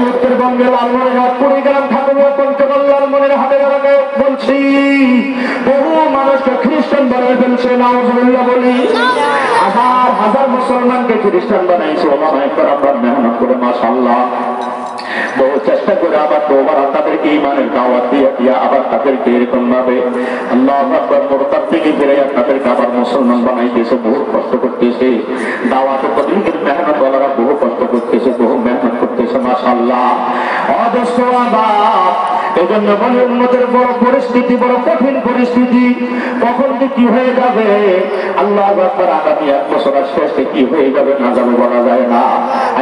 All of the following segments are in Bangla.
উত্তরবঙ্গে লালমনিরহাট কুড়িগ্রাম ঠাকুরিয়া পঞ্চগড় লালমনির হাটে দাঁড়াকে বলছি, বহু মানুষকে খ্রিস্টান বানাই ফেলছে। নাউজুবিল্লাহ বলি, হাজার হাজার মুসলমানকে খ্রিস্টান বানাইছে। ওলামায়ে কেরাম মেহনত করে মাশাআল্লাহ বহু চেষ্টা করে আবার তোবার তাদেরকে ইমানের দাওয়াত দিয়ে আবার তাদেরকে এরকম ভাবে আল্লাহু আকবার মুরতাদ থেকে ফিরাইয়া তাদেরকে আবার মুসলমান বানাইতেছে। বহু কষ্ট করতেছে, দাওয়াত তাবলীগের মেহনত ওনারা বহু কষ্ট করতেছে, বহু মেহনত করতেছে মাশাআল্লাহ। অদস্ত আবাদ এজন্য বলে উম্মতের বড় পরিস্থিতি, বড় কঠিন পরিস্থিতি। কখন কি হয়ে যাবে আল্লাহু আকবার, আগামী 1 বছর শেষে কি হয়ে যাবে না যাবে বলা যায় না।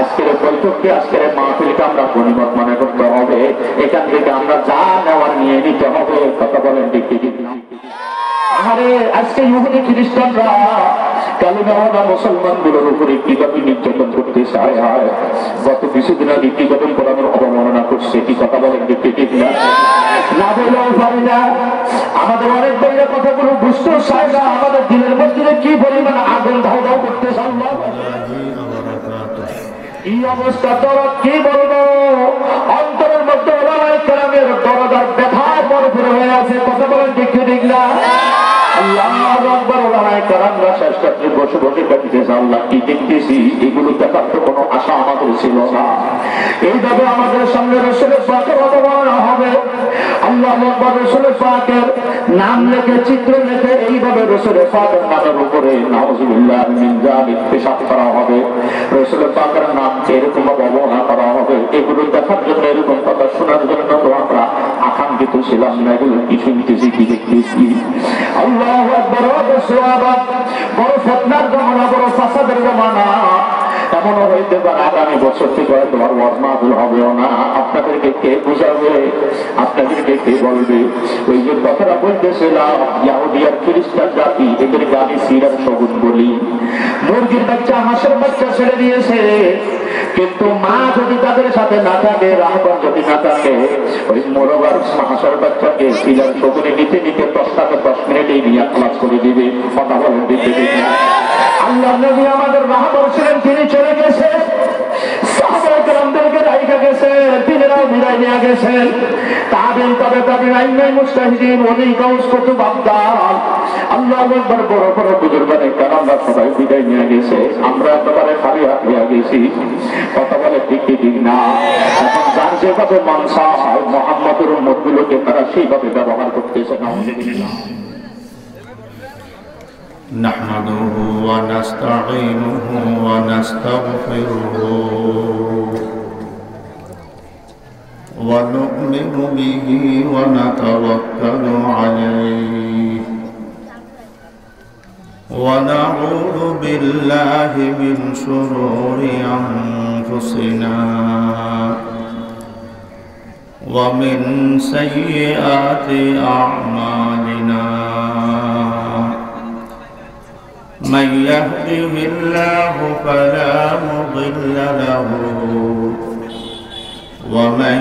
আজকের বৈঠককে, আজকের মাহফিলকে আমরা গনিমত মনে করতে হবে। এখান থেকে আমরা যা নেওয়ার নিয়ে নিতে হবে। কথা বলেন ঠিক ঠিক না? আরে আজকে ইহুদি খ্রিস্টানরা কালিমাওয়ালা মুসলমানগুলোর উপরে কিভাবে নির্যাতন করতেছে। হায় হায়, গত কিছুদিন আগে কিভাবে কোরআনের অবমাননা করছে। কি কথা বলেন ঠিক ঠিক না? না বলেও পারি না। আমাদের অনেক বইলে কথাগুলো বুঝতেও চায় না। আমাদের দিলের মধ্যে কি পরিমাণ আগুন ধাও ধাও করতেছে। এই অবস্থা তোর কি বলবো, অন্তরের মধ্যে ওলামায়ে কেরামের দরদার ব্যথার ভরপুর হয়ে আছে। কথা বলেন ঠিক ঠিক না? আল্লাহু আকবার। ওলামায়ে কেরামরা শেষ রাত্রে বসে বসে দেখতেছে, আল্লাহ কি দেখতেছি, এগুলো দেখার তো কোনো আশা আমাদের ছিল না। এইভাবে আমাদের সামনে রাসূলের পাকের অবমাননা হবে। আল্লাহু আকবার। রাসূলের পাকের নাম লেখে, চিত্র লেখে এইভাবে রাসূলের পাকের নামের উপরে নাউযুবিল্লাহ মিন যালিক পেশাব করা হবে। রাসূলের পাকের নাম এরকম অবমাননা করা হবে। এগুলো দেখার জন্য, এরকম কথা শোনার জন্য তো আমরা আকাঙ্ক্ষিত ছিলাম না। এগুলো কি শুনতেছি, কি দেখতেছি। আল্লাহু আকবার। বড় ফিতনার জমানা, বড় ফাসাদের জমানা। এমনও হইতে পারে আগামী বছর থেকে হয়তো আর ওয়াজ মাহফিল হবেও না। আপনাদেরকে কে বুঝাবে, আপনাদেরকে কে বলবে? ওই যে কথাটা বলতেছিলাম, ইহুদি আর খ্রিস্টান জাতি, এদেরকে আমি সিরার সবুজ বলি। মুরগির বাচ্চা, হাঁসের বাচ্চা ছেড়ে দিয়েছে, কিন্তু মা যদি তাদের সাথে না থাকে, রাহবার যদি না থাকে, ওই মোরবার হাঁসের বাচ্চাকে সিরার সবুজে নিতে নিতে 10 মিনিটেই নিয়ে ক্লাস করে দিবে। কথা বলেন দিতে দিতে। আল্লাহ নবী আমাদের রাহবার ছিলেন, তিনি চলে গেছেন। সাহাবায়ে কেরামদেরকে রাইখা গেছেন, তিনিরাও বিদায় নিয়ে গেছেন। তাবেঈন, তবে তাবেঈন, আইম্মায়ে মুজতাহিদিন, ওলি গাউস, কুতুব, আবদাল, আল্লাহু আকবার, বড় বড় বুজুর্গানে কেরামরা সবাই বিদায় নিয়ে গেছে। আমরা একেবারে খালি হাত নিয়ে গেছি। কথা বলে ঠিক ঠিক না? এখন যার যেভাবে মন চায় মুহাম্মদের উম্মতগুলোকে তারা সেইভাবে ব্যবহার করতেছে। নাউযুবিল্লাহ। نحمده ونستعينه ونستغفره ونؤمن به ونتوكل عليه ونعوذ بالله من شرور أنفسنا ومن سيئات أعمالنا. من يهده الله فلا مضل له ومن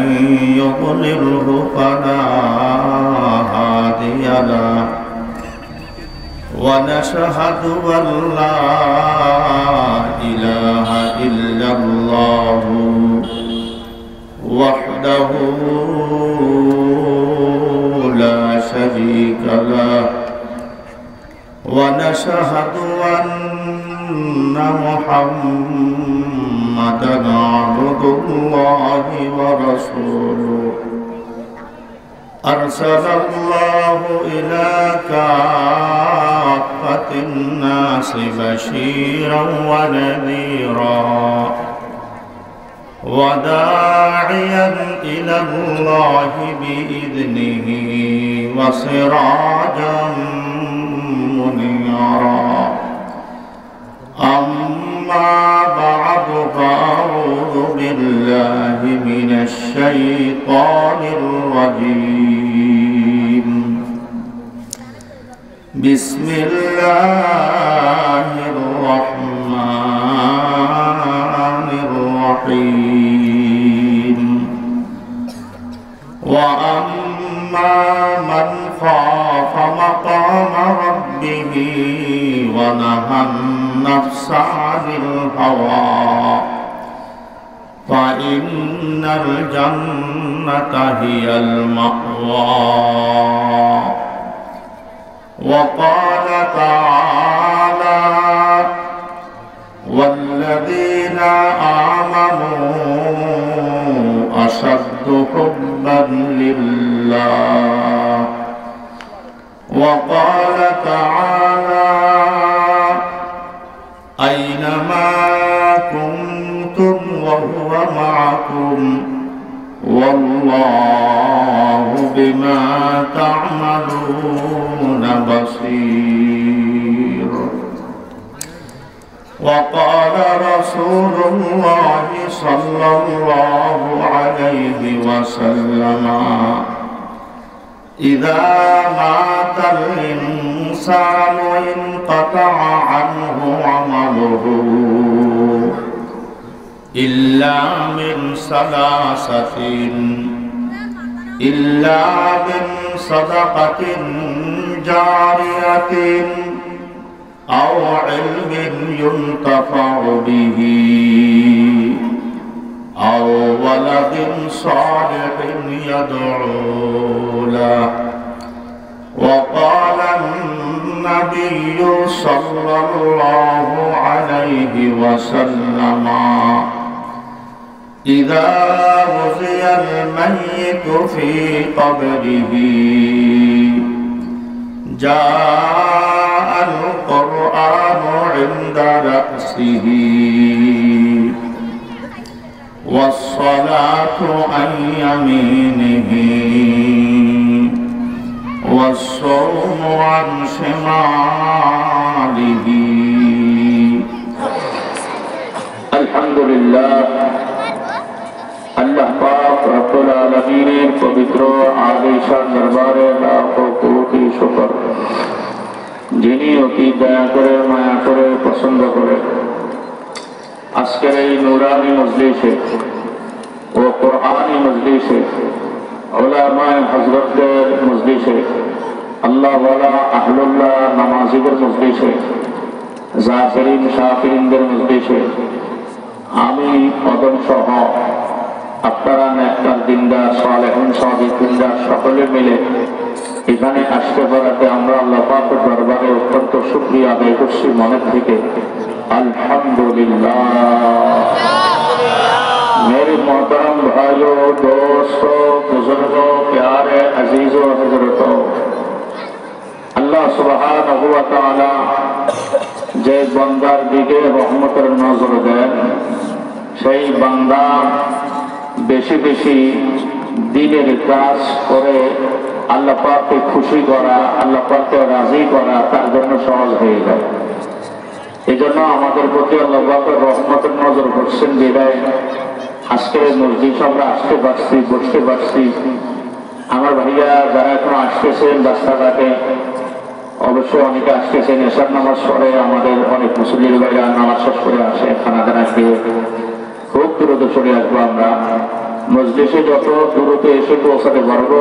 يضلله فلا هادي له. ونشهد أن لا إله إلا الله وحده لا شريك له. ونشهد أن محمدًا عبد الله ورسوله. أرسل الله إلى كافة الناس بشيرا ونذيرا وداعيا إلى الله بإذنه وسراجا منيرا. أما بعد فأعوذ بالله من الشيطان الرجيم. بسم الله الرحمن الرحيم. وأما من خاف مقام ربه ونهى النفس عن الهوى فإن الجنة هي المأوى وقال تعالى والذين آمنوا أشد حبا لله وقال تعالى أينما كنتم وهو معكم والله بما تعملون بصير وقال رسول الله صلى الله عليه وسلم إذا مات الإنسان انقطع عنه عمله إلا من ثلاثة إلا من صدقة جارية أو علم ينتفع به أو ولد صالح يدعو له وقال النبي صلى الله عليه وسلم إذا وضع الميت في قبره جاء القرآن عند رأسه والصلاة عن يمينه والصوم عن شماله الحمد لله আল্লাহ পাক রব্বুল আলামিনের পবিত্র আদেশান দরবারে লাখ কোটি শুকর, যিনি অতি দয়া করে মায়া করে পছন্দ করে আজকের এই নুরানি মজলিসে ও কোরআনি মজলিসে উলামায়ে হযরতদের মজলিসে আল্লাহ ওয়ালা আহলুল্লাহ নামাজিদের মজলিসে জাকিরিন শাকিরিনদের মজলিসে আমি কদম সহ আপনারা নেককার দিনদার সালেহিন সাদিকিনদার সকলে মিলে এখানে আসতে পারাতে আমরা আল্লাহ পাকের দরবারে অত্যন্ত শুকরিয়া আদায় করছি মনের থেকে अल्हम्दुलिल्लाह। मेरे मोहतरम भाइयों, दोस्तों, बुजुर्गों, प्यारे अजीजों, हजरतों, अल्लाह सुब्हानाहु व तआला যে বান্দার দিকে রহমতের নজর দেন সেই বান্দা বেশি বেশি দিনের কাজ করে আল্লাহ পাককে খুশি করা, আল্লাহ পাককে রাজি করা তার জন্য সহজ হয়ে যায়। এই জন্য আমাদের প্রতি আল্লাহ পাকের রহমতের নজর করছেন বিদায় আজকে মসজিদ আমরা আসতে পারছি, বসতে পারছি। আমার ভাইয়া যারা এখন আসতেছেন রাস্তাঘাটে, অবশ্যই অনেকে আসতেছেন এশার নামাজ পড়ে, আমাদের অনেক মুসলিম ভাইয়া নামাজ শেষ করে আসে, খানা দানা খেয়ে খুব দ্রুত চলে আসবো। আমরা মজলিসে যত দ্রুত এসে পৌঁছাতে পারবো,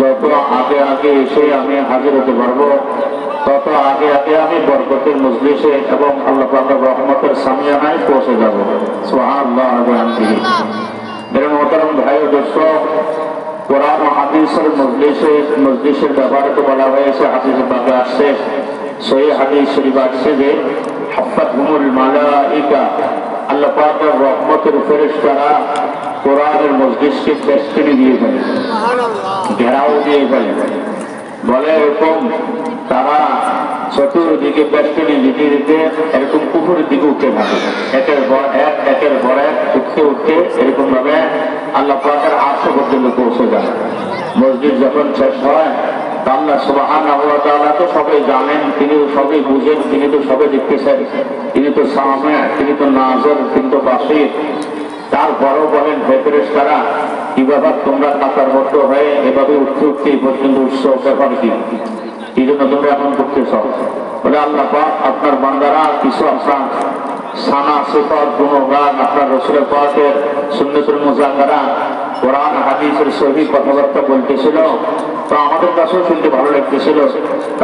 যত আগে আগে এসে আমি হাজির হতে পারবো, তত আগে আগে আমি বরকতের মজলিসে এবং আল্লাহ পাকের রহমতের সামিয়ানায় পৌঁছে যাবো। সুবহানাল্লাহ। মেরে মোহতারাম ভাই ও দোস্ত, কোরআন ও হাদিসের মজলিসের ব্যাপারে তো বলা হয়েছে, হাদিসে পাকে আসছে, সহিহ হাদিস শরীফ আসছে যে হাফাতহুমুল মালাইকা, আল্লাহ পাকের রহমতের ফেরেশতারা কোরআনের মজলিসকে বেষ্টনী দিয়ে ফেলে, ঘেরাও দিয়ে ফেলে। বলে এরকম তারা চতুর্দিকে বেষ্টনী দিতে দিতে এরকম পুকুরের দিকে উঠতে থাকে, একের পর এক একের পর এক উঠতে উঠতে এরকম ভাবে আল্লাহ পাকের আরশ পর্যন্ত পৌঁছে যায়। মসজিদ যখন শেষ হয় আল্লাহ সুবহানাহু ওয়া তাআলা তো সবাই জানেন, তিনি তো সবই বুঝেন, তিনি তো সবাই দেখতেছেন, তিনি তো সামে, তিনি তো নাজর, তিনি তো বাসির। তারপরও বলেন হে ফেরেশতারা, কি ব্যাপার তোমরা কাতারবদ্ধ হয়ে এভাবে উঠতে উঠতে এই পর্যন্ত উঠছ, ব্যাপার কি, এই জন্য তোমরা এমন করতেছ? বলে আল্লাহ পাক আপনার বান্দারা কিছু আপনার সানা সিফাত গুণগান আপনার রাসূলের পাকের সুন্নাতুল মুজাক্কারা কোরআন হাদিসের সহি কথাবার্তা বলতেছিল, তো আমাদের কাছেও শুনতে ভালো লাগতেছিল।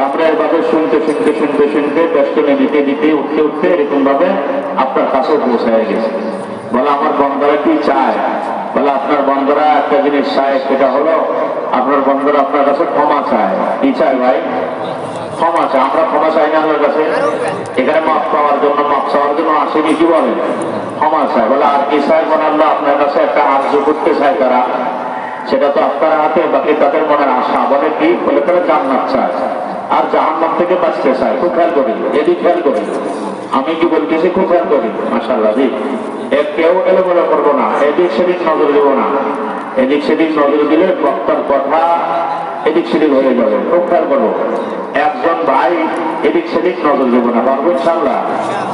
আমরা এভাবে শুনতে শুনতে শুনতে শুনতে ব্যস্তনে দিতে দিতে উঠতে উঠতে এরকম ভাবে আপনার কাছেও পৌঁছায় গেছে। বলে আমার বন্ধুরা কি চায়? বলে আপনার বন্ধুরা একটা জিনিস চায়, সেটা হলো আপনার বন্ধুরা আপনার কাছে ক্ষমা চায়। কি চায় ভাই? ক্ষমা চায়। আমরা ক্ষমা চাই না আল্লাহর কাছে? এখানে মাপ পাওয়ার জন্য, মাপ চাওয়ার জন্য আসেনি, কি বলে? ক্ষমা চায়। বলে আর কি চায়? মনে আল্লাহ আপনার কাছে একটা আর্য করতে চায় তারা, সেটা তো আপনার হাতে, বাকি তাদের মনের আশা। বলে কি? বলে তারা জান্নাত চায় আর জাহান্নাম থেকে বাঁচতে চায়। খুব খেয়াল করি, এদিক খেয়াল করি, আমি কি বলতেছি খুব খেয়াল করি। মাশাআল্লাহ জি, কেউ এলোমেলো করবো না, এদিক সেদিক নজর দেবো না। এদিক সেদিক নজর দিলে বক্তার কথা এদিক সেদিক হয়ে যাবে। খুব খেয়াল করবো, একজন ভাই এদিক সেদিক নজর দেবো না। পারবো ইনশাআল্লাহ?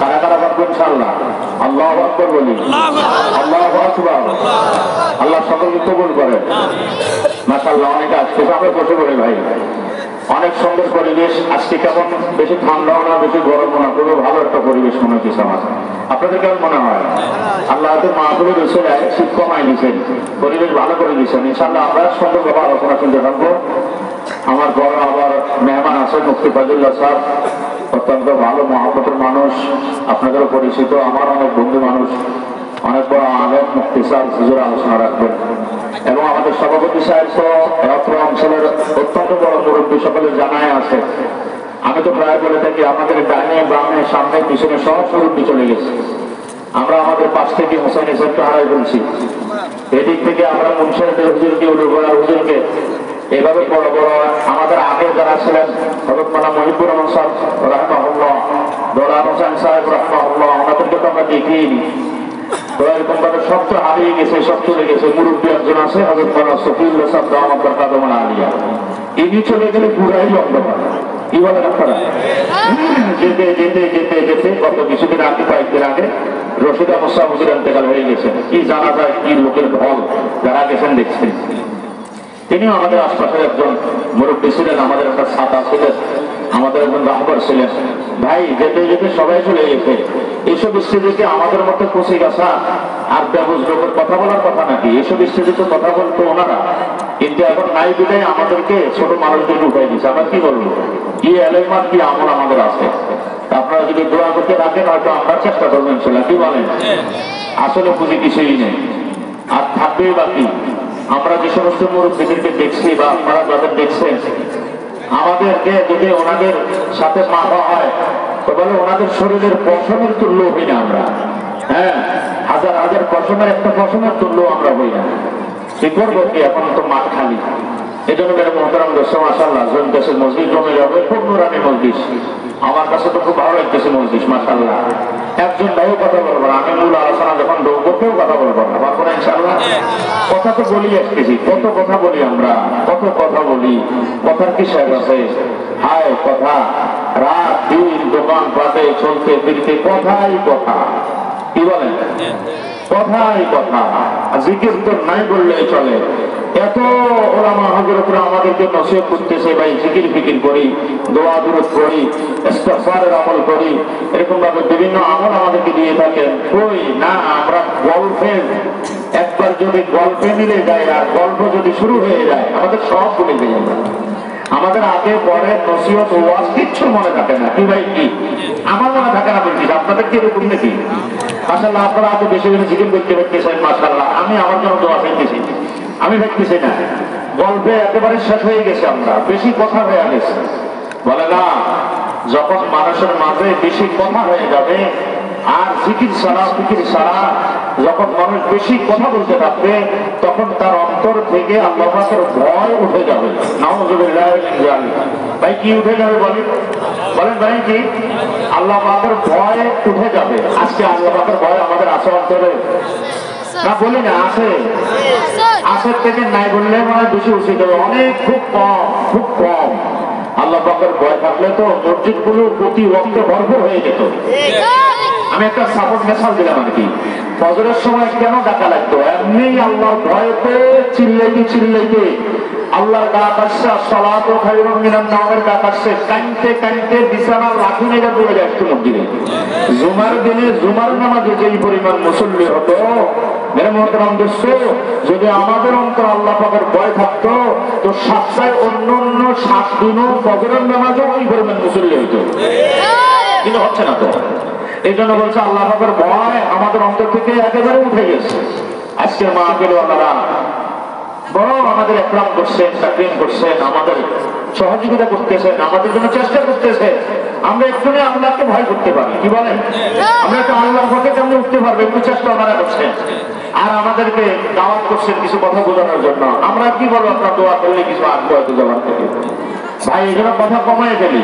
কারা কারা পারবো ইনশাআল্লাহ? আল্লাহু আকবার বলি, আল্লাহু আকবার। আল্লাহ সকলকে কবুল করেন। মাশাআল্লাহ, অনেকে আসছে, আমরা বসে পড়ি ভাই। অনেক সুন্দর পরিবেশ আজকে, কেমন বেশি ঠান্ডাও না বেশি গরমও না, খুবই ভালো একটা পরিবেশ মনে হচ্ছে আমার। আপনাদের কেমন মনে হয়? আল্লাহ মাহফিল রয়েছে, শীত কমাই দিচ্ছেন, পরিবেশ ভালো করে দিচ্ছেন। ইনশাআল্লাহ আমরা সুন্দরভাবে আলোচনা শুনতে থাকবো। আমার বড় আবার মেহমান আছে মুফতি ফাজিলুল্লাহ সাহেব, অত্যন্ত ভালো মহব্বতের মানুষ, আপনাদেরও পরিচিত, আমার অনেক বন্ধু মানুষ, অনেক বড় আলেম মুফতি সাহেব হুজুর আলোচনা রাখবেন। এবং আমাদের সভাপতি সাহেব তো অত্র অঞ্চলের অত্যন্ত বড় মুরব্বী, সকলে জানাই আছে। আমি তো প্রায় বলে থাকি আমাদের ডাইনে বামে সামনে পিছনে সব মুরব্বী চলে গেছে। আমরা আমাদের পাশ থেকে হোসেন হিসেবকে হারাই ফেলছি, এদিক থেকে আমরা মুন্সিদের হুজুরকে, উলুগড়া হুজুরকে, এভাবে বড় বড় আমাদের আগে যারা ছিলেন, হযরত মাওলানা মহিবুর রহমান সাহেব রাহিমাহুল্লাহ, দোলান হোসেন সাহেব রাহিমাহুল্লাহ, ওনাদেরকে তো আমরা দেখিনি। তো এরকম ভাবে সব তো হারিয়ে গেছে, সব চলে গেছে। মুরব্বী একজন আছে হযরত মাওলানা শফিউল্লাহ সাহেব দাওয়াত কাদমান আলিয়া, ইনি চলে গেলে পুরাই অন্ধকার। কি বলেন আপনারা? যেতে যেতে যেতে যেতে গত কিছুদিন আগে, কয়েকদিন আগে রশিদ আহমদ সাহেব হুজুর ইন্তেকাল হয়ে গেছে। কি জানা যায়, কি লোকের ঢল, যারা গেছেন দেখছেন। তিনিও আমাদের আশপাশের একজন মুরব্বী ছিলেন, আমাদের একটা ছাতা ছিলেন, আমাদের একজন রাহবার ছিলেন। ভাই যেতে যেতে সবাই চলে গেছে। এইসব স্টেজে আমাদের মধ্যে খুশি গাছা আর ব্যবস্থা কথা বলার কথা নাকি? এইসব স্টেজে তো কথা বলতো ওনারা, কিন্তু এখন নাই বিদায় আমাদেরকে ছোট মানুষদের উঠাই দিচ্ছে। আমরা কি বলবো? কি এলেমার কি আমল আমাদের আছে। আপনারা যদি দোয়া করতে রাখেন হয়তো আমরা চেষ্টা করবেন ছিল। কি বলেন? আসলে পুঁজি কিছুই নেই, আর থাকবেই বাকি। আমরা যে সমস্ত মুরব্বীদেরকে দেখছি বা আপনারা যাদের দেখছেন, আমাদেরকে যদি ওনাদের সাথে মাপা হয় তো বলে ওনাদের শরীরের পশমের তুল্য হই না আমরা। হ্যাঁ, হাজার হাজার পশমের একটা পশমের তুল্য আমরা হই না। কি করবো কি? এখন তো মাঠ খালি। এই জন্য মেরে মোহতারাম দোস্ত মাশাআল্লাহ দেশের মসজিদ জমে যাবে, খুব নুরানি মসজিদ। আমার কাছে তো খুব ভালো লাগতেছে মসজিদ মাশাআল্লাহ। একজন ভাইও কথা বলবো না, আমি মূল আলোচনা যখন করতেও কথা বলবো না, পারবো না ইনশাআল্লাহ। কথা তো বলি আসতেছি, কত কথা বলি আমরা, কত কথা বলি, কথার কি শেষ আছে? হায় কথা, রাত দিন দোকান পাতে চলতে ফিরতে কথাই কথা। কি বলেন? কথাই কথা। জিকির তো নাই বললেই চলে। এত ওলামা হযরতরা আমাদেরকে নসিহত করতেছে, ভাই জিকির ফিকির করি, দোয়া দুরূদ করি, ইস্তিগফারের আমল করি, এরকম ভাবে বিভিন্ন আমল আমাদেরকে দিয়ে থাকেন। কই না, আমরা গল্পে একবার যদি গল্পে মিলে যায় আর গল্প যদি শুরু হয়ে যায় আমাদের সব ভুলে যাই আমরা। আমাদের আগে পরে নসিহত ওয়াজ কিচ্ছু মনে থাকে না। কি ভাই? কি আমার মনে থাকে না বলছি, আপনাদের কি এরকম নাকি? মাশাআল্লাহ, আপনারা আগে বেশি বেশি জিকির করতে পারতেছেন মাশাআল্লাহ। আমি আমার জন্য দোয়া চাইতেছি, আমি ভাবতেছি না। গল্পে একেবারে শেষ হয়ে গেছে, আমরা বেশি কথা হয়ে গেছে। বলে না, যখন মানুষের মাঝে বেশি কথা হয়ে যাবে আর জিকির ছাড়া ফিকির ছাড়া যখন মানুষ বেশি কথা বলতে থাকবে, তখন তার অন্তর থেকে আল্লাহ পাকের ভয় উঠে যাবে। নাউযুবিল্লাহ। ভাই কি উঠে যাবে বলেন? বলেন ভাই কি? আল্লাহ পাকের ভয় উঠে যাবে। আজকে আল্লাহ পাকের ভয় আমাদের আছে অন্তরে না? বলি না আছে। আসের থেকে নাই বললে মানে বেশি উচিত হবে, অনেক খুব কম, খুব কম। আল্লাহ পাকের ভয় থাকলে তো মসজিদ গুলো প্রতি ওয়াক্তে ভরপুর হয়ে যেত। আমি একটা সাপোর্ট মেসাল দিলাম আর কি। ফজরের সময় কেন ডাকা লাগতো? এমনি আল্লাহর ভয়তে চিল্লাইতে চিল্লাইতে আল্লাহর ডাক আসছে, সালাতু খায়রুম মিনান নাওমের ডাক আসছে, কাঁদতে কাঁদতে বিছানার লাঠি মেরে পড়ে যাচ্ছে মসজিদে। জুমার দিনে জুমার নামাজে যেই পরিমাণ মুসল্লি হতো, মেরে মোহতারাম দোস্ত, যদি আমাদের অন্তর আল্লাহ পাকের ভয় থাকতো তো সপ্তাহে অন্য অন্য 7 দিনও ফজরের নামাজও ওই পরিমাণ মুসল্লি হইতো, কিন্তু হচ্ছে না তো। এই জন্য বলছে আল্লাহ পাকের ভয় আমাদের অন্তর থেকে একেবারে উঠে গেছে। আজকের মাহফিল ওয়ালারা বড় আমাদের একরাম করছেন, তাকরীম করছেন, আমাদের সহযোগিতা করতেছেন, আমাদের জন্য চেষ্টা করতেছেন। আমরা একটু আল্লাহকে ভয় করতে পারি, কি বলেন? আমরা একটু আল্লাহর পথে কেমনি উঠতে পারবো একটু চেষ্টা ওনারা করছেন, আর আমাদেরকে দাওয়াত করছেন কিছু কথা বোঝানোর জন্য। আমরা কি বলবো, আপনার দোয়া করলে কিছু আসবো হয়তো জবান থেকে। ভাই এই জন্য কথা কমায় ফেলি,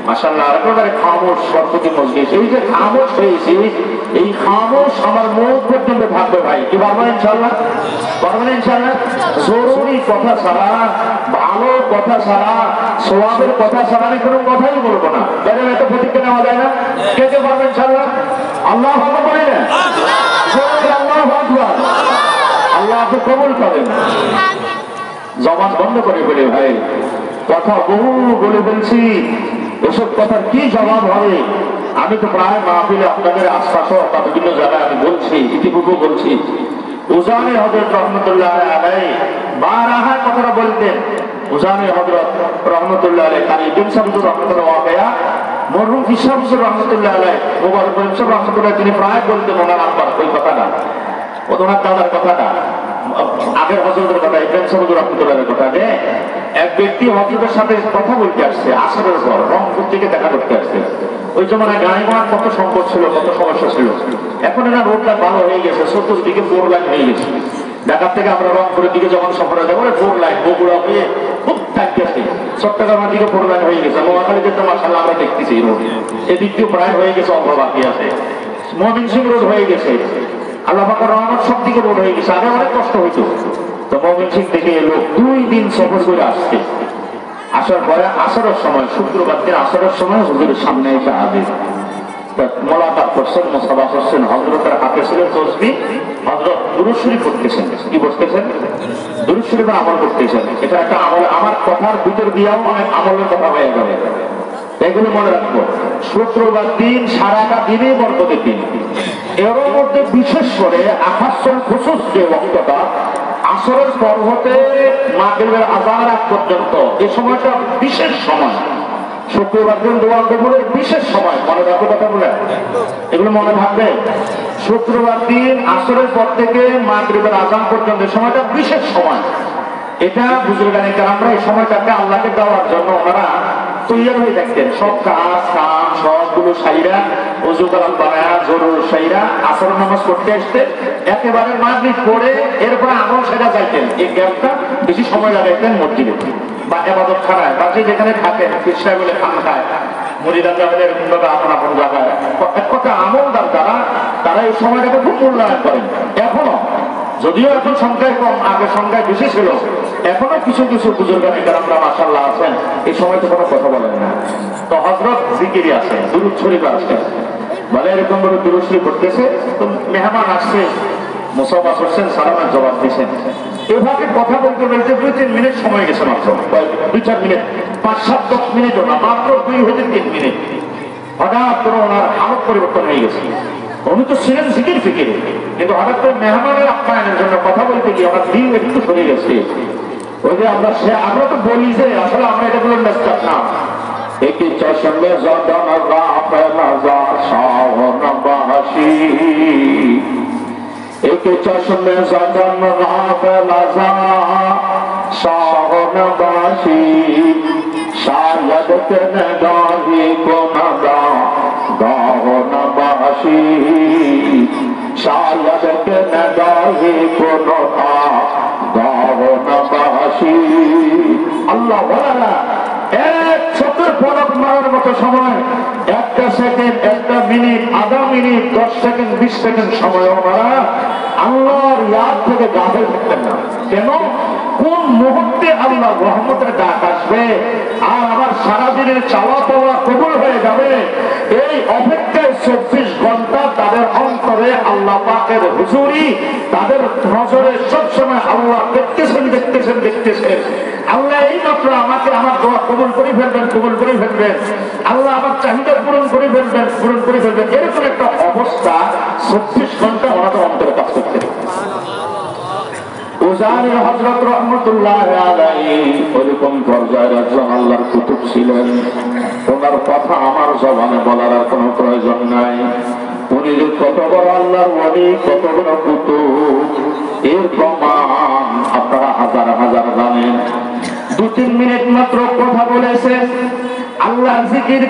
মাশাআল্লাহ একেবারে খামোশ সরস্বতী মজলিস। এই যে খামোশ হয়েছি, এই খামোশ আমার মুখ পর্যন্ত থাকবে ভাই, কি পারবো ইনশাআল্লাহ? পারবেন ইনশাআল্লাহ? জরুরি কথা ছাড়া, ভালো কথা ছাড়া, সওয়াবের কথা ছাড়া আমি কোনো কথাই বলবো না। তাহলে এত প্রতিজ্ঞা নেওয়া যায় না? কে কে পারবেন ইনশাআল্লাহ? আল্লাহ আকবার বলেন, আল্লাহু আকবার। আল্লাহ আপনি কবুল করেন। জবান বন্ধ করে ফেলে ভাই, কথা বহু বলে বলছি, এসব কথার কি জবাব হবে? আমি তো প্রায় মাহফিলে আপনাদের আশপাশ বা বিভিন্ন জায়গায় আমি বলছি, ইতিপূর্বে বলছি। উজানে হযরত রহমতুল্লাহ আলাইহি বারাহা কথাটা বলতেন। উজানে হযরত রহমতুল্লাহ আলাইহি তার ইবনে সাবুর রহমতুল্লাহ ওয়াকিয়া মরহুম ইসাবুর রহমতুল্লাহ আলাইহি মুবারক ইসাব রহমতুল্লাহ তিনি প্রায় বলতেন ওনার আব্বার ওই কথাটা, ওনার দাদার কথাটা, আগের হযরতের কথা, ইবনে সাবুর রহমতুল্লাহের কথা। যে এক ব্যক্তি হযরতের সাথে কথা বলতে আসছে আসরের পর, রংপুর থেকে দেখা করতে আসছে। ওই জমানায় গাড়ি ঘোড়ার কত সংকট ছিল, কত সমস্যা ছিল। এখন এরা রোডটা ভালো হয়ে গেছে, চতুর্দিকে 4 লাইন হয়ে গেছে। ঢাকা থেকে আমরা রংপুরের দিকে যখন সফরে যাবো 4 লাইন, বগুড়া হয়ে খুব থাকতেছে, চট্টগ্রামের দিকে 4 লাইন হয়ে গেছে। নোয়াখালী যেতে মাশাআল্লাহ আমরা দেখতেছি রোড এদিক দিয়ে প্রায় হয়ে গেছে, অল্প বাকি আছে। ময়মনসিংহ রোড হয়ে গেছে, আল্লাহ পাকের রহমত সব দিকে রোড হয়ে গেছে। আগে অনেক কষ্ট হইতো। তো ময়মনসিংহ থেকে এলো 2 দিন সফর করে আসছে। আসার পরে আসরের সময়, শুক্রবার দিন আসরের সময় হুজুরের সামনে এসে হাজির, মোলাকাত করছেন, মুসাফা করছেন। হযরতের হাতে ছিল তসবিহ, হযরত দুরূদ শরীফ পড়তেছেন। কি পড়তেছেন? দুরূদ শরীফের আমল করতেছেন। এটা একটা আমল, আমার কথার ভিতর দিয়েও অনেক আমলের কথা হয়ে যাবে, এগুলো মনে রাখবো। শুক্রবার দিন সারাটা দিনে বরকতের দিন। এর মধ্যে বিশেষ করে আখাসুল খুসুস যে ওয়াক্তটা আসরের পর হতে মাগরিবের আযানের আগ পর্যন্ত, এই সময়টা বিশেষ সময়। শুক্রবার দিন দোয়া কবুলের বিশেষ সময়, মনে রাখবো কথা বলে, এগুলো মনে থাকবে। শুক্রবার দিন আসরের পর থেকে মাগরিবের আযান পর্যন্ত সময়টা বিশেষ সময়। এটা বুজুর্গানে কেরামরা এই সময়টাকে আল্লাহকে দেওয়ার জন্য ওনারা তৈরি হয়ে থাকতেন। সব কাজ কাম সবগুলো সাইরা, ওযু কালাম বানায়া জরুর সাইরা আসর নামাজ পড়তে আসতে একেবারে মাগরিব পড়ে এরপরে আমল সেরা যাইতেন। এই গ্যাপটা বেশি সময় লাগাইতেন মসজিদে বা ইবাদত খানায় বা যেখানে থাকেন, কৃষ্ণা বলে খান খায়, মুরিদানরা বলে এরকম ভাবে আপন আপন জায়গায়। এক কথা আমলদার যারা, তারা এই সময়টাকে খুব মূল্যায়ন করেন। এখনো যদিও এখন সংখ্যায় কম, আগে সংখ্যায় বেশি ছিল, এখনো কিছু কিছু বুজুর্গানে কেরামরা মাশাআল্লাহ আছেন, এই সময়তে কোনো কথা বলেন না। তো হযরত জিকিরি আছে, দুরূদ শরীফ আছে, বলে এরকম ভাবে দুরূদ শরীফ পড়তেছে। তো মেহমান আসছে, মুসাফা করছেন, সালামের জবাব দিচ্ছেন। এভাবে কথা বলতে বলতে 2-3 মিনিট সময় গেছে, মাত্র 2-4 মিনিট, 5-7-10 মিনিটও না, মাত্র 2-3 মিনিট। হঠাৎ করে ওনার হালত পরিবর্তন হয়ে গেছে। উনি তো ছিলেন জিকির ফিকিরে, কিন্তু হঠাৎ করে মেহমানের আপ্যায়নের জন্য কথা বলতে গিয়ে আমার দিন একটু সরে গেছে। ওই যে আমরা তো বলি যে আসলে আমরা এটা বলে ব্যস্ত না। একই চশমে জদনগা ফেলাজা শাহনবাসী, একই চশমে জদনগা ফেলাজা শাহনবাসী, শায়দ কে নগাহি কোনগা গাহনবাসী, শায়দ কে নগাহি কোনগা গাহনবাসী। আল্লাহ ওয়ালা এক চোখের পলক মারার মতো সময়, একটা সেকেন্ড, একটা মিনিট, আধা মিনিট, 10 সেকেন্ড, 20 সেকেন্ড সময় ওনারা আল্লাহর ইয়াদ থেকে গাফেল থাকতেন না। কেন? কোন মুহূর্তে আল্লাহ রহমতের ডাক আসবে আর আমার সারাদিনের চাওয়া পাওয়া কবুল হয়ে যাবে, এই অপেক্ষায় 24 ঘন্টা তাদের অন্তরে আল্লাহ পাকের হুজুরি, তাদের নজরে সবসময় আল্লাহ দেখতেছেন দেখতেছেন আল্লাহ এই মাত্র আমাকে আমার দোয়া কবুল করে ফেলবেন আল্লাহ আমার চাহিদা পূরণ করে ফেলবেন এরকম একটা অবস্থা 24 ঘন্টা ওনাদের অন্তরে কাজ করতে। উজানি হযরত রাহমাতুল্লাহ আলাইহি ওরকম পর্যায়ের একজন আল্লাহর কুতুব ছিলেন। ওনার কথা আমার জবানে বলার আর কোনো প্রয়োজন নাই। উনি যে কত বড় আল্লাহর ওলি, কত বড় কুতুব, এর প্রমাণ আপনারা হাজার হাজার জানেন। 2-3 মিনিট মাত্র কথা বলেছেন। আল্লাহর জিকির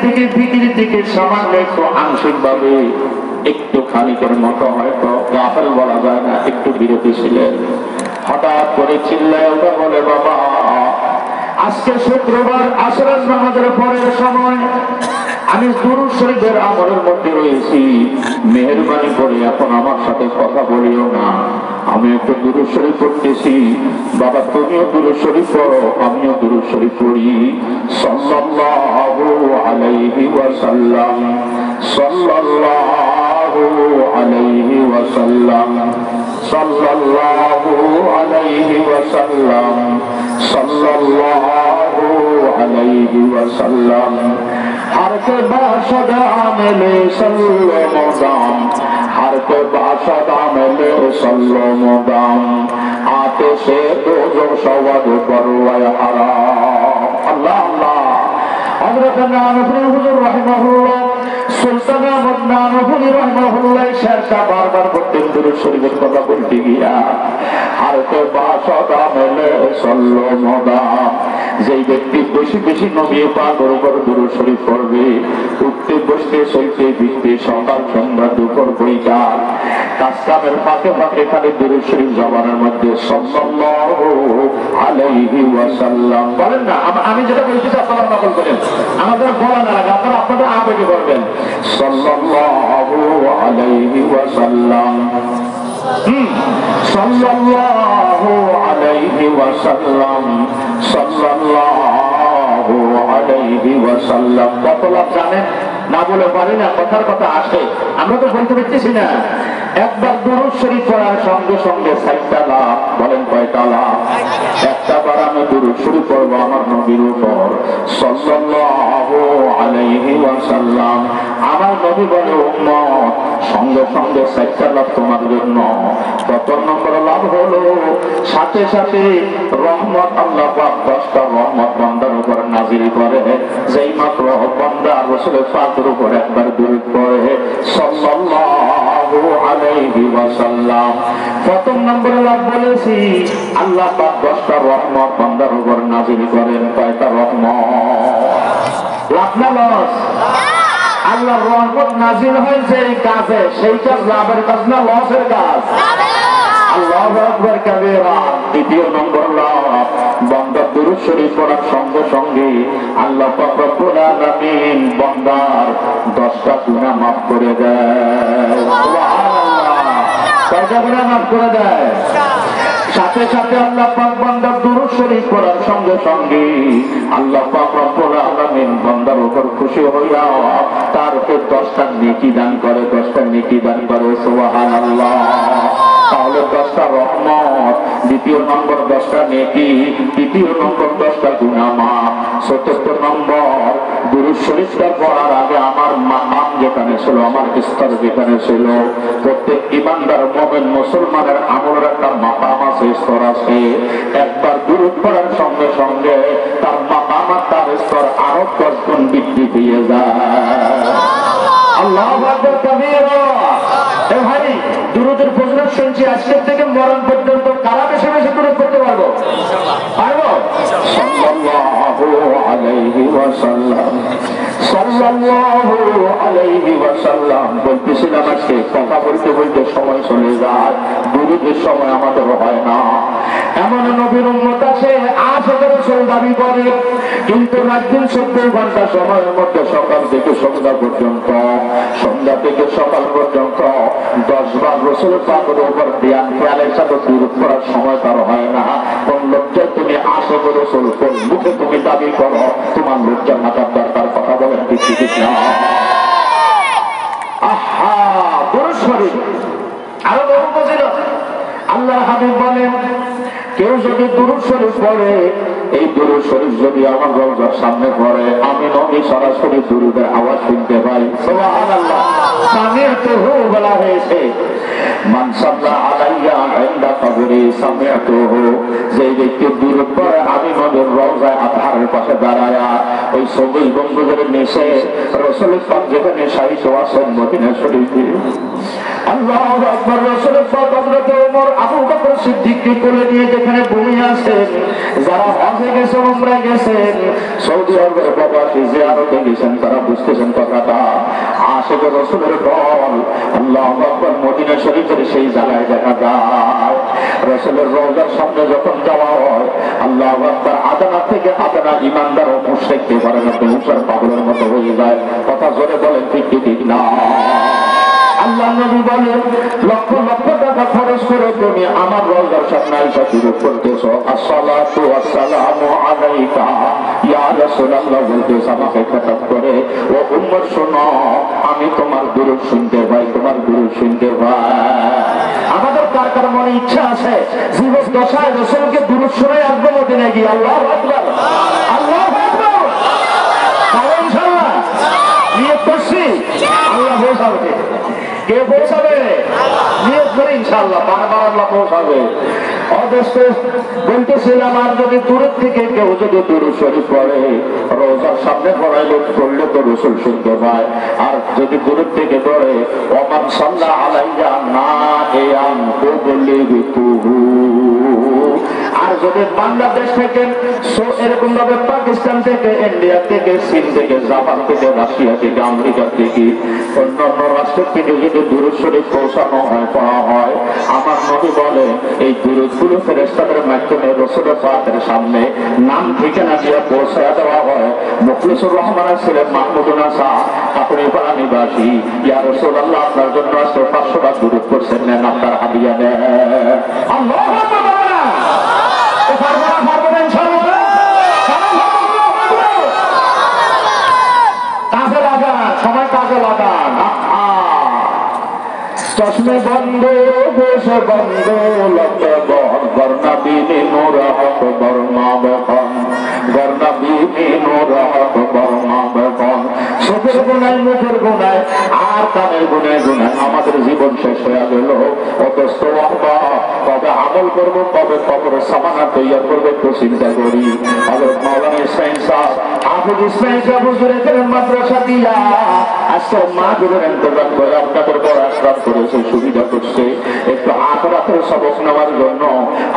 থেকে সামান্য একটু আংশিকভাবে একটু খানিকের মতো হয়তো গাফেল বলা যায় না, একটু বিরতি ছিলেন। হঠাৎ করে চিল্লায় ওটা বলে, বাবা আজকে শুক্রবার আসরের নামাজের পরের সময় আমি দুরূদ শরীফের আমলের মধ্যে রয়েছি, মেহেরবানি করে এখন আমার সাথে কথা বলিও না, আমি একটু দুরূদ শরীফ পড়তেছি। বাবা তুমিও দুরূদ শরীফ পড়ো, আমিও দুরূদ শরীফ পড়ি। সাল্লাল্লাহু আলাইহি ওয়াসাল্লাম, সাল্লাল্লাহু আলাইহি ওয়াসাল্লাম, সাল্লাল্লাহু আলাইহি ওয়াসাল্লাম, সাল্লাল্লাহু আলাইহি ওয়াসাল্লাম। हर के बाशद आमले सल्लो मुदाम, हर के बाशद आमले सल्लो मुदाम, आते से दो सवाद परवाय हराम। अल्लाह अल्लाह। हज़रत नानपुरी हुजूर रहमतुल्लाह, सुल्तान अहमद नानपुरी रहमतुल्लाह शेरशाह बार-बार पढ़ते दुरूद शरीफের কথা বলতে গিয়া, हर के बाशद आमले सल्लो मुदाम। যেই ব্যক্তি বেশি বেশি নবী পাকের উপর দুরূদ শরীফ পড়বে, উঠতে বসতে চলতে ফিরতে সকাল সন্ধ্যা দুপুর বৈঠা কাজ কামের ফাঁকে ফাঁকে খালি দুরূদ শরীফ জবানের মধ্যে সাল্লাল্লাহু আলাইহি ওয়াসাল্লাম বলেন না। আমি যেটা বলছি আপনারা নকল করেন, আমাদের বলা না লাগে, আপনারা আপনাদের আবেগে বলবেন সাল্লাল্লাহু আলাইহি ওয়াসাল্লাম, সাল্লাল্লাহু আলাইহি ওয়াসাল্লাম, সাল্লাল্লাহু আলাইহি ওয়াসাল্লাম। কত লাভ জানেন? না বলে পারি না, কথার কথা আসে, আমরা তো বলতে পারতেছি না। একবার দুরূদ শরীফ পড়ার সঙ্গে সঙ্গে 4টা লাভ। বলেন কয়টা লাভ? একটা বার আমি দুরূদ শরীফ পড়বো আমার নবীর উপর সাল্লাল্লাহু আলাইহি ওয়াসাল্লাম, আমার নবী বলে উম্মত সঙ্গে সঙ্গে 4টা লাভ তোমার জন্য। কত নম্বর লাভ হলো? সাথে সাথে রহমত, আল্লাহ পাক 10টা রহমত বান্দার উপর নাযিল করে। যেই মাত্র বান্দা রাসূলের পাকের উপর একবার দুরূদ পড়ে সাল্লাল্লাহু আলাইহি ওয়াসাল্লাম। প্রথম নম্বরে লাভ বলেছি, আল্লাহ পাক 10টা রহমত বান্দার উপর নাযিল করেন। কয়টা রহমত? লাভ না লস? আল্লাহর রহমত নাযিল হয়েছে এই কাজে, সেই কাজ লাভের কাজ না লসের কাজ? আল্লাহু আকবার কাবীরা। দ্বিতীয় নম্বর লাভ, বান্দা দুরূদ শরীফ পড়ার সঙ্গে সঙ্গে আল্লাহ পাক রব্বুল আলামিন বান্দার 10টা গুনাহ মাফ করে দেয়। সুবহানাল্লাহ। কয়টা গুনাহ মাফ করে দেয়? সাথে সাথে আল্লাহ পাক বান্দার দুরূদ শরীফ পড়ার সঙ্গে সঙ্গে আল্লাহ পাক রব্বুল আলামিন বান্দার উপর খুশি হইয়া তারকে 10টা নেকি দান করে, 10টা নেকি দান করে। সুবহানাল্লাহ। তাহলে 10টা রহমত, দ্বিতীয় নম্বর 10টা নেকি, তৃতীয় নম্বর 10টা গুনাহ মাফ, চতুর্থ নম্বর দুরূদ শরীফটা পড়ার আগে আমার মাকাম যেখানে ছিল, আমার স্তর যেখানে ছিল, প্রত্যেক ঈমানদার মুমিন মুসলমানের আমলের একটা মাকাম আছে, স্তর আছে। একবার দুরূদ পড়ার সঙ্গে সঙ্গে তার মাকাম আর তার স্তর আরো 10 গুণ বৃদ্ধি পেয়ে যায়। আল্লাহু আকবার কাবীরা। এ ভাই, দুরূদের ফজিলত শুনছি, আজকের থেকে মরণ পর্যন্ত কারা বেশি বেশি দুরূদ পড়তে পারবো? পারবো? সাল্লাল্লাহু আলাইহি ওয়াসাল্লাম, সাল্লাল্লাহু আলাইহি ওয়াসাল্লাম। বলতেছিলাম আজকে কথা বলতে বলতে সময় চলে যায়, দুরূদের সময় আমাদের হয় না। এমন নবীর উম্মত আছে আশিক রাসূল দাবি করে, কিন্তু রাতদিন 24 ঘন্টা সময়ের মধ্যে সকাল থেকে সন্ধ্যা পর্যন্ত, সন্ধ্যা থেকে সকাল পর্যন্ত 10 বার রাসূল পাকের উপর ধ্যান খেয়ালের সাথে দুরূদ পড়ার সময় তার হয় না। কোন লজ্জায় তুমি আশিক রাসূল, কোন মুখে তুমি দাবি করো? তোমার লজ্জা থাকার দরকার। কথা বলেন ঠিক ঠিক না? আহা, দুরূদ শরীফ আরো বহু ফজিলত। আল্লাহ হাবিব বলেন, কেউ যদি দুরূদ শরীফ পড়ে, এই দুরূদ শরীফ যদি আমার রওজার সামনে পড়ে, আমি নবী সরাসরি দুরূদের আওয়াজ শুনতে পাই। সুবহানাল্লাহ। সামি'তুহু বলা হয়েছে, মান সাল্লা আলাইয়া ইনদা কবরি সামি'তুহু, যে ব্যক্তি দুরূদ পড়ে আমি নবীর রওজায় আতহারের পাশে দাঁড়ায়া ওই সবুজ গম্বুজের নিচে রাসূল পাক যেখানে শায়িত আছেন মদিনা শরীফে, আল্লাহু আকবার। রাসূল পাক হযরত ওমর আবু বকর সিদ্দিককে কোলে নিয়ে যেখানে ঘুমিয়ে আছেন, যারা হজে গেছে, উমরায় গেছেন, সৌদি আরবের প্রবাসী জিয়ারতে গেছেন, তারা বুঝতেছেন কথাটা। আশিক রাসূলের দল আল্লাহু আকবার মদিনা শরীফের সেই জায়গায় দেখা যায়। রাসূলের রওজার সামনে যখন যাওয়া হয়, আল্লাহু আকবার, আদানা থেকে আদানা ইমানদার ও মুশরিককে পারে না, বেহুশার পাগলের মতো হয়ে যায়। কথা জোরে বলেন ঠিক কি ঠিক না? আল্লাহ নবী বলেন, লক্ষ লক্ষ টাকা খরচ করে তুমি আমার রওজার সামনে এসে দুরূদ পড়তেছো, আসসালাতু ওয়াসসালামু আলাইকা ইয়া রাসূলুল্লাহ বলতেছো আমাকে খেতাব করে, ও উম্মত শোনো, আমি তোমার দুরূদ শুনতে পাই, তোমার দুরূদ শুনতে পাই। আমাদের কার কার মনে ইচ্ছা আছে জীবন দশায় রাসূলকে দুরূদ শোনায় আসবো মদিনায় গিয়ে? আল্লাহু আকবার, আল্লাহু আকবার। তাহলে ইনশাআল্লাহ নিয়ত করছি, আল্লাহ পৌঁছাবে। কে পৌঁছাবে? নিয়ত করে ইনশাআল্লাহ, বারবার আল্লাহ পৌঁছাবে। অদস্ত বলতেছিলাম, আর যদি দূরের থেকে কেউ যদি দুরূদ শরীফ পড়ে, রওজার সামনে পড়লে তো রাসূল শুনতে পায়। আর যদি দূরের থেকে পড়ে, ওমান সাল্লা আলাইয়া না ইয়াম কুবলিতুহু। আর যদি বাংলাদেশ থেকে, এরকম ভাবে পাকিস্তান থেকে, ইন্ডিয়া থেকে, চীন থেকে, জাপান থেকে, রাশিয়া থেকে, আমেরিকা থেকে, অন্যান্য রাষ্ট্র থেকে যদি দুরূদ শরীফ পৌঁছানো হয়, পড়া হয়, আমার নবী বলে এই দুরূদগুলো ফেরেশতাদের মাধ্যমে রাসূলের পাকের সামনে নাম ঠিকানা দিয়ে পৌঁছায় দেওয়া হয়। মুখলিসুর রহমানের ছেলে মাহমুদুল হাসান কাকুরিপাড়া নিবাসী, ইয়া রাসূলুল্লাহ আপনার জন্য আজকে 500 বার দুরূদ পড়ছেন, নেন আপনার হাদিয়া নেন। আল্লাহু আকবার। কাজে লাগান, সময় কাজে লাগান। চশমে বন্ধ, বসে বন্ধ, লজ্জা গর্ণা বিনে নোরা হক বর্মা বেখন, গর্ণা বিনে নোরা হক বর্মা বেখন। চোখের গুনায়, মুখের গুনায়, আর কানের গুনায় গুনায় আমাদের জীবন শেষ হয়ে গেল। অথচ কবে আমল করবো, কবে কবরের সামানা তৈরি করবে একটু চিন্তা করি। হযরত মাওলানা ইসমাইল সাহেব, হাফেজ ইসমাইল সাহেব হুজুরের মাদ্রাসা দিয়া আজকে মাহফিলের ইন্তজাম করে আপনাদের বড় আশ্রম করেছে, সুবিধা করছে। একটু আখিরাতের সবক নেওয়ার জন্য,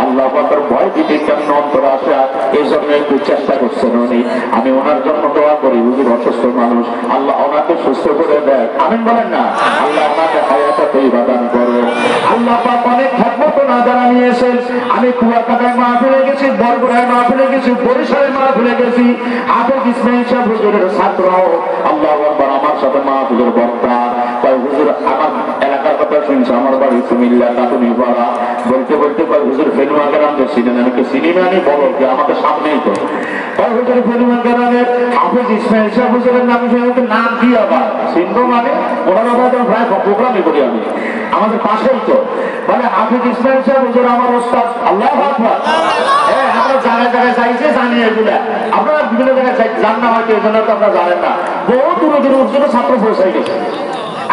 আল্লাহ পাকের ভয় দিতে কেমন অন্তর আসে, এই জন্য একটু চেষ্টা করছেন উনি। আমি ওনার জন্য দোয়া করি, হুজুর অসুস্থ মানুষ, আল্লাহ ওনাকে সুস্থ করে দেয়, আমিন বলেন না? আল্লাহ ওনাকে হায়াতে তৈবা দান করো। আল্লাহ পাক অনেক খেদমত না যারা নিয়েছেন। আমি কুয়াকাটায় মাহফিলে গেছি, বরগুনায় মাহফিলে গেছি, বরিশালে মাহফিলে গেছি। হাফেজ ইসমাইল সাহেব হুজুরের ছাত্র, আল্লাহু আকবার, আমার সাথে মাহফিলের বক্তা। তাই হুজুর আমার এলাকার কথা শুনছে, আমার বাড়ি কুমিল্লা কাটুনিপাড়া। বলতে বলতে কয় হুজুর ফেলুয়া গ্রামে চিনেন? আমি সিনেমা আমি বলো যে আমাদের সামনেই তো। কয় হুজুর ফেলুয়া গ্রামের হাফেজ ইসমাইল সাহেব হুজুরের নাম শুনে নাম কি আবার সিন্ধু, মানে ওনার প্রায় প্রোগ্রামই করি আমি, আমাদের পাশেই তো। মানে হাফেজ ইসমাইল সাহেব হুজুর আমার ওস্তাদ। আল্লাহু আকবার। হ্যাঁ, আমরা জায়গায় জায়গায় যাইছে, জানি এগুলা। আপনারা বিভিন্ন জায়গায় যান না হয়তো, এই জন্য তো আপনারা জানেন না। বহু দূরে দূরে উজ্জ্বল ছাত্র পৌঁছাই গেছে।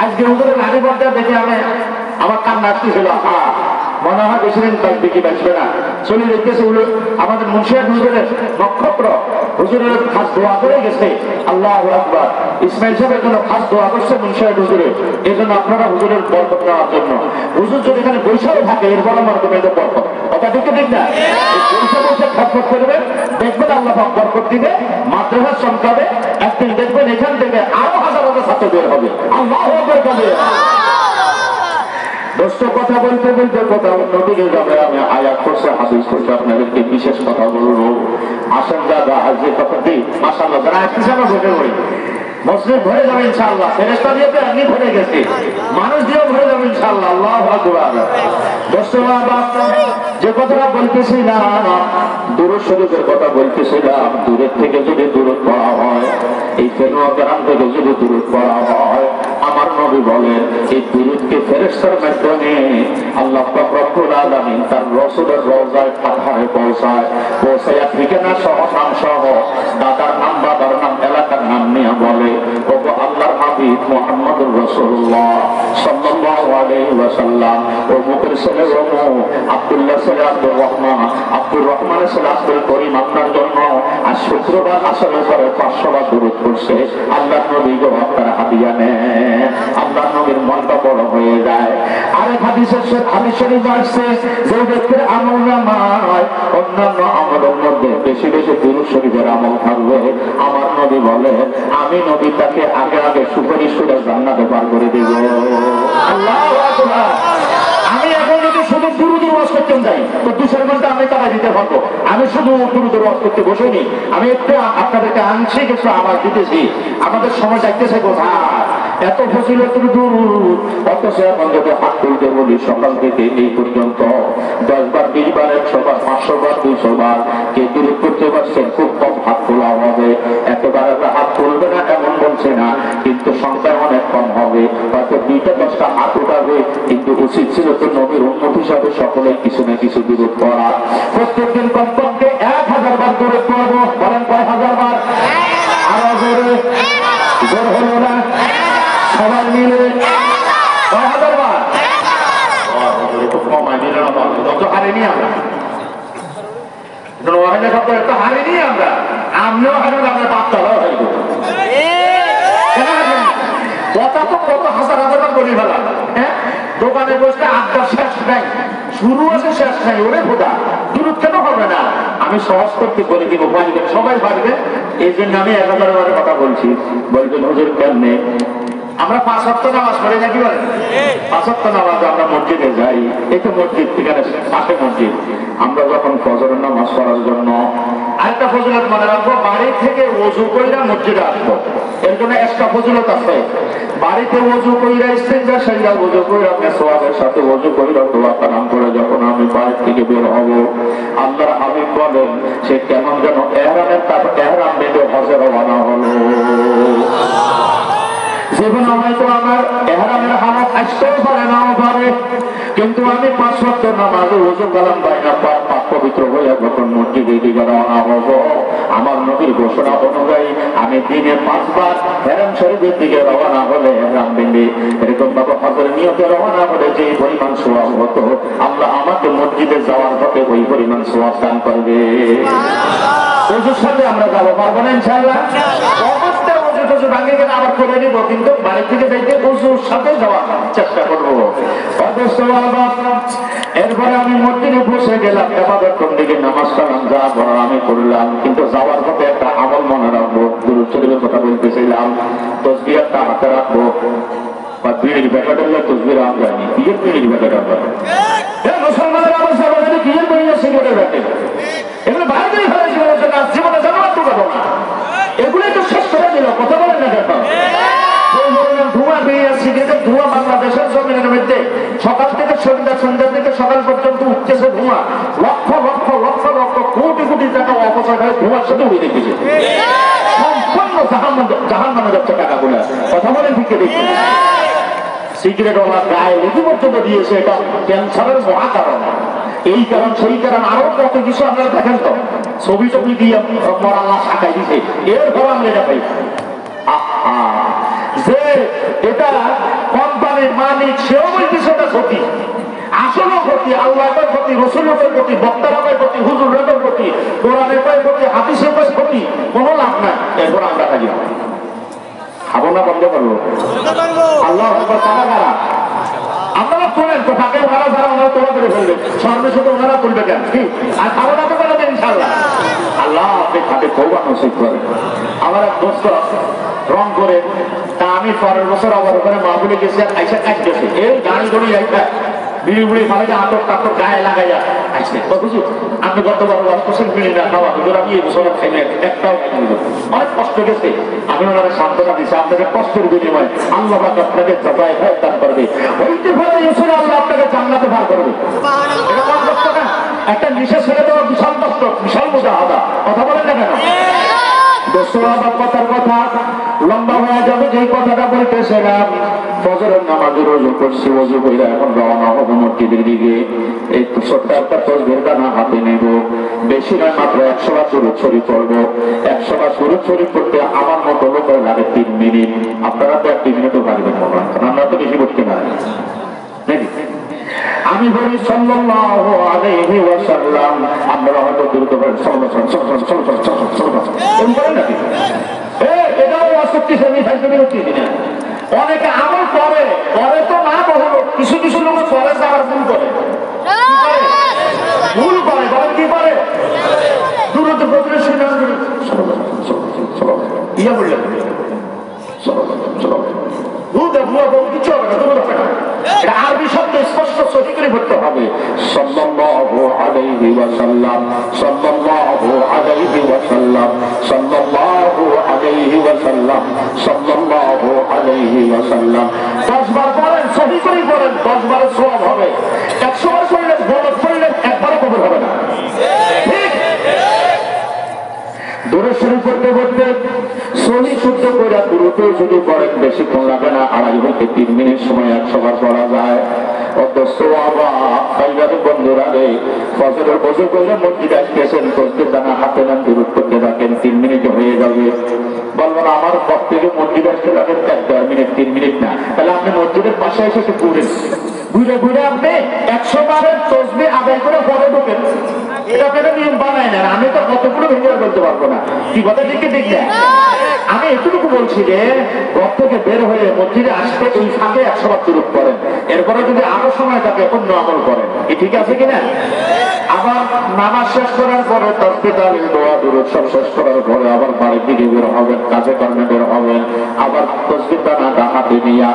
আজকে হুজুরের লাঠি পড়তে দেখে আমার কান নাচতেছিল, মনে হয় বেশি দিন দেখি বাঁচবে না, চলে দেখতেছে। আমাদের মুন্সিয়াত হুজুরের নক্ষত্র, হুজুরের খাস দোয়া করে গেছে। আল্লাহু আকবার। ইসমাইল সাহেবের জন্য খাস দোয়া করছে মুন্সিয়াত হুজুরের। এই জন্য আপনারা হুজুরের বরকত নেওয়ার জন্য, হুজুর যদি এখানে বৈশাখে থাকে, এরপর আমার তোমাদের বরকত। কথা ঠিক ঠিক না? বৈশাখ বসে খাসপট করবেন, দেখবেন আল্লাহ পাক বরকত দিবে, মাদ্রাসা চমকাবে। একদিন দেখবেন এখান থেকে আরো হাজার হাজার ছাত্র বের হবে। আল্লাহু আকবার বলে। দোস্ত কথা বলতে বলতে কথা নদীকে যাবে, আমি আয়াত করছে, হাদিস করছে, আপনাদেরকে বিশেষ কথা বলবো। আসেন দাদা, আজ যে কথাটি মাশাআল্লাহ যারা আসতেছে আমরা বসে পড়ি, মসজিদ ভরে যাবে ইনশাআল্লাহ। ফেরেশতা দিয়ে তো এমনি ভরে গেছে, মানুষ দিয়েও ভরে যাবে ইনশাআল্লাহ। আল্লাহু আকবার। দোস্ত যে কথাটা বলতেছিলাম, দুরূদ শরীফের কথা বলতেছিলাম, দূরের থেকে যদি দুরূদ পড়া হয়, এই ফেনুয়া গ্রাম থেকে যদি দুরূদ পড়া হয়, আমার নবী বলেন এই দুরূদকে ফেরেশতার মাধ্যমে আল্লাহ পাক রব্বুল আলামিন তার রাসূলের রওজায় পাঠায় পৌঁছায় ঠিকানা সহ নাম সহ দাদার নাম বাবার নাম এলাকার নাম নিয়ে বলে ওগো আল্লাহর হাবিব মুহাম্মদুর রাসূলুল্লাহ সাল্লাল্লাহু আলাইহি ওয়াসাল্লাম অমুকের ছেলে অমুক আব্দুল্লাহ ছেলে আব্দুর রহমানের ছেলে আব্দুল করিম আপনার জন্য আজ শুক্রবার আসলে পরে 500 বার দুরূদ পড়ছে আল্লাহর নবী গো আপনার হাদিয়া নেন আল্লাহর নবীর মনটা বড় হয়ে যায়। আরেক হাদিস শরীফ আসছে যে ব্যক্তির আমলনামায় অন্যান্য আমলের মধ্যে বেশি বেশি দুরূদ শরীফের আমল থাকবে আমার নবী বলে আমি নবী তাকে আগে আগে সুপারিশ করে জান্নাতে পার করে দেব। আল্লাহু আকবার। আমি এখন যদি শুধু দুরূদের ওয়াজ করতে যাই তো 200 ঘন্টা আমি টাকা দিতে পারবো। আমি শুধু দুরূদের ওয়াজ করতে বসিনি, আমি একটু আপনাদেরকে আনছি কিছু আমার দিতেছি। আমাদের সময় যাইতেছে কোথায় এত ফজিলতের দুরূদ, অথচ এখন যদি হাত তুলতে বলি সকাল থেকে এই পর্যন্ত 10 বার 20 বার 100 বার 500 বার 200 বার কে দুরূদ করতে পারছেন খুব কম হাত তোলা হবে। একেবারে হাত তুলবে না এমন বলছে না, কিন্তু সংখ্যা অনেক কম হবে, হয়তো 2টা 10টা হাত উঠাবে। কিন্তু উচিত ছিল তো নবীর উম্মত হিসাবে সকলে কিছু না কিছু দুরূদ পড়া। প্রত্যেকদিন কমপক্ষে 1000 বার দুরূদ পড়বো। বলেন কয় হাজার বার? আরো জোরে, জোর হলো না? সবাই মিলে কয় হাজার বার? একটু কমাই দিলে না পারবো, যত হারিনি আমরা এত হারিনি আমরা, আমরাও হারবেন আপনার বাচ্চারাও হারব। কথা তো কত হাজার হাজার বার বলি ফেলা। হ্যাঁ, দোকানে বসলে আড্ডা শেষ নাই, শুরু আছে শেষ নাই। ওরে খোদা দুরূদ কেন হবে না? আমি সহজ করতে বলে দিব, পারবেন সবাই পারবে। এই জন্য আমি 1000 বারের কথা বলছি। বলবেন হুজুর কেমনে? আমরা 5 ওয়াক্ত নামাজ পড়ি নাকি বলেন? 5 ওয়াক্ত নামাজ আমরা মসজিদে যাই, এই তো মসজিদ ঠিকানা পাশে মসজিদ। আমরা যখন ফজরের নামাজ পড়ার জন্য আরেকটা ফজিলত মনে রাখবো, বাড়ি থেকে ওযু কইরা মসজিদে আসবো, এর জন্য একটা ফজিলত আছে। বাড়িতে ওযু কইরা ইস্তেঞ্জা সেটা ওযু কইরা মেসওয়াকের সাথে ওযু কইরা দোয়া কালাম করে যখন আমি বাড়ি থেকে বের হব, আল্লাহর হাবিব বলেন সে কেমন যেন ইহরামের তারপর ইহরাম বেঁধে হজে রওনা হলো। জীবনে হয়তো আমার ইহরামের হালত আসতেও পারে নাও পারে, কিন্তু আমি 5 ওয়াক্ত নামাজে ওযু কালাম বাইনা পাক পবিত্র হয়ে যখন মসজিদে দিকে রওনা হব, আমার নবীর ঘোষণা অনুযায়ী আমি দিনে 5 বার হেরাম শরীফের দিকে রওনা হলে হেরাম বেঁধে এরকম ভাবে হজের নিয়তে রওনা হলে যে পরিমাণ সওয়াব হতো, আল্লাহ আমাকে মসজিদে যাওয়ার পথে ওই পরিমাণ সওয়াব দান করবে। ওযুর সাথে আমরা যাবো, পারবো না ইনশাআল্লাহ? অবশ্যই ওযু ভাঙে গেলে আবার করে নিব, কিন্তু বাড়ি থেকে যাইতে ওযুর সাথে যাওয়ার চেষ্টা করবো। এরপরে আমি মসজিদে বসে গেলাম, ইবাদত দিকে নামাজ কালাম যা পড়ার আমি করলাম, কিন্তু যাওয়ার পথে একটা আমল মনে রাখবো। দুরূদ শরীফের কথা বলতেছিলাম, তাসবিহটা হাতে রাখবো, বা বিড়ির প্যাকেট হলে তসবির আম জানি, বিয়ের বিড়ির প্যাকেট আমরা মুসলমানের আমার সাথে বিয়ের বিড়ির সিগারেটের প্যাকেট এগুলো বাইরে ফেলে জীবনে জানাবার তো যাবো না, এগুলোই তো শেষ করে দিল। কথা বলেন না কেন? ধোঁয়া বেরিয়ে সিগারেটের ধোঁয়া বাংলাদেশের জমিনের মধ্যে সকাল থেকে সন্ধ্যা থেকে সকাল পর্যন্ত উঠতেছে ধোঁয়া। লক্ষ লক্ষ লক্ষ লক্ষ কোটি কোটি টাকা অপচয় হয় ধোঁয়ার সাথে উড়ে দেখেছে, সম্পূর্ণ জাহান্নামে যাচ্ছে টাকাগুলো। কথা বলেন ঠিক দেখি? সিগারেট ওনার গায়ে লেগে পর্যন্ত দিয়েছে, এটা ক্যান্সারের মহা কারণ। এই কারণ সেই কারণ আরো কত কিছু আপনারা দেখেন তো, ছবি টবি দিয়ে মরা লাশ আঁকাই দিছে, এরপর আমরা এটা পাই। যে এটা কোম্পানির মালিক সেও বলতেছে এটা ক্ষতি, আসলেও ক্ষতি। আল্লাহর ক্ষতি, রাসূলের ক্ষতি, বক্তার ক্ষতি, হুজুরের ক্ষতি, কোরআনের ক্ষতি, হাদিসের ক্ষতি, কোনো লাভ নাই। এরপর আমরা খালি খাবো না, বন্ধ করবো। আল্লাহ কারা আপনারা তোলেন তো, ফাঁকের ভাড়া যারা ওনারা তোলা করে ফেলবে, সামনে শুধু ওনারা তুলবে কেন? আর খাবো না তো বলবে ইনশাআল্লাহ। আল্লাহ আপনি খাতে তওবা নসিব করেন। আমার এক দোস্ত রং করে, তা আমি পরের বছর আবার ওখানে মাহফিলে গেছি, আর আইসা কাজ গেছে, এই গাড়ি দড়ি একটা বিড়ি বুড়ি ফালে আটক টাটক গায়ে লাগাইয়া আসছে। বুঝুন আপনি গতবার ওয়াজ করছেন বিড়ি না খাওয়া, হুজুর আমি এই বছর খাই না, একটাও খাই না, অনেক কষ্ট গেছে। আমি ওনারা সান্ত্বনা দিচ্ছি, আপনাদের কষ্টের বিনিময়ে আল্লাহ পাক আপনাকে জবাই দান করবে, ওইতে ফলে ইনশাআল্লাহ আল্লাহ আপনাকে জান্নাতে পার করবে। এটা কোন কষ্ট না? একটা নিশা ছেড়ে দেওয়া বিশাল কষ্ট, বিশাল মুজাহাদা। কথা বলেন না কেন? কথার কথা লম্বা হয়ে যাবে, যেই কথাটা বলতে করতেছিলাম, ফজরের নামাজে ওযু করছি, ওযু কইরা এখন রওনা হব মসজিদের দিকে। এই ছোট্ট একটা তসবির দানা হাতে নেব, বেশি নয়, মাত্র 100 বার দুরূদ শরীফ পড়বো। 100 বার দুরূদ শরীফ পড়তে আমার মতো লোকের লাগে 3 মিনিট। আপনারা তো 1 মিনিটও পারবেন না, আমরা তো বেশি করতে পারি নাকি? আমি বলি সাল্লাল্লাহু আলাইহি ওয়াসাল্লাম, আমরা হয়তো দ্রুত করে নাকি এটাও আসক্তি আমি ফাইজলামি হচ্ছি না। অনেকে আমল করে করে তো না বলল, কিছু কিছু লোক করে আবার ভুল করে, ভুল করে বলেন কি করে দূরত্ব প্রতিবেশী ইয়া বললেন কিছু হবে না, দূর হবে না। এটা আরবি শব্দ স্পষ্ট সহি করে পড়তে হবে। সাল্লাল্লাহু আলাইহি ওয়াসাল্লাম, সাল্লাল্লাহু আলাইহি ওয়াসাল্লাম, সাল্লাল্লাহু আলাইহি ওয়াসাল্লাম, সাল্লাল্লাহু আলাইহি ওয়াসাল্লাম। 10 বার পড়েন, সহি করে পড়েন, 10 বারের সওয়াব হবে। 100 বার পড়লেন, বড় পড়লেন, একবারও কবুল হবে না। ঠিক দূরে শুরু করতে করতে সহি শুদ্ধ করে দ্রুত যদি পড়েন, বেশিক্ষণ লাগে না, 2.5 থেকে 3 মিনিট সময় 100 বার পড়া যায়। অথচ বন্ধুরা রে, ফজরের ওযু করে মসজিদে আসতেছেন, তসবির দানা হাতে নেন, দ্রুত করতে থাকেন, 3 মিনিটে হয়ে যাবে। বলবেন আমার পর থেকে মসজিদে আসতে লাগেন 4 মিনিট, 3 মিনিট না। তাহলে আপনি মসজিদের পাশে এসে একটু ঘুরেন, ঘুরে ঘুরে আপনি 100 বারের তসবি আদায় করে পরে ঢোকেন। এটা আপনারা নিয়ম বানায় না, আমি তো কতগুলো ভেঙে বলতে পারবো না। কি কথা ঠিক ঠিক না? আমি এতটুকু বলছি যে ঘর থেকে বের হয়ে মসজিদে আসতে এই ফাঁকে 100 বার দুরূদ পড়েন, এরপরে যদি আরো সময় থাকে অন্য আমল করেন। কি ঠিক আছে কিনা? আবার নামাজ শেষ করার পরে তাসবিহ তাহলিল দোয়া দুরূদ সব শেষ করার পরে আবার বাড়ির দিকে বের হবেন, কাজে কর্মে বের হবেন, আবার তাসবিহ দানা হাতে নিয়ে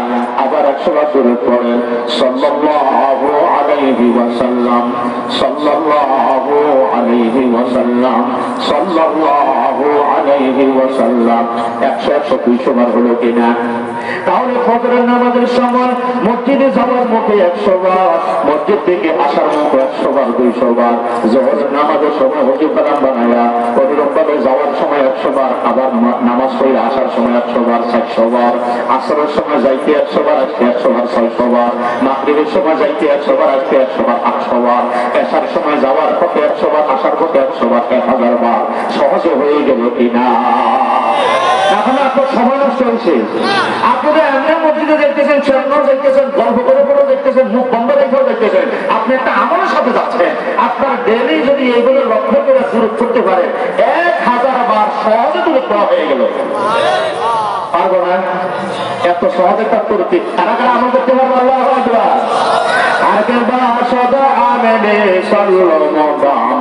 আবার 100 বার দুরূদ পড়েন। সাল্লাল্লাহু আলাইহি ওয়াসাল্লাম, সাল্লাল্লাহু আলাইহি ওয়াসাল্লাম, সাল্লাল্লাহু আলাইহি ওয়াসাল্লাম। 100-120 বার হলো কিনা? তাহলে ফজরের নামাজের সময় মসজিদে যাওয়ার মুখে 100 বার, মসজিদ থেকে আসার মুখে 100 বার, 200 বার। যোহরের নামাজের সময় ওযু বানান বানায়া অনুরূপভাবে যাওয়ার সময় 100 বার, আবার নামাজ পড়ে আসার সময় 100 বার, 400 বার। আসরের সময় যাইতে 100 বার, আসতে 100 বার, 600 বার। মাগরিবের সময় যাইতে 100 বার, আসতে 100 বার, 800 বার। এশার সময় যাওয়ার পথে 100 বার, আসার পথে 100 বার, 1000 বার। সহজে হয়ে গেল কিনা? এখন আপনার সময় নষ্ট হয়েছে। আপনারা এমনি মসজিদে দেখতেছেন, সামনেও দেখতেছেন, গল্প করে করে দেখতেছেন, মুখ বন্ধ রেখেও দেখতেছেন, আপনি একটা আমলের সাথে যাচ্ছেন। আপনার ডেলি যদি এইগুলো লক্ষ্য করে দূরত্ব করতে পারেন, 1000 বার সহজে দূরত্ব হয়ে গেল। পারবো না? এত সহজে কাজ করতে কারা কারা আমল করতে পারবো? আল্লাহ আকবার। আর কেবা সদা আমেনে সাল্লাল্লাহু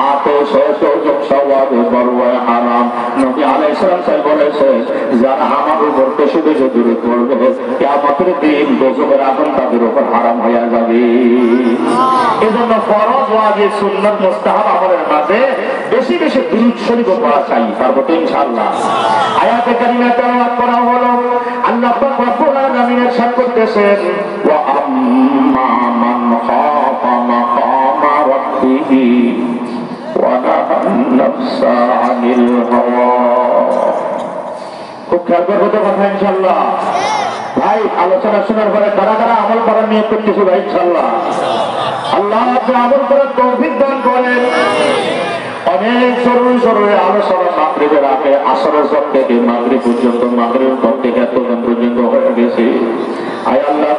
আতশে সুযোগ সওয়াবে বরওয়ায় হারাম। নবী আলাইহিস সালাম সাহেব বলেছেন, যারা আমার উপর বেশি বেশি দূরত পড়বে, কিয়ামতের দিন দোজখের আগুন তাদের উপর হারাম হয়ে যাবে। এজন্য ফরজ, ওয়াজিব, সুন্নাত, মুস্তাহাব আমলের মাঝে বেশি বেশি দুরূদ শরীফ পড়া চাই। পারবো তো ইনশাআল্লাহ? আয়াতে কারিমা তেলাওয়াত করা হলো, আল্লাহ পাক রব্বুল আলামিন ইরশাদ করতেছেন, ওয়া আম্মা মান খাফা মাকামা রাব্বিহি ওয়া নাহান নাফসা আনিল হাওয়া। খুব খেয়াল করবো তো কথা ইনশাআল্লাহ? ভাই আলোচনা শোনার পরে কারা কারা আমল করার নিয়ত করতেছে ভাই ইনশাআল্লাহ? আল্লাহ আপনি আমল করার তৌফিক দান করেন। অনেক জরুরি জরুরি আলোচনা মাগরিবের আগে, আসরের পর থেকে মাগরিব পর্যন্ত, মাগরিবের পর থেকে এতক্ষণ পর্যন্ত হয়ে গেছে। আয় আল্লাহ,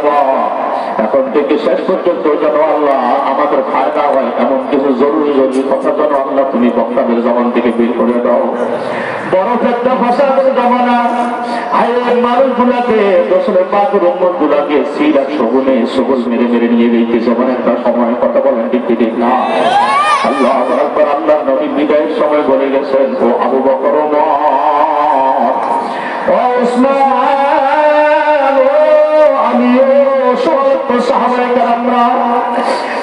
এখন থেকে শেষ পর্যন্ত যেন আল্লাহ আমাদের ফায়দা হয় এমন কিছু জরুরি জরুরি কথা যেন আল্লাহ তুমি বক্তাদের জবান থেকে বের করে দাও। বরফ একটা ফসাদের জমানা, আইন মানুষগুলাকে, রসুলের পাকের উম্মত গুলাকে সিরাত সগুনে সবুজ মেরে মেরে নিয়ে গেছে এমন একটা সময়। কথা বলেন ঠিক ঠিক না? আল্লাহু আকবার। আল্লাহ নবী বিদায়ের সময় বলে গেছেন, ও আবু বকর, ওমর, ও উসমান, ও আলী, ও সমস্ত সাহাবায়ে কেরামরা,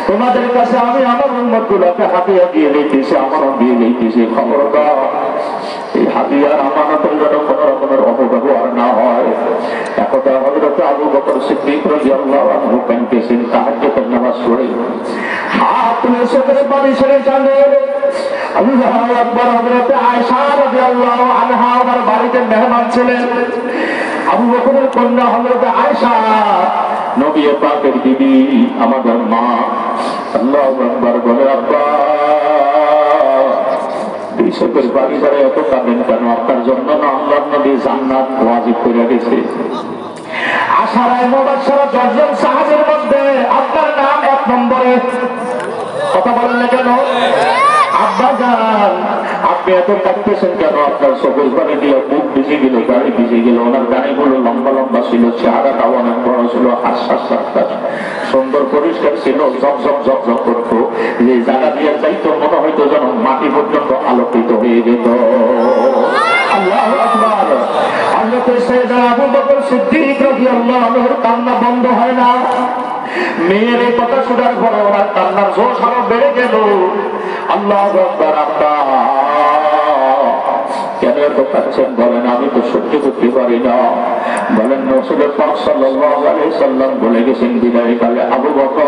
তোমাদের কাছে আমি আমার উম্মতগুলোকে হাদিয়া দিয়ে দিতেছি, আমারও দিয়ে দিতেছি। খবরদার এই হাদিয়ার আমানতের যেন কোনো রকমের অপব্যবহার না হয়। একদা হযরত আবু বকর সিদ্দিক রাদিয়াল্লাহু আনহু কাঁদতেছেন তাহাজ্জুদের নামাজ পড়ে, হাত তুলে চোখের পানি ছেড়ে কাঁদেন। আল্লাহু আকবার। হযরত আয়েশা রাদিয়াল্লাহু আনহা ওনার বাড়িতে মেহমান ছিলেন। আবু বকরের কন্যা হযরত আয়েশা, নবী পাকের বিবি, আমাদের মা। আল্লাহু আকবার বলে, আব্বা বিশ্বকের বাড়ি যারা এত কাঁদেন কেন? আপনার জন্য না আল্লাহর নবী জান্নাত ওয়াজিব করে গেছে। আশারায়ে মুবাশশারা 10 জন সাহাবীর মধ্যে আপনার নাম 1 নম্বরে। কথা বলেন না কেন? আব্বা জান, আপনি এত কাঁদতেছেন কেন? আপনার চোখের পানি দিয়ে মুখ ভিজে গেল, গাড়ি ভিজে গেল। ওনার গাড়িগুলো লম্বা লম্বা ছিল, চেহারাটাও অনেক বড় ছিল, হাস সুন্দর পরিষ্কার ছিল, ঝকঝক ঝকঝক করতো। যে জায়গা দিয়ে যাইতো মনে হয়তো যেন মাটি পর্যন্ত আলোকিত হয়ে যেত। আল্লাহু আকবার। হযরত সাইয়েদনা আবু বকর সিদ্দিক রাদিয়াল্লাহু আনহুর কান্না বন্ধ হয় না। মেয়ের এই কথা শোনার পরে ওনার কান্নার জোশ আরো বেড়ে গেল। আল্লাহু আকবার। আব্বা কেন এত কাঁদছেন বলেন? আমি তো সহ্য করতে পারি না। বলেন রাসূল পাক সাল্লাল্লাহু আলাইহি সাল্লাম বলে গেছেন বিদায় কালে, আবু বকর,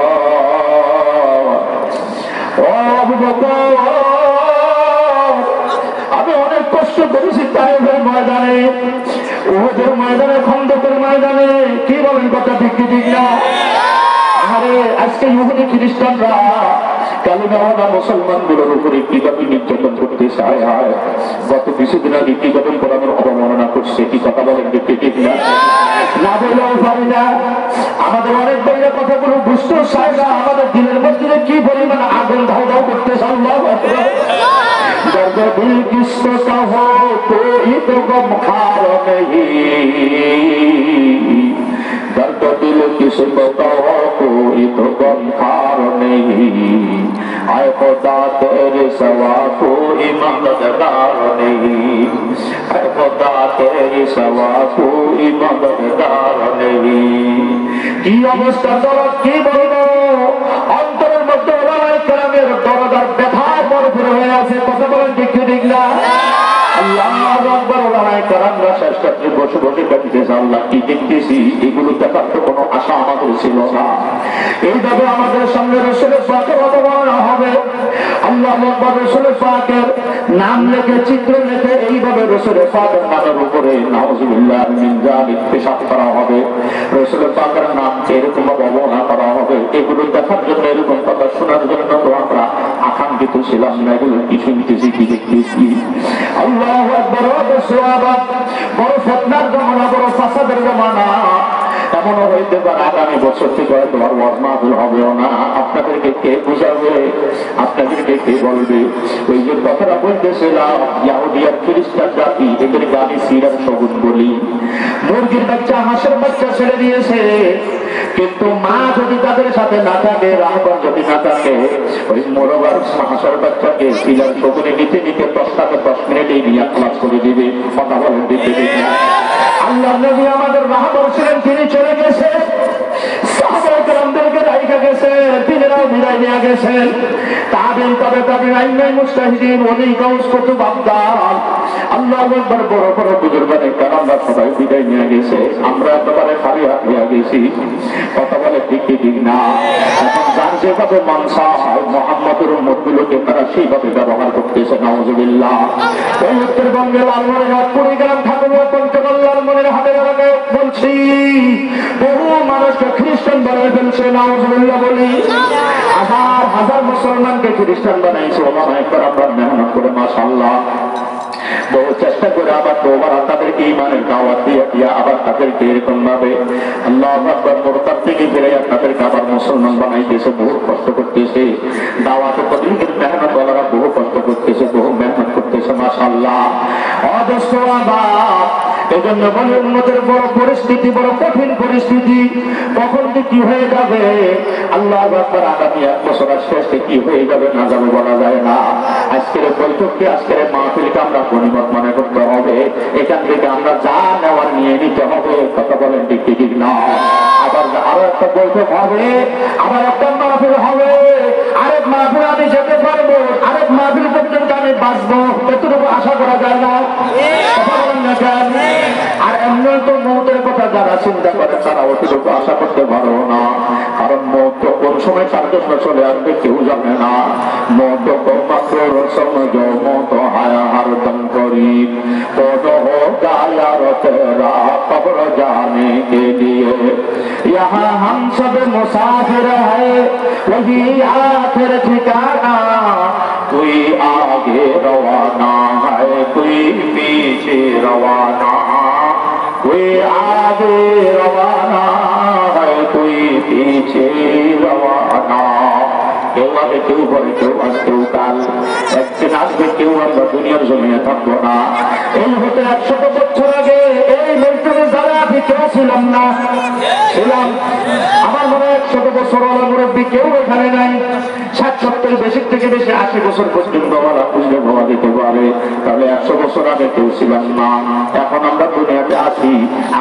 ও আবু বকর, আমি অনেক কষ্ট করেছি তায়েফের ময়দানে, উহুদের ময়দানে, খন্দকের ময়দানে। কি বলেন? কথা ঠিক কি ঠিক না? আরে আজকে ইহুদি খ্রিস্টানরা কালিমাওয়ালা মুসলমানগুলোর উপরে কিভাবে নির্যাতন করতে চায়। গত কিছুদিন আগে কিভাবে কোরআনের অবমাননা করছে। কি কথা বলেন? ঠিক ঠিক না? না বললেও পারি না। আমাদের অনেক বইয়ের কথাগুলো বুঝতে চায় না। আমাদের দিলের মধ্যে কি পরিমাণ আগুন ধাও ধাও করতে চায়। दिल किसको कहो कोई तो गमखार नहीं, दर्द दिल किसको कहो कोई तो गमखार नहीं, आए खुदा तेरे सवा कोई मददगार नहीं, आए खुदा तेरे सवा कोई मददगार नहीं। কি অবস্থা দরদ কি বলবো? অন্তরের মধ্যে ওলামায়ে কেরামের দরদ আর ব্যথার ভরপুর হয়ে আছে। কথা বলেন ঠিক ঠিক না? আল্লাহু আকবার। ওলামায়ে কেরামরা শেষ রাত্রে বসে বসে কাঁদতেছে, আল্লাহ কি দেখতেছি, এগুলো দেখার তো কোনো আশা আমাদের ছিল না। এইভাবে আমাদের সামনে রাসূলের পাকের অবমাননা হবে। আল্লাহু আকবার। রাসূলের পাকের নাম লেখে, চিত্র লেখে, এইভাবে রাসূলের পাকের নামের উপরে নাউযুবিল্লাহ মিন যালিক পেশাব করা হবে। রাসূলের পাকের নামকে এরকম অবমাননা করা হবে। এগুলো দেখার জন্য, এরকম কথা শোনার জন্য তো আমরা আকাঙ্ক্ষিত ছিলাম না। এগুলো কি শুনতেছি, কি দেখতেছি। আল্লাহু আকবার। বড় ফিতনার জমানা, বড় ফাসাদের জমানা। এমনও হইতে পারে আগামী বছর থেকে হয়তো আর ওয়াজ মাহফিল হবেও না। আপনাদেরকে কে বুঝাবে? আপনাদেরকে কে বলবে? ওই যে কথাটা বলতেছিলাম, ইহুদি আর খ্রিস্টান জাতি, এদেরকে আমি সিরাত সগুন বলি। মুরগির বাচ্চা, হাঁসের বাচ্চা ছেড়ে দিয়েছে, কিন্তু মা যদি তাদের সাথে না থাকে, রাহবার যদি না থাকে, ওই মোরবার হাঁসের বাচ্চাকে সিরাত সগুনে নিতে নিতে 10 মিনিটেই নিয়ে ক্লাস করে দিবে। কথা বলেন দিতে দিতে। আল্লাহ নবী আমাদের রাহবার ছিলেন, তিনি চলে গেছে, সাহাবায়ে কেরামদেরকে রাইখা গেছে, তিনিরাও বিদায় নিয়ে গেছেন। তাবিন, তবে তাবিন, আইম্মায়ে মুজতাহিদিন, ওলি, গাউস, কুতুব, আবদাল, আল্লাহু আকবার, বড় বড় বুজুর্গানে কেরামরা সবাই বিদায় নিয়ে গেছে। আমরা একেবারে খালি হাত নিয়ে গেছি। কথা বলে ঠিক ঠিক না? এখন যার যেভাবে মানসা মুহাম্মদের উম্মতগুলোকে তারা সেইভাবে ব্যবহার করতেছে। নাউযুবিল্লাহ। এই উত্তরবঙ্গে লালমনিরহাট, কুড়িগ্রাম, ঠাকুরগাঁও, পঞ্চগড়, লালমনিরহাটের এলাকায় বলছি, বহু মানুষকে খ্রিস্টান বানিয়ে ফেলছে। নাউযুবিল্লাহ বলি। হাজার হাজার মুসলমানকে খ্রিস্টান বানাইছে। ওলামায়ে কেরামরা মেহনত করে, মাশাআল্লাহ, বহু চেষ্টা করে আবার তোবার তাদেরকে ইমানের দাওয়াত দিয়া আবার তাদেরকে এরকম ভাবে আল্লাহু আকবার মুরতাদ থেকে ফিরে তাদেরকে আবার মুসলমান বানাইতেছে। বহু কষ্ট করতেছে। দাওয়াত তাবলীগের মেহনত ওনারা বহু কষ্ট করতেছে, বহু মেহনত করতেছে। মাশাআল্লাহ। এজন্য বলে উম্মতের বড় পরিস্থিতি, বড় কঠিন পরিস্থিতি। কখন কি হয়ে যাবে আল্লাহু আকবার, আগামী 1 বছর শেষে কি হয়ে যাবে না যাবে বলা যায় না। আজকের বৈঠককে, আজকের মাহফিলকে আমরা গনিমত মনে করতে হবে। এখান থেকে আমরা যা নেওয়ার নিয়ে নিতে হবে। কথা বলেন ঠিক ঠিক না? আবার আরো একটা বৈঠক হবে, আবার একটা মাহফিল হবে, আরেক মাহফিল আমি যেতে পারবো, আরেক মাহফিল পর্যন্ত আমি বাঁচবো, এতটুকু আশা করা যায় না? কথা বলেন না কেন? আর এমন তো মৌতের কথা যারা চিন্তা করে তারা অতটুকু আশা করতে পারবো না। কারণ মৌত কোন সময় তার জন্য চলে আসবে কেউ জানে না। মত মাত্র রসম মত হায়া হরদম করি পদ হো গায়ার তেরা কবর जाने के लिए यहाँ हम सब मुसाफिर है वही आखिर ठिकाना कोई आगे रवाना है कोई पीछे रवाना कोई आगे रवाना है कोई पीछे रवाना কেউ আগে কেউ পরে কেউ আজ কেউ কাল একদিন আসবে কেউ আমরা দুনিয়ার জমিনে থাকবো না। এই হতে 100 বছর আগে এই মন্ত্রী যারা আমি কেউ ছিলাম না ছিলাম আমার মনে 100 বছর ওলা মুরব্বী কেউ এখানে নাই। 60-70 বেশি থেকে বেশি 80 বছর পর্যন্ত আমরা বুঝলে ভাবা দিতে পারে। তাহলে 100 বছর আগে কেউ ছিলাম না, এখন আমরা দুনিয়াতে আছি।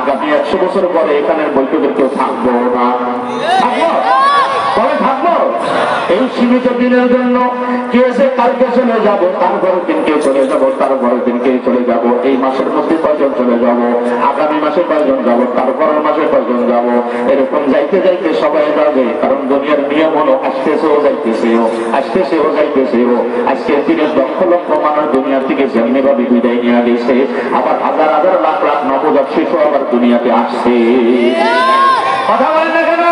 আগামী 100 বছর পরে এখানের বৈঠকের কেউ থাকবো না। পরে থাকবো এই সীমিত দিনের জন্য কে যে কালকে চলে যাবো, তারপরের দিনকে চলে যাবো, তারপরের দিনকে চলে যাবো। এই মাসের মধ্যে কয়জন চলে যাবো, আগামী মাসে কয়জন যাবো, তারপরের মাসে কয়জন যাবো, এরকম যাইতে যাইতে সবাই যাবে। কারণ দুনিয়ার নিয়ম হলো আসতেছেও যাইতেছেও, আসতেছেও যাইতেছেও। আজকের দিনে লক্ষ লক্ষ মানুষ দুনিয়া থেকে যেমনি ভাবে বিদায় নিয়ে গেছে, আবার হাজার হাজার লাখ লাখ নবজাত শিশু আবার দুনিয়াতে আসছে। কথা বলে না কেন?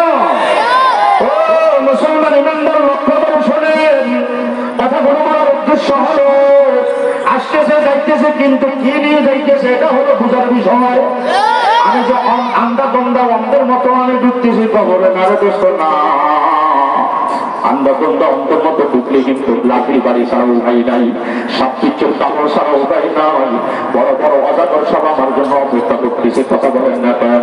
মুসলমান ইমানদার লক্ষ্য করে শোনেন, কথা বড় বড় উদ্দেশ্য হলো আসতেছে যাইতেছে, কিন্তু কি নিয়ে যাইতেছে এটা হলো বুঝার বিষয়। আমি যে আন্দা গন্দা অন্ধের মতো আমি ঢুকতেছি কবরে না রে দোস্ত না। আন্দা গন্দা অন্ধের মতো ঢুকলে কিন্তু লাকড়ি বাড়ি ছাড়া উপায় নাই, সবকিছুর কাপড় ছাড়া উপায় নাই। বড় বড় অজাগর সব আমার জন্য অপেক্ষা করতেছে। কথা বলেন না কেন?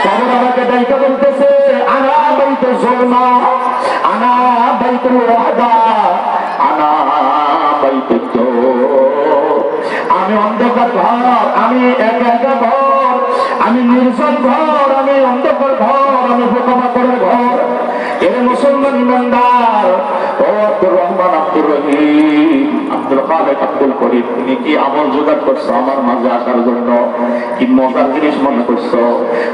কবর আমাকে দায়িত্ব বলতেছে আনা বাইতে জোনা আনা বাইতে ওয়াদা আনা বাইতে তো। আমি অন্ধকার ঘর, আমি একা একা ঘর, আমি নির্জন ঘর, আমি অন্ধকার ঘর, আমি পোকামাকড়ের ঘর। এর মুসলমান ইমানদার ও আব্দুর রহমান, আব্দুর রহিম, আব্দুল খালেক, আব্দুল করিম, তুমি কি আমল জোগাড় করছো আমার মাঝে আসার জন্য? কি মজার জিনিস মনে করছো?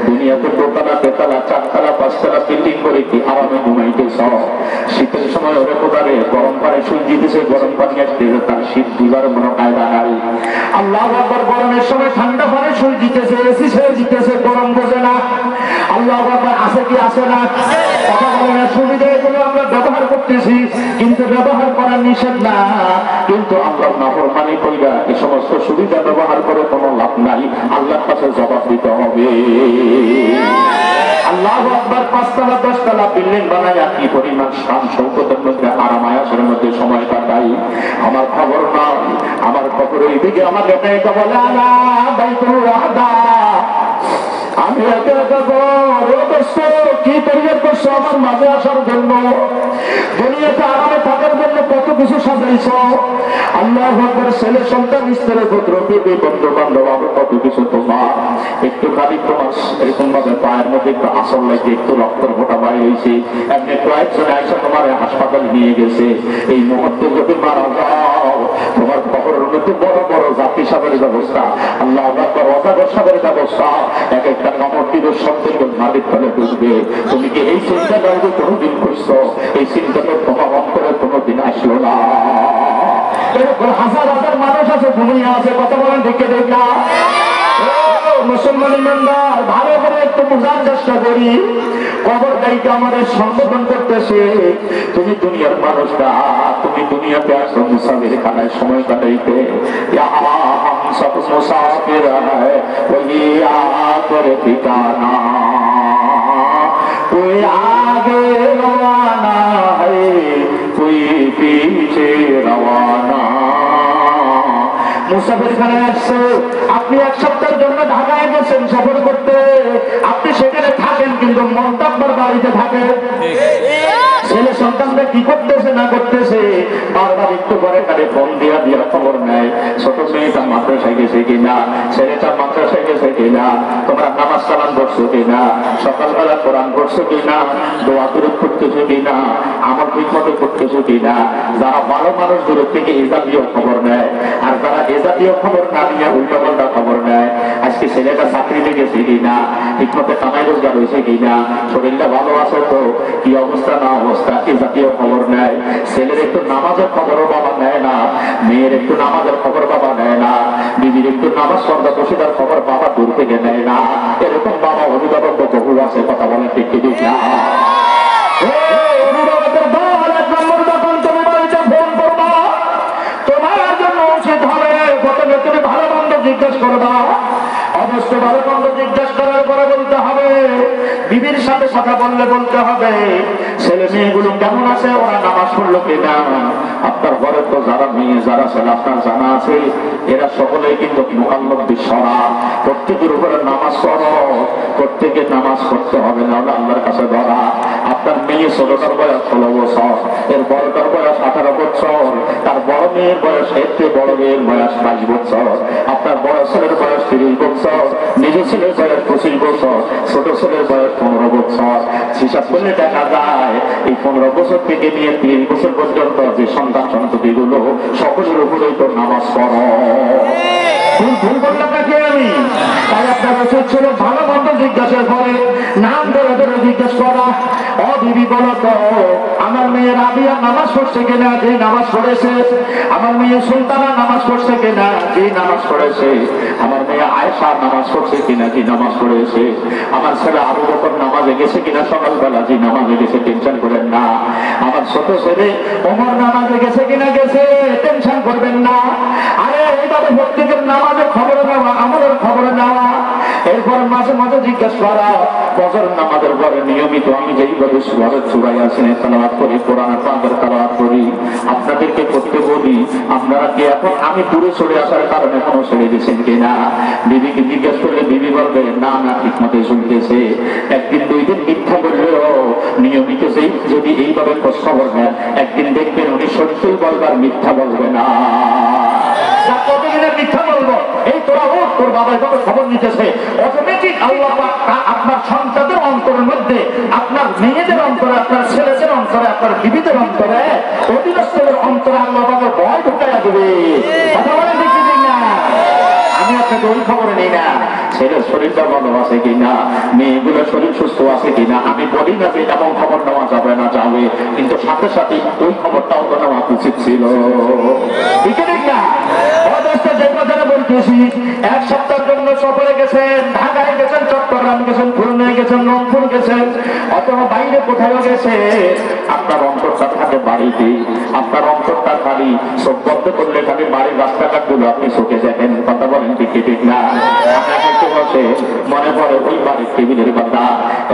দুনিয়াতে দোতলা, তেতলা, 4তলা, 5তলা বিল্ডিং করে কি আরামে ঘুমাইতেছ? শীতের সময় ওরে কোদারে গরম পানি সুইজিতেছে, গরম পানি আসতেছে, তার শীত বুঝার মনে কায়দা নাই। আল্লাহু আকবার, গরমের সময় ঠান্ডা পানি সুইজিতেছে, এসি ছেড়ে দিতেছে, গরম বোঝে না। আল্লাহু আকবার, আছে কি আছে না? কথা বলে না, সুবিধা এগুলো আমরা ব্যবহার করতেছি, কিন্তু ব্যবহার করার নিষেধ না। কিন্তু আল্লাহর নাফরমানি কইরা এই সমস্ত সুবিধা ব্যবহার করে কোনো লাভ নাই, আল্লাহর কাছে জবাব দিতে হবে। আল্লাহু আকবার, 5তলা 10তলা বিল্ডিং বানায়া কি পরিমাণ শান শৌকতের মধ্যে আরাম আয়াসের মধ্যে সময় কাটাই, আমার খবর নাই। আমার খবর এইদিকে আমাকে এটা বলে আনা বাইতুল ওয়াদা, আমি একে একে কি তৈরি করছো আমার মাঝে আসার জন্য? দুনিয়াতে আরামে থাকার জন্য কত কিছু সাজাইছ। আল্লাহু আকবার, ছেলে সন্তান, স্ত্রী পুত্র বিবি বন্ধু বান্ধব, আরো কত কিছু তোমার। একটুখানি তোমার এরকম ভাবে পায়ের মধ্যে একটু আসল লাগে, একটু রক্তের ফোঁটা বাইরে হয়েছে, এমনি কয়েকজনে আইসা তোমার হাসপাতালে নিয়ে গেছে। এই মুহূর্তে যদি মারা যাও, তোমার খবরের মধ্যে বড় বড় জাতি সাবের ব্যবস্থা, আল্লাহু আকবার, অজাগর সাবের ব্যবস্থা, এক একটা কামড় দিল শব্দের মালিক ফলে ঢুকবে। তুমি কি এই চিন্তাটা কোনোদিন করছো? এই চিন্তাটা তোমার অন্তরে কোনোদিন আসলো না। এরকম হাজার হাজার মানুষ আছে, দুনিয়া আছে। কথা বলেন দেখে দেখা মুসলমান ইমানদার, ভালো করে একটু বোঝার চেষ্টা করি। কবর গাড়িকে আমাদের সম্বোধন করতেছে, তুমি দুনিয়ার মানুষটা, তুমি দুনিয়াতে আসো মুসাফির খানায় সময় কাটাইতে। সব মুসাফির হ্যায় ওহি আখের ঠিকানা, कोई आगे रवाना है कोई पीछे रवाना। মুসাফির খানায় আসছে, আপনি 1 সপ্তাহের জন্য ঢাকায় গেছেন সফর করতে, আপনি সেখানে থাকেন, কিন্তু মনটা আপনার বাড়িতে থাকে। ছেলে সন্তানরা কি করতেছে না করতেছে বারবার একটু করে তাদের ফোন দিয়া দিয়া খবর নেয়। ছোট মেয়েটা মাদ্রাসায় গেছে কিনা, ছেলেটা মাদ্রাসায় গেছে কিনা, তোমরা নামাজ কালাম করছো কিনা, সকালবেলা কোরআন করছো কিনা, দোয়া দূরত করতেছো কিনা, আমার ঠিক মতো করতেছো কিনা। যারা ভালো মানুষ দূরের থেকে এ জাতীয় খবর নেয়, আর যারা এ জাতীয় খবর না নিয়ে উল্টা পাল্টা খবর নেয়, আজকে ছেলেটা চাকরি লেগেছে কিনা, ঠিক মতো কামাই রোজগার হয়েছে কিনা, শরীরটা ভালো আছে তো, কি অবস্থা না অবস্থা, অবস্থা এই জাতীয় খবর নেয়। ছেলের একটু নামাজের খবরও বাবা নেয় না, মেয়ের একটু নামাজের খবর বাবা নেয় না, বিবির একটু নামাজ পর্দা বসিদার খবর বাবা দূর থেকে নেয় না। এরকম বাবা অভিভাবক বহু আছে, কথা বলে ঠিক কি ঠিক না? অভিভাবকের দল এক নম্বর, যখন তুমি বাড়িতে ফোন করবা তোমার জন্য উচিত হবে প্রথমে তুমি ভালো মন্দ জিজ্ঞেস করবা। অবশ্য ভালো মন্দ জিজ্ঞেস করার পরে বলতে হবে, বিবির সাথে কথা বললে বলতে হবে ছেলে মেয়েগুলো কেমন আছে, ওরা নামাজ পড়লো কিনা। আপনার ঘরে তো যারা মেয়ে যারা ছেলে আপনার জানা আছে, এরা সকলেই কিন্তু মুকাল্লাফ সরা, প্রত্যেকের উপরে নামাজ পড়ো, প্রত্যেকে নামাজ পড়তে হবে, না হলে আল্লাহর কাছে ধরা। আপনার মেয়ে ছোটটার বয়স 16 বছর, এর বড়টার বয়স 18 বছর, তার বড় মেয়ের বয়স এর চেয়ে বড় মেয়ের বয়স 22 বছর, আপনার বড় ছেলের বয়স 30 বছর, নিজের ছেলের বয়স 25 বছর, ছোট ছেলের বয়স 15 বছর। হিসাব করলে দেখা যায় এই 15 বছর থেকে নিয়ে 30 বছর পর্যন্ত যে সন্তান সন্ততিগুলো সকলের উপরেই তো নামাজ পড়ো। ভুল করলাম নাকি আমি? তাই আপনার উচিত ছিল ভালো মন্দ জিজ্ঞাসার পরে নাম ধরে ধরে জিজ্ঞেস করা। ও বিবি বলো তো আমার মেয়ে রাবিয়া নামাজ পড়ছে কিনা, যে নামাজ পড়েছে। আমার মেয়ে সুলতানা নামাজ পড়ছে কিনা, যে নামাজ পড়েছে। আমার মেয়ে আয়েশা নামাজ পড়ছে কিনা, যে নামাজ পড়েছে। আমার ছেলে আবু বকর নামাজে গেছে কিনা সকালবেলা, যে নামাজে গেছে, টেনশন করেন না। আমার ছোট ছেলে ওমর নামাজে গেছে কিনা, গেছে, টেনশন করবেন না। আরে এইভাবে প্রত্যেকের নামাজের খবর নেওয়া, আমলের খবর নেওয়া, এরপর মাঝে মাঝে জিজ্ঞেস করা। ফজর নামাজের পরে নিয়মিত আমি যেইভাবে সুরার সূরা ইয়াসিন তেলাওয়াত করি, কোরআন পাকের তেলাওয়াত করি, আপনাদেরকে করতে বলি, আপনারা কি এখন আমি দূরে চলে আসার কারণে কোনো ছেড়ে দিয়েছেন কিনা? বিবিকে জিজ্ঞেস করলে বিবি বলবে না না ঠিক মতো শুনতেছে। একদিন দুই দিন মিথ্যা বললেও নিয়মিত যদি এইভাবে খোঁজ খবর নেন, একদিন দেখবেন উনি সত্যই বলবার মিথ্যা বলবে না। কতদিনের মিথ্যা বলবো, এই তোরা ও তোর বাবার কত খবর নিতেছে, অটোমেটিক আল্লাহ আপনার সন্তানদের অন্তরের মধ্যে, আপনার মেয়েদের অন্তরে, আপনার ছেলেদের অন্তরে, আপনার বিবিদের অন্তরে, অধীনস্থদের অন্তরে আল্লাহ বাবার ভয় ঢুকাইয়া দেবে। কথা বলেন দেখি না? আমি আপনাকে ওই খবরে নেই না ছেলের শরীরটা ভালো আছে কিনা, মেয়েগুলোর শরীর সুস্থ আছে কিনা। আমি বলি না যে এমন খবর নেওয়া যাবে না, যাবে, কিন্তু সাথে সাথে ওই খবরটাও তো নেওয়া উচিত ছিল। ঠিক না? যে কথাটা বলতেছি, এক সপ্তাহের জন্য সফরে গেছেন, ঢাকায় গেছেন, চট্টগ্রাম গেছেন, খুলনায় গেছেন, রংপুর গেছেন, অথবা বাইরে কোথাও গেছে, আপনার অন্তরটা থাকে বাড়িতে, আপনার অন্তরটা খালি চোখ বন্ধ করলে খালি বাড়ির রাস্তাঘাটগুলো আপনি চোখে দেখেন। কথা বলেন ঠিক ঠিক না? বসে মনে পড়ে ওই বাড়ির টেবিলের কথা।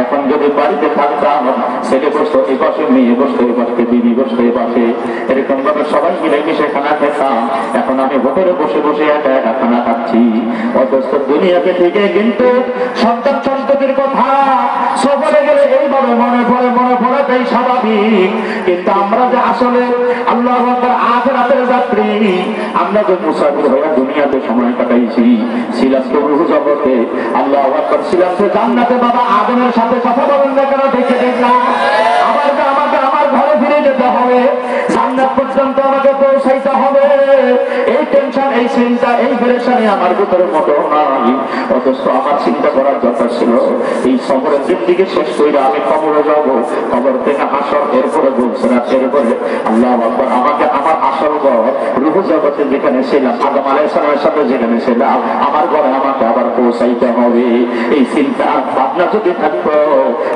এখন যদি বাড়িতে থাকতাম, ছেলে বসতো এই পাশে, মেয়ে বসতো এই পাশে, বিবি বসতো এই পাশে, এরকম ভাবে সবাই মিলে মিশে খানা খেতাম। এখন আমি হোটেলে বসে বসে একা একা খানা খাচ্ছি। অথচ দুনিয়াতে থেকে কিন্তু সন্তান সন্ততির কথা সফরে গেলে এইভাবে মনে পড়ে তাই স্বাভাবিক। কিন্তু আমরা যে আসলে আল্লাহ আখিরাতের যাত্রী, আমরা যে মুসাফির হয়ে দুনিয়াতে সময় কাটাইছি, ছিলাম তো রূহ জগতে, আল্লাহু আকবার, ছিলাম তো জান্নাতে। বাবা আদমের সাথে কথা বলেন না কেন? দেখে দেখলাম আমাকে আমার ঘরে ফিরে যেতে হবে, জান্নাত পর্যন্ত আমাকে পৌঁছাইতে হবে। এই টেনশন, এই চিন্তা, এই পেরেশানি আমার ভিতরে মোটেও নাই। অথচ আমার চিন্তা করার দরকার ছিল এই সফরের জিন্দেগি শেষ করে আমি কবরে যাব, কবর থেকে হাসর, এরপরে বলছে না, এরপরে আল্লাহু আকবার, আমাকে আমার আসল ঘর রূহ জগতে যেখানে ছিলাম, আদম আলাইহিস সালামের সাথে যেখানে ছিলাম, আমার ঘরে আমাকে আবার পৌঁছাইতে হবে। এই চিন্তা ভাবনা যদি থাকতো,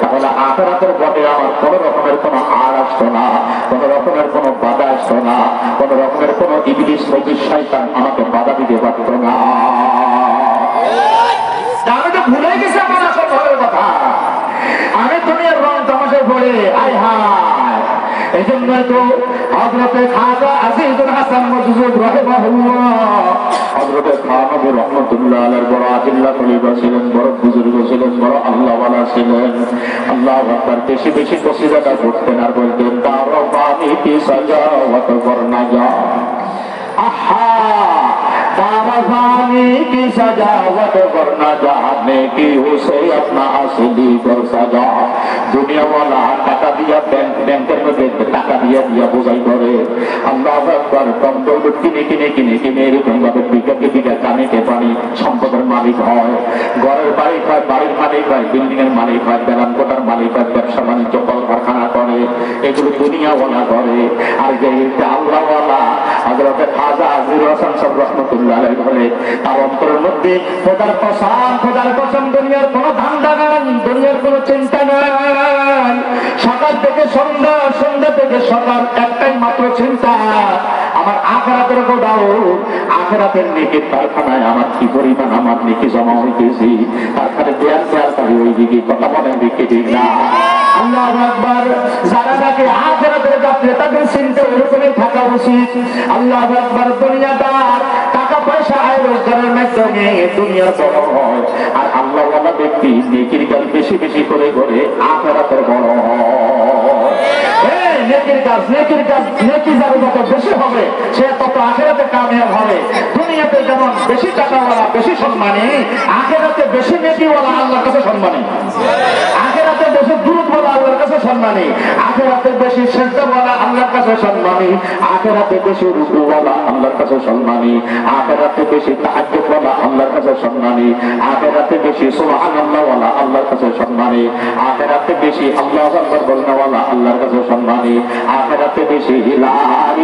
তাহলে আখিরাতের পথে আমার কোনো রকমের কোনো আর আসতো না, কোনো রকমের কোনো বাধা আসতো না, কোনো রকমের কোনো ইবলিস ফকির শয়তান আমাকে বাধা দিতে পারতো না। আমি তো ভুলে গেছি আমার আসল ঘরের কথা। আমি দুনিয়ার রং তামাশায় পড়ে আয় হায়। এই জন্যই তো হযরতে খাজা আজিজুল হাসান মজদুদ রাহিমাহুল্লাহ, হযরতে খাজা রহমাতুল্লাহ আলাইহির বড় আজিল্লাহ খলিফা ছিলেন, বড় বুজুর্গ ছিলেন, বড় আল্লাহওয়ালা ছিলেন। আল্লাহু আকবার, বেশি বেশি কসিদাটা পড়তেন আর বলতেন, দারবানি কি সাজাওয়াত করনা যা, আহা দারা वफानी की सजावट वरना जाने की उसे अपना असली घर सजा। दुनिया वाला टाका दिया बैंकेर मধ্যে টাকা দিয়া দিয়া বোঝাই করে। আল্লাহু আকবার। কন্ট্রোল কিনে কিনে কিনে কিনে এরকম ভাবে বিঘাকে বিঘা কানেতে পানি সম্পদের মালিক হয়, ঘরের মালিক হয়, বাড়ির মালিক হয়, বিল্ডিং এর মালিক হয়, বেলান কোটার মালিক হয়, ব্যবসা বাণিজ্য কলকারখানা করে, এগুলো দুনিয়াওয়ালা করে। আর যে আল্লাহওয়ালা হযরতে খাজা আজিজুল হাসান সাহেব রাহমাতুল্লাহ আলাইহি বলে তার অন্তরের মধ্যে খোদার কসম দুনিয়ার কোনো ধান্দা নাই, দুনিয়ার কোনো চিন্তা নাই। সকাল থেকে সন্ধ্যা, সন্ধ্যা থেকে সকাল, একটাই মাত্র চিন্তা আমার আখিরাতের গোডাও, আখিরাতের নেকির কারখানায় আমার কি পরিমাণ আমার নেকি জমা হইতেছি। তারপরে দেয়াল তারি ওই দিকে কথা বলেন দিকে ঠিক না। আল্লাহু আকবার। যারা নাকি আখিরাতের যাত্রী তাদের চিন্তা এরকমই থাকা উচিত। আল্লাহু আকবার। দুনিয়াদার টাকা পয়সা আয় রোজগারের মাধ্যমে দুনিয়ার বড় হয়, আর আল্লাহওয়ালা ব্যক্তি নেকির কাজ বেশি বেশি করে করে আখিরাতের বড় হয়। নেকির কাজ নেকি যার যত বেশি হবে সে তত আখিরাতে কামিয়াব হবে। দুনিয়াতে যেমন বেশি টাকাওয়ালা বেশি সম্মানী, আখিরাতে বেশি নেকিওয়ালা আল্লাহর কাছে সম্মানী। আখিরাতে বেশি দুরূদওয়ালা আল্লাহর কাছে সম্মানী, আখিরাতে বেশি সিজদাওয়ালা আল্লাহর কাছে সম্মানী, আখিরাতে বেশি রুকুওয়ালা আল্লাহর কাছে সম্মানী, আখিরাতে বেশি তাহাজ্জুদওয়ালা আল্লাহর কাছে সম্মানী, আখিরাতে বেশি সুবহানাল্লাহওয়ালা আল্লাহর কাছে সম্মানী, আখিরাতে বেশি আল্লাহু আকবার বলনেওয়ালা আল্লাহর কাছে সম্মানী, আখিরাতে বেশি লা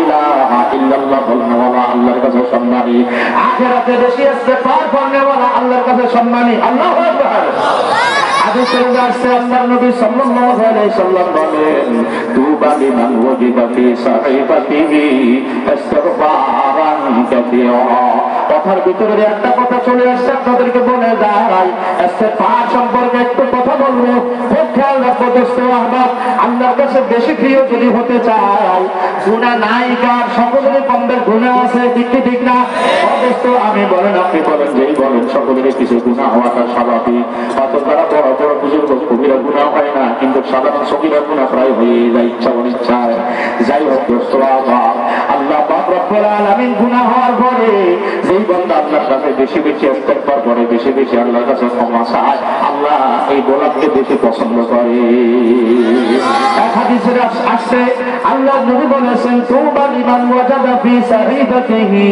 ইলাহা ইল্লাল্লাহ বলনেওয়ালা আল্লাহর কাছে সম্মানী, আখিরাতে বেশি ইস্তিগফার করনেওয়ালা আল্লাহর কাছে সম্মানী। আল্লাহু আকবার। হাদিসে আসছে আল্লাহর নবী সাল্লাল্লাহু আলাইহি সাল্লাম বলেন, তুবা লিমান ওয়াজিদা ফি সাহিফাতিহি ইস্তিগফারান কাসীরা। কথার ভিতরে একটা কথা চলে আসছে, আপনাদেরকে বলে দাঁড়াই, ইস্তিগফার সম্পর্কে একটু কথা বলবো। খুব খেয়াল রাখবো দোস্ত আহবাব। আল্লাহর কাছে বেশি প্রিয় যদি হতে চাই, গুনাহ নাই কার, সকলেরই কমবের গুনাহ আছে, ঠিক না? দোস্ত আমি বলেন আপনি বলেন যেই বলেন, সকলেরই কিছু গুনাহ হওয়াটা স্বাভাবিক। অত তারা বড় বড় বুজুর্গ কবিরা গুনাহ হয় না, কিন্তু সাধারণ সগীরা গুনাহ প্রায় হয়ে যায় ইচ্ছা অনিচ্ছায়। যাই হোক দোস্ত আহবাব, আল্লাহ পাক রব্বুল আলামিন গুনাহ হওয়ার পরে যেই বান্দা আল্লাহর কাছে বেশি বেশি ইস্তিগফার করে, বেশি বেশি আল্লাহর কাছে ক্ষমা চায়, আল্লাহ এই গোলাপকে বেশি পছন্দ করে। এক হাদিসে আসছে আল্লাহ নবী বলেছেন, তুবা লিমান ওয়াজাদা ফি সাহিফাতিহি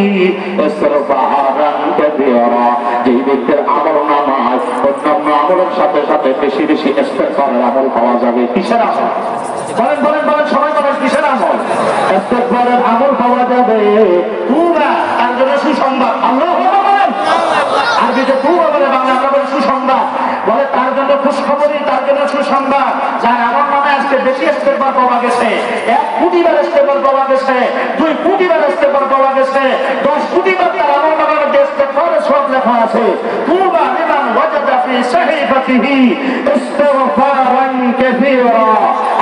ইস্তিগফারান কাসীরা। যেই ব্যক্তির আমলনামায় অন্যান্য আমলের সাথে সাথে বেশি বেশি ইস্তিগফারের আমল পাওয়া যাবে। কিসের আমল? বলেন বলেন বলেন, সবাই বলেন কিসের আমল? ইস্তিগফারের আমল পাওয়া যাবে। তুবা তার জন্য সুসংবাদ। আল্লাহু আকবার বলেন। আর যে তুবা বলে বাংলা আমরা বলি সুসংবাদ, বলে তার জন্য খুশখবরি, তার জন্য সুসংবাদ। যার আমল নামে আজকে বেশি ইস্তিগফার পাওয়া গেছে, 1 কোটি বার ইস্তিগফার পাওয়া গেছে, 2 কোটি বার ইস্তিগফার পাওয়া গেছে, 10 কোটি বার তার আমল নামে ইস্তিগফারের সব লেখা আছে। তুবা লিমান ওয়াজাদা ফি সাহিফাতিহি ইস্তিগফারান কাসীরা।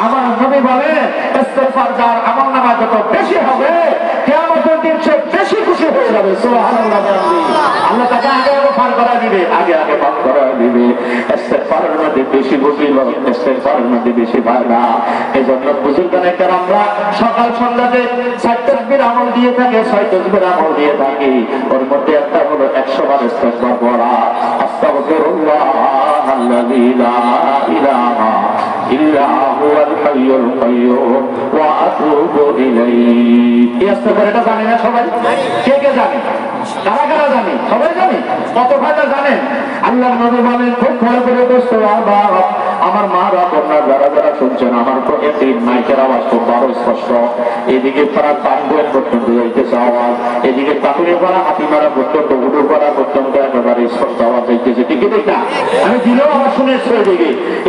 আমার নবী বলে ইস্তিগফার যার আমল নামে যত বেশি হবে, কিয়ামতের দিন সে বেশি খুশি হয়ে যাবে। সুবহানাল্লাহ। আল্লাহ তাকে আগে পার করা দিবে, আগে পার করা দিবে। ইস্তিগফারের মধ্যে বেশি ফজিলত, ইস্তিগফারের মধ্যে বেশি ফায়দা। এজন্য বুজুর্গানে কেরামরা সকাল সন্ধ্যাতে 4 তাকবীর আমল দিয়ে থাকে, 6 তাকবীর আমল দিয়ে থাকে। ওর মধ্যে একটা হলো 100 বার ইস্তিগফার পড়া। আস্তাগফিরুল্লাহ আল্লাযী লা ইলাহা ইল্লা হুয়াল হাইয়ুল কাইয়্যুম ওয়া আতুবু ইলাইহি। এই ইস্তিগফারটা জানেন না সবাই? কে কে জানে? কারা কারা জানে? সবাই জানে? কত ফায়দা জানেন? আল্লাহর নবী বলেন, খুব ভালো করে দোস্ত আহবাব, আমার মা রা বোনরা যারা যারা শুনছেন, আমার তো এই মাইকের আওয়াজ খুব বড় স্পষ্ট। এদিকে পাড়া পাঙ্গুয়ের পর্যন্ত যাইতেছে আওয়াজ, এদিকে কাকুরে পাড়া হাতিমারা পর্যন্ত, উডুর পাড়া পর্যন্ত একেবারে স্পষ্ট আওয়াজ যাইতেছে। ঠিক না? আমি দিলেও আমার শুনেছি।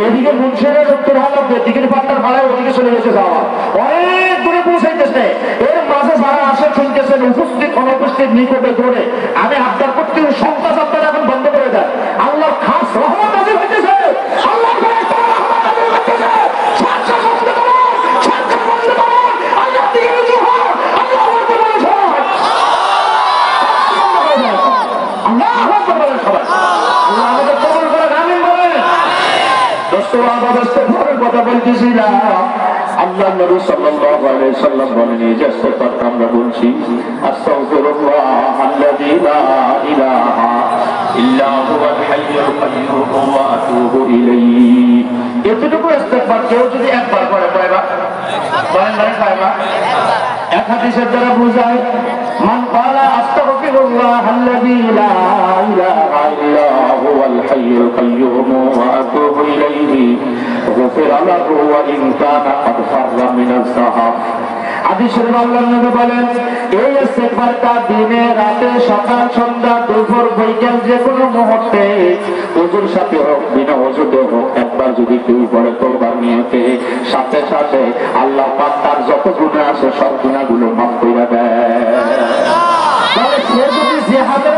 এদিকে মুন্সিরের উত্তর হলো, এদিকে পাটনার ভাড়ায় ওদিকে চলে গেছে আওয়াজ, অনেক দূরে পৌঁছাইতেছে। এর মাঝে যারা আসে শুনতেছেন, উপস্থিত অনুপস্থিত নিকটে দূরে, আমি আবদার করতে সন্তাস আপনারা এখন বন্ধ করে দেন। আল্লাহর খাস রহমত নাযিল হইতেছে, আল্লাহর ফেরেশতারা রহমত নাযিল করতেছে। সাতটা বন্ধ করুন, সাতটা বন্ধ করুন, আল্লাহর দিকে রুজু হন। আল্লাহু আকবার বলেন সবাই, আল্লাহু আকবার বলেন সবাই। আল্লাহ আমাদের কবুল করেন, আমিন বলেন। দোস্ত আবার ইস্তিগফারের কথা বলতেছিলাম। আল্লাহ নবী সাল্লাল্লাহু আলাইহি সাল্লাম বলেন এই যে ইস্তেগফার আমরা বলছি আস্তাগফিরুল্লাহ আল্লাযী লা ইলাহা ইল্লা হুয়াল হাইয়ুল কাইয়্যুম ওয়া আতুবু ইলাইহি। এতটুকু ইস্তেগফার কেউ যদি একবার করে পায়বা বলেন নাই পায়বা। এক হাদিসের দ্বারা বোঝায় মান ক্বালা আস্তাগফিরুল্লাহ আল্লাযী লা ইলাহা ইল্লা হুয়াল হাইয়ুল কাইয়্যুম ওয়া আতুবু ইলাইহি গুফিরা লাহু ওয়া ইন কানা ক্বাদ ফাররা মিনাজ যাহাব। হাদিসের আল্লাহর নবী বলেন এই ইস্তেগফারটা দিনে রাতে সকাল সন্ধ্যা দুপুর বিকেল যে কোনো মুহূর্তে ওযুর সাথে হোক বিনা ওযুতে হোক একবার যদি কেউ পড়ে তওবার নিয়তে সাথে সাথে আল্লাহ পাক তার যত গুনাহ আছে সব গুনাহগুলো মাফ করে দেয়। তাহলে সে যদি জিহাদের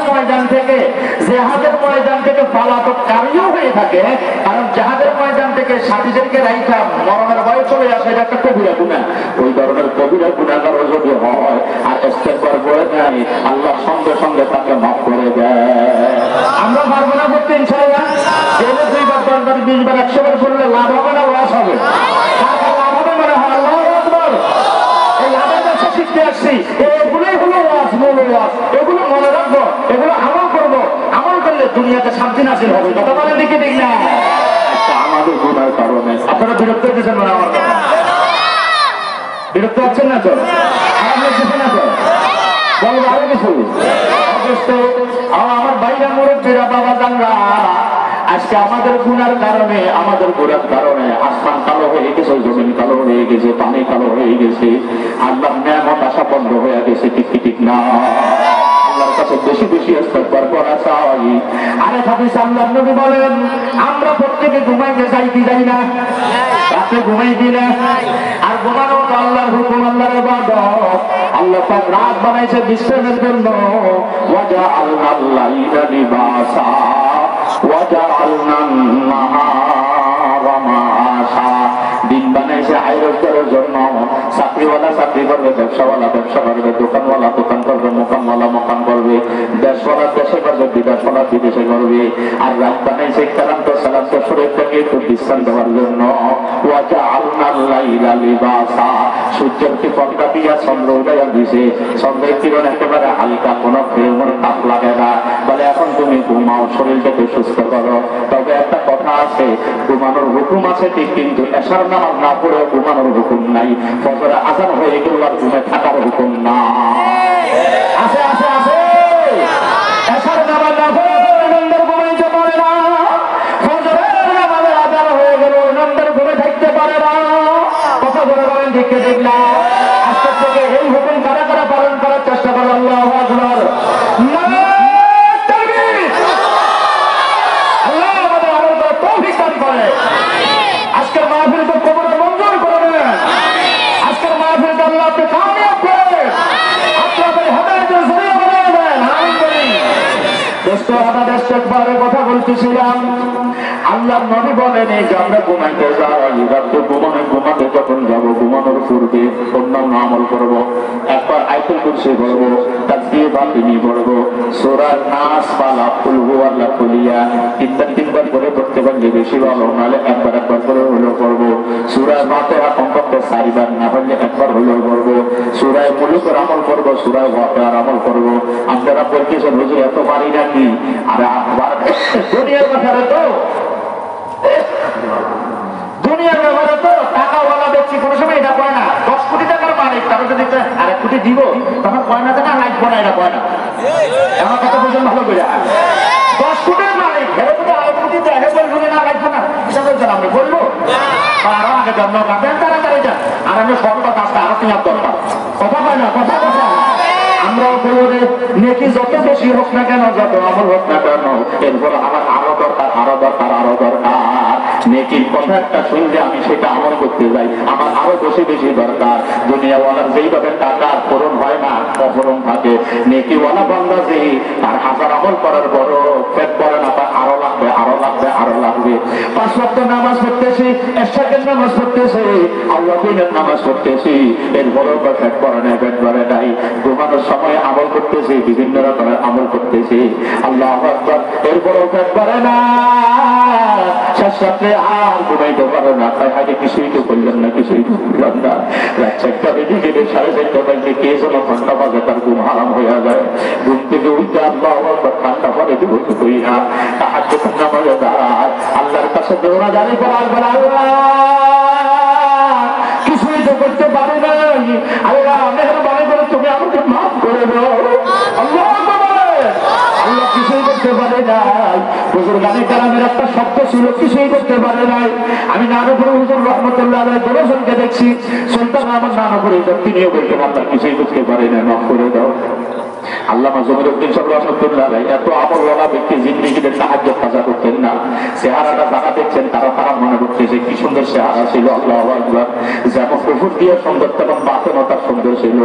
ময়দান থেকে পলাতককারীও হয়ে থাকে, কারণ জিহাদের ময়দান থেকে সাথীদেরকে রাইখা মরণের ভয় চলে আসে, এটা একটা কবিরা গুনাহ। ওই ধরনের কবিরা গুনাহগার যদি হয় আর ইস্তেগফার করে দেয় আল্লাহ সঙ্গে সঙ্গে তাকে মাফ করে দেয়। আমরা পারবো না করতে ইনশাআল্লাহ। যেটা 2 বার 3 বার 20 বার 100 বার করলে লাভ হবে না লস হবে? লাভ হবে মানে আল্লাহু আকবার। এই লাভের ব্যবসা শিখতে আসছি, এগুলোই হলো ওয়াজ, মূল ওয়াজ। এগুলো মনে রাখবো, এগুলো আমল করবো। আমল করলে দুনিয়াতে শান্তি নাজিল হবে। কথা বলেন দেখি ঠিক না? আচ্ছা, আমাদের গুনাহের কারণে আপনারা বিরক্ত হতেছেন না? আমার কথা বিরক্ত হচ্ছেন না তো? খারাপ লাগতেছে না তো? বলবো আরো কিছু। আমার বাইরা মুরব্বীরা বাবা জানরা আজকে আমাদের গুনার কারণে, আমাদের গুনার কারণে আসমান কালো হয়ে গেছে, জমিন কালো হয়ে গেছে, পানি কালো হয়ে গেছে, আল্লাহর নিয়ামত আসা বন্ধ হয়ে গেছে। ঠিক কি ঠিক না? আল্লাহর কাছে বেশি বেশি ইস্তেগফার করা চাই। আরেক হাদিসে আল্লাহর নবী বলেন আমরা প্রত্যেকে ঘুমাইতে যাই কি যাই না? রাতে ঘুমাই দিলে আর ঘুমানো তো আল্লাহর হুকুম, আল্লাহর ইবাদত। আল্লাহ পাক রাত বানাইছে বিশ্রামের জন্য। ওয়াজআলনাল লাইলা লিবাসা ওয়াজআলনান নাহারা মাআশা। দিন বানাইছে আয়রোজগারের জন্য। চাকরিওয়ালা চাকরি করবে, ব্যবসাওয়ালা ব্যবসা করবে, দোকানওয়ালা দোকান করবে, মোকামওয়ালা মোকাম করবে, দেশওয়ালা দেশে করবে, বিদেশওয়ালা বিদেশে করবে। আর রাত বানাইছে ক্লান্ত শ্রান্ত শরীরটাকে একটু বিশ্রাম দেওয়ার জন্য। ওয়াজআলনাল লাইলা লিবাসা। সূর্যকে পর্দা দিয়া চন্দ্র উদয় দিছে, চন্দ্রের কিরণ একেবারে হালকা, কোনো ফিল্মের তাপ লাগে না। বলে এখন তুমি ঘুমাও, শরীরটাকে সুস্থ করো। তবে একটা কথা আছে, ঘুমানোর হুকুম আছে ঠিক, কিন্তু এশার নামাজ না পড়েও ঘুমানোর হুকুম নাই। ফজরে আযান হয়ে গেল আর ঘুমে থাকার হুকুম না। আছে আছে আছে। এশার নামাজ না পড়ে নন্দর ঘুমাইতে পারে না, ফজরের নামাজের আযান হয়ে গেল নন্দর ঘুমে থাকতে পারে না। কথা বলে বলেন ঠিক কি ঠিক না? আজকে থেকে এই হুকুম কারা কারা পালন করার চেষ্টা করো। আল্লাহু আকবার। আল্লাহ আমাদের আমল করার তৌফিক দান করে। আজকের মাহফিল তো কবরে মঞ্জুর করবেন। আজকের মাহফিল তো আল্লাহ আপনি কামিয়াব করেন, আপনাদের হেদায়েতের জরিয়া বানিয়ে দেন। আমিন বলি। দোস্ত, আমাদের ইস্তেগফারের কথা বলতেছিলাম। আল্লাহর নবী বলেন এই যে আমরা ঘুমাইতে যাই, রাতে ঘুমাতে যখন যাব ঘুমানোর পূর্বে অন্যান্য আমল করব। একবার আয়াতুল কুরসি পড়ব, তাসবিহ বাতিনি পড়ব, সূরা নাস, ফালাক, কুল হুয়াল্লাহু কুলিয়া তিনবার করে পড়তে পারলে বেশি ভালো, নাহলে একবার করে হলেও পড়ব। সূরা ফাতিহা কমপক্ষে 4 বার, না হলে একবার হলেও পড়ব। সূরা মুলুকের আমল করব, সূরা ওয়াকিয়ার আমল করব। আপনারা বলতেছেন হুজুর এত পারি নাকি? আর দুনিয়ার কথা তো, দুনিয়ার ব্যাপারে তো টাকাওয়ালা ব্যক্তি কোনো সময় এটা কয় না। 10 কোটি টাকার মালিক, তারা যদি 1 কোটি দিব তখন কয় না যে না লাগবে না, এটা কয় না। আমার কথা বুঝুন ভালো করে। 10 কোটির মালিক হেরে যদি 1 কোটি দেয়, বলবে না লাগবে না, এটা বলছেন আপনি বলবো? আরো আগে জন্ম কাটেন তাড়াতাড়ি যান, আর আমি সবটা কাজটা আরো নেওয়ার দরকার। কথা কয় না, কথা কথা। আমরাও বলি নেকি যত বেশি হোক না কেন, যত আমল হোক না কেন, এরপর আমার আরো দরকার, আরো দরকার, আরো দরকার। নেকির কথা একটা শুনলে আমি সেটা আমল করতে যাই, আমার আরো বেশি বেশি দরকার। দুনিয়াওয়ালার যেইভাবে টাকা পূরণ হয় না, অপূরণ থাকে, নেকিওয়ালা বান্দা যে তার 1000 আমল করার বড় পেট পড়ে না, তার আরো লাগবে, আরো লাগবে, আরো লাগবে। 5 ওয়াক্ত নামাজ পড়তেছি, এশারের নামাজ পড়তেছি, আল্লাহর নামাজ পড়তেছি, এরপরও পেট পড়ে না, পেট ভরে নাই। ঘুমানোর সময় আমল করতেছি, বিভিন্ন রকমের আমল করতেছি, আল্লাহু আকবার, এরপরও পেট ভরে না। শেষ রাত্রে আর ঘুমাইতে পারে না, তাই আগে কিছুই তো করলেন না, কিছুই তো করলাম না। রাত 4টা বেজে গেলে 4:30 বাজে কে যেন ঘন্টা বাজে তার ঘুম হারাম হয়ে যায়। ঘুম থেকে উঠে আল্লাহ আকবার ঠান্ডা পরে দিব তো কই না, তাহাজ্জুদ নামাজে দাঁড়ায় আল্লাহর কাছে দৌড়া জারি করার বেলা আল্লাহ কিছুই তো করতে পারি নাই, আল্লাহ মেহেরবানি করে তুমি আমাকে মাফ করে দাও। আল্লাহ আল্লাহ কিছুই করতে পারে নাই। বুজুর্গানে কালামের একটা শব্দ ছিল, কিছুই করতে পারে নাই। আমি নানপুর হুজুর রহমতুল্লাহ আলাইহি দর্শনকে দেখছি, সুলতান আমার নানপুর তিনিও বলতেন আল্লাহ কিছুই করতে পারে না, মাফ করে দাও। আল্লামা জমিরউদ্দিন সাহেব রহমতুল্লাহ আলাইহি এত আমলওয়ালা ব্যক্তি, জিন্দেগিতে তাহাজ্জুদ কাজা করতেন না। চেহারাটা যারা দেখছেন তারা মনে করতেছে কি সুন্দর চেহারা ছিল। আল্লাহু আকবার, যেমন কুফর দিয়ে সুন্দর তেমন বাতেনতা সুন্দর ছিল।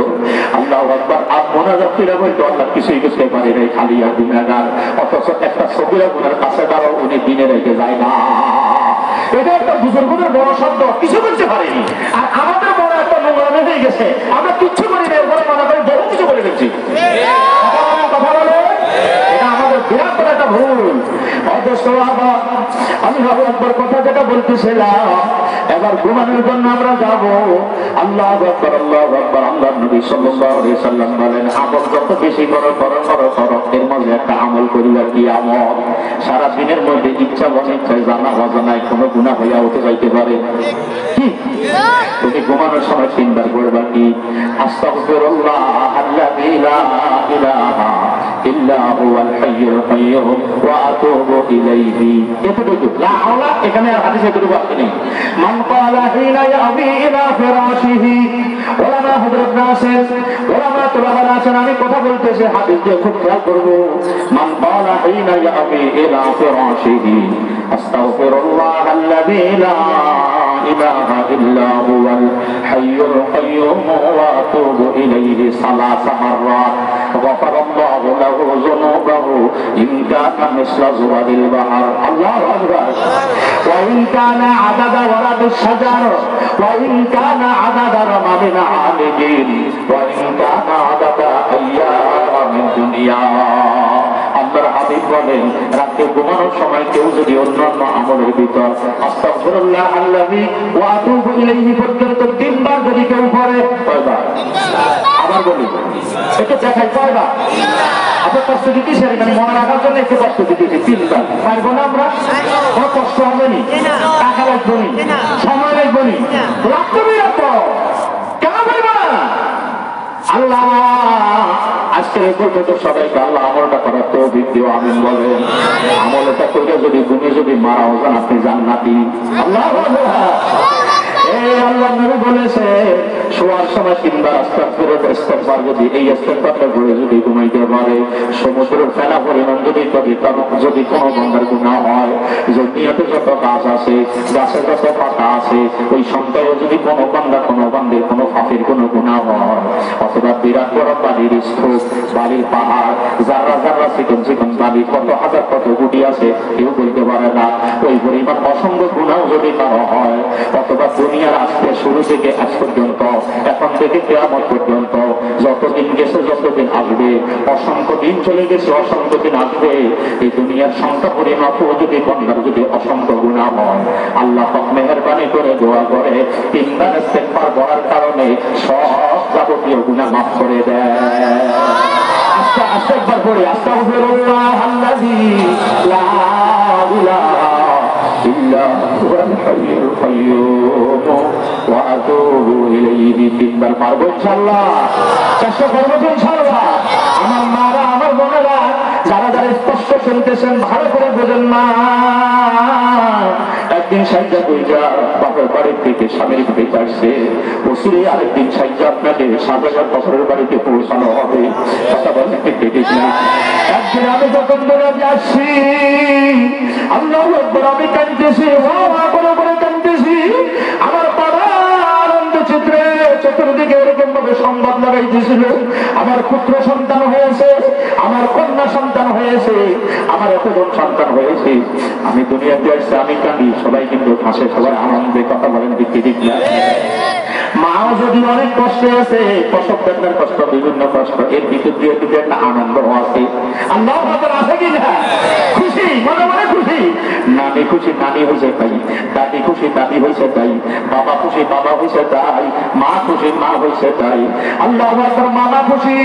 আল্লাহু আকবার। আর মোনাজাতিরা বলতো আল্লাহ কিছুই করতে পারে নাই, খালি আর গুনাহগার। অথচ একটা সগীরা গুনার কাছে দাঁড়াও উনি দিনে রেখে যায় না। এটা একটা বুজুর্গদের বড় শব্দ, কিছু করতে পারেনি। আর আমাদের বড় একটা নোংরামি হয়ে গেছে, আমরা কিচ্ছু করি না, এরপরে মনে করি বড় কিছু করে ফেলছি। কথা বলে এটা আমাদের বিরাট বড় একটা ভুল। অথচ আমি একবার কথা যেটা বলতেছিলাম, এবার ঘুমানোর জন্য আমরা যাব। আল্লাহু আকবার, আল্লাহু আকবার। আল্লাহর নবী সাল্লাল্লাহু আলাইহি সাল্লাম বলেন, আমল যত বেশি করো এর মধ্যে একটা আমল করিবা। কি আমল? সারা দিনের মধ্যে ইচ্ছা অনিচ্ছায় জানা অজানায় কোনো গুনাহ হইয়া হতে যাইতে পারে। কি তুমি ঘুমানোর সময় 3 বার পড়বা কি? আস্তাগফিরুল্লাহ আল্লাযী লা ইলাহা ইল্লা হুয়াল হাইয়ুল কাইয়্যুম ওয়া আতুবু ইলাইহি। এতটুকু লা হাওলা, এখানে আর হাদিসে কোনো বাক্য নেই। মান ক্বালা হিনা ইয়াবি ইলা ফিরাশিহি। ওলামা হযরত নাসির, ওলামা তোলাবান আছেন, আমি কথা বলতেছি হাদিস দিয়ে খুব খেয়াল করব। মান ক্বালা হিনা ইয়াবি ইলা ফিরাশিহি আস্তাগফিরুল্লাহ আল্লাযী লা ইলাহা ইল্লা হুয়াল হাইয়ুল কাইয়্যুম ওয়া আতুবু ইলাইহি সালাসা মাররাত গফারাল্লাহু লাহু যুনুবাহু ইন কানা মিসলা যুবাদিল বাহর। আল্লাহু আকবার। ওয়া ইন কানা আদাদা ওয়ারাদিস শাজার ওয়া ইন কানা আদাদা রামাদিন আলিদিন ওয়া ইন কানা আদাদা আইয়ামিদ দুনিয়া। আল্লাহর হাবিব বলেন, রাতে ঘুমানোর সময় কেউ যদি অন্যান্য আমলের ভিতর আস্তাগফিরুল্লাহ আল্লাযী ওয়া আতুবু ইলাইহি পর্যন্ত 3 বার যদি কেউ পড়ে, কয়বার? আবার বলি, এটা দেখাই কয়বার? আপনার কষ্ট দিতেছি, এখানে মনে রাখার জন্য একটু কষ্ট দিতেছি। 3 বার পারবো না আমরা? কোনো কষ্ট হবে নি, টাকা লাগবে নি, সময় লাগবে নি, লাগবে রাখবো, কেন পারবো না? আল্লাহ আজকের পর্যন্ত সবাইকে আল্লাহ আমলটা করার তৌফিক দিও, আমিন বলেন। আমলটা করে যদি গুণে যদি মারাও যান আপনি জান্নাতি। আল্লাহ আল্লাহ নবী বলেছে, শোয়ার সময় 3 বার ইস্তিগফার যদি এই ইস্তিগফারটা করে যদি ঘুমাইতে পারে, সমুদ্রের ফেনা পরিমাণ যদি কোনো বান্দার গুনাহ হয়, দুনিয়াতে যত গাছ আছে, গাছের যত পাতা আছে, ওই সন্তানে যদি কোনো বান্দার কোনো পাপের কোনো গুনাহ হয়, অথবা বিরাট বড় বালির স্তূপ, বালির পাহাড়, জাররা জাররা চিকন বালি, কত হাজার কত কোটি আছে কেউ বলতে পারে না, ওই পরিমাণ অসংখ্য গুনাহ যদি কারো হয়, অথবা দুনিয়ার আজকে শুরু থেকে আজ পর্যন্ত, এখন থেকে কিয়ামত পর্যন্ত যতদিন গেছে যতদিন আসবে, অসংখ্য দিন চলে গেছে অসংখ্য দিন আসবে, এই দুনিয়ার সংখ্যা পরিমাপ যদি বান্দার যদি অসংখ্য গুনাহ হয়, আল্লাহ পাক মেহেরবানি করে দোয়া করে 3 বার ইস্তিগফার করার কারণে সব যাবতীয় গুনাহ মাফ করে দেয়। একবার পড়ি, আস্তাগফিরুল্লাহ আল্লাযী লা ইলাহা ইল্লা হুয়াল হাইয়ুল কাইয়্যুম ওয়া আতুবু ইলাইহি। 3 বার পারবো ইনশাআল্লাহ, চেষ্টা করবো ইনশাআল্লাহ। আমার মারা, আমার বোনেরা, যারা যারা স্পষ্ট শুনতেছেন ভালো করে বোঝেন না। একদিন সাইজা বইটা বাপের বাড়ির থেকে স্বামীর বাড়িতে আসছে, ওসিরে আরেকদিন সাইজা আপনাকে 7,000 বছরের বাড়িতে পৌঁছানো হবে। কথা বলতে ঠিক না? একদিন আমি যখন বেড়াতে আসছি, আল্লাহু আকবার, আমি কাঁদতেছি, করে কাঁদতেছি। আমার পাড়া আনন্দ চিত্রে চতুর্দিকে এরকম ভাবে সংবাদ লাগাইতেছিল, আমার পুত্র সন্তান হয়েছে, আমার কন্যা সন্তান হয়েছে, আমার এতজন সন্তান হয়েছে। আমি দুনিয়াতে আসছি, আমি কাঁদি, সবাই কিন্তু হাসে, সবাই আনন্দে। কথা বলেন ঠিক না? মাও যদি অনেক কষ্টে আছে, প্রসব বেদনার কষ্ট, বিভিন্ন কষ্ট, এর ভিতর দিয়ে কিন্তু একটা আনন্দ আছে। আল্লাহ আছে কি না? খুশি, মনে মনে খুশি। নানি খুশি নানি হয়েছে তাই, দাদি খুশি দাদি হয়েছে তাই, বাবা খুশি বাবা হয়েছে তাই, মা খুশি মা হয়েছে তাই। আল্লাহ আকবার, মামা খুশি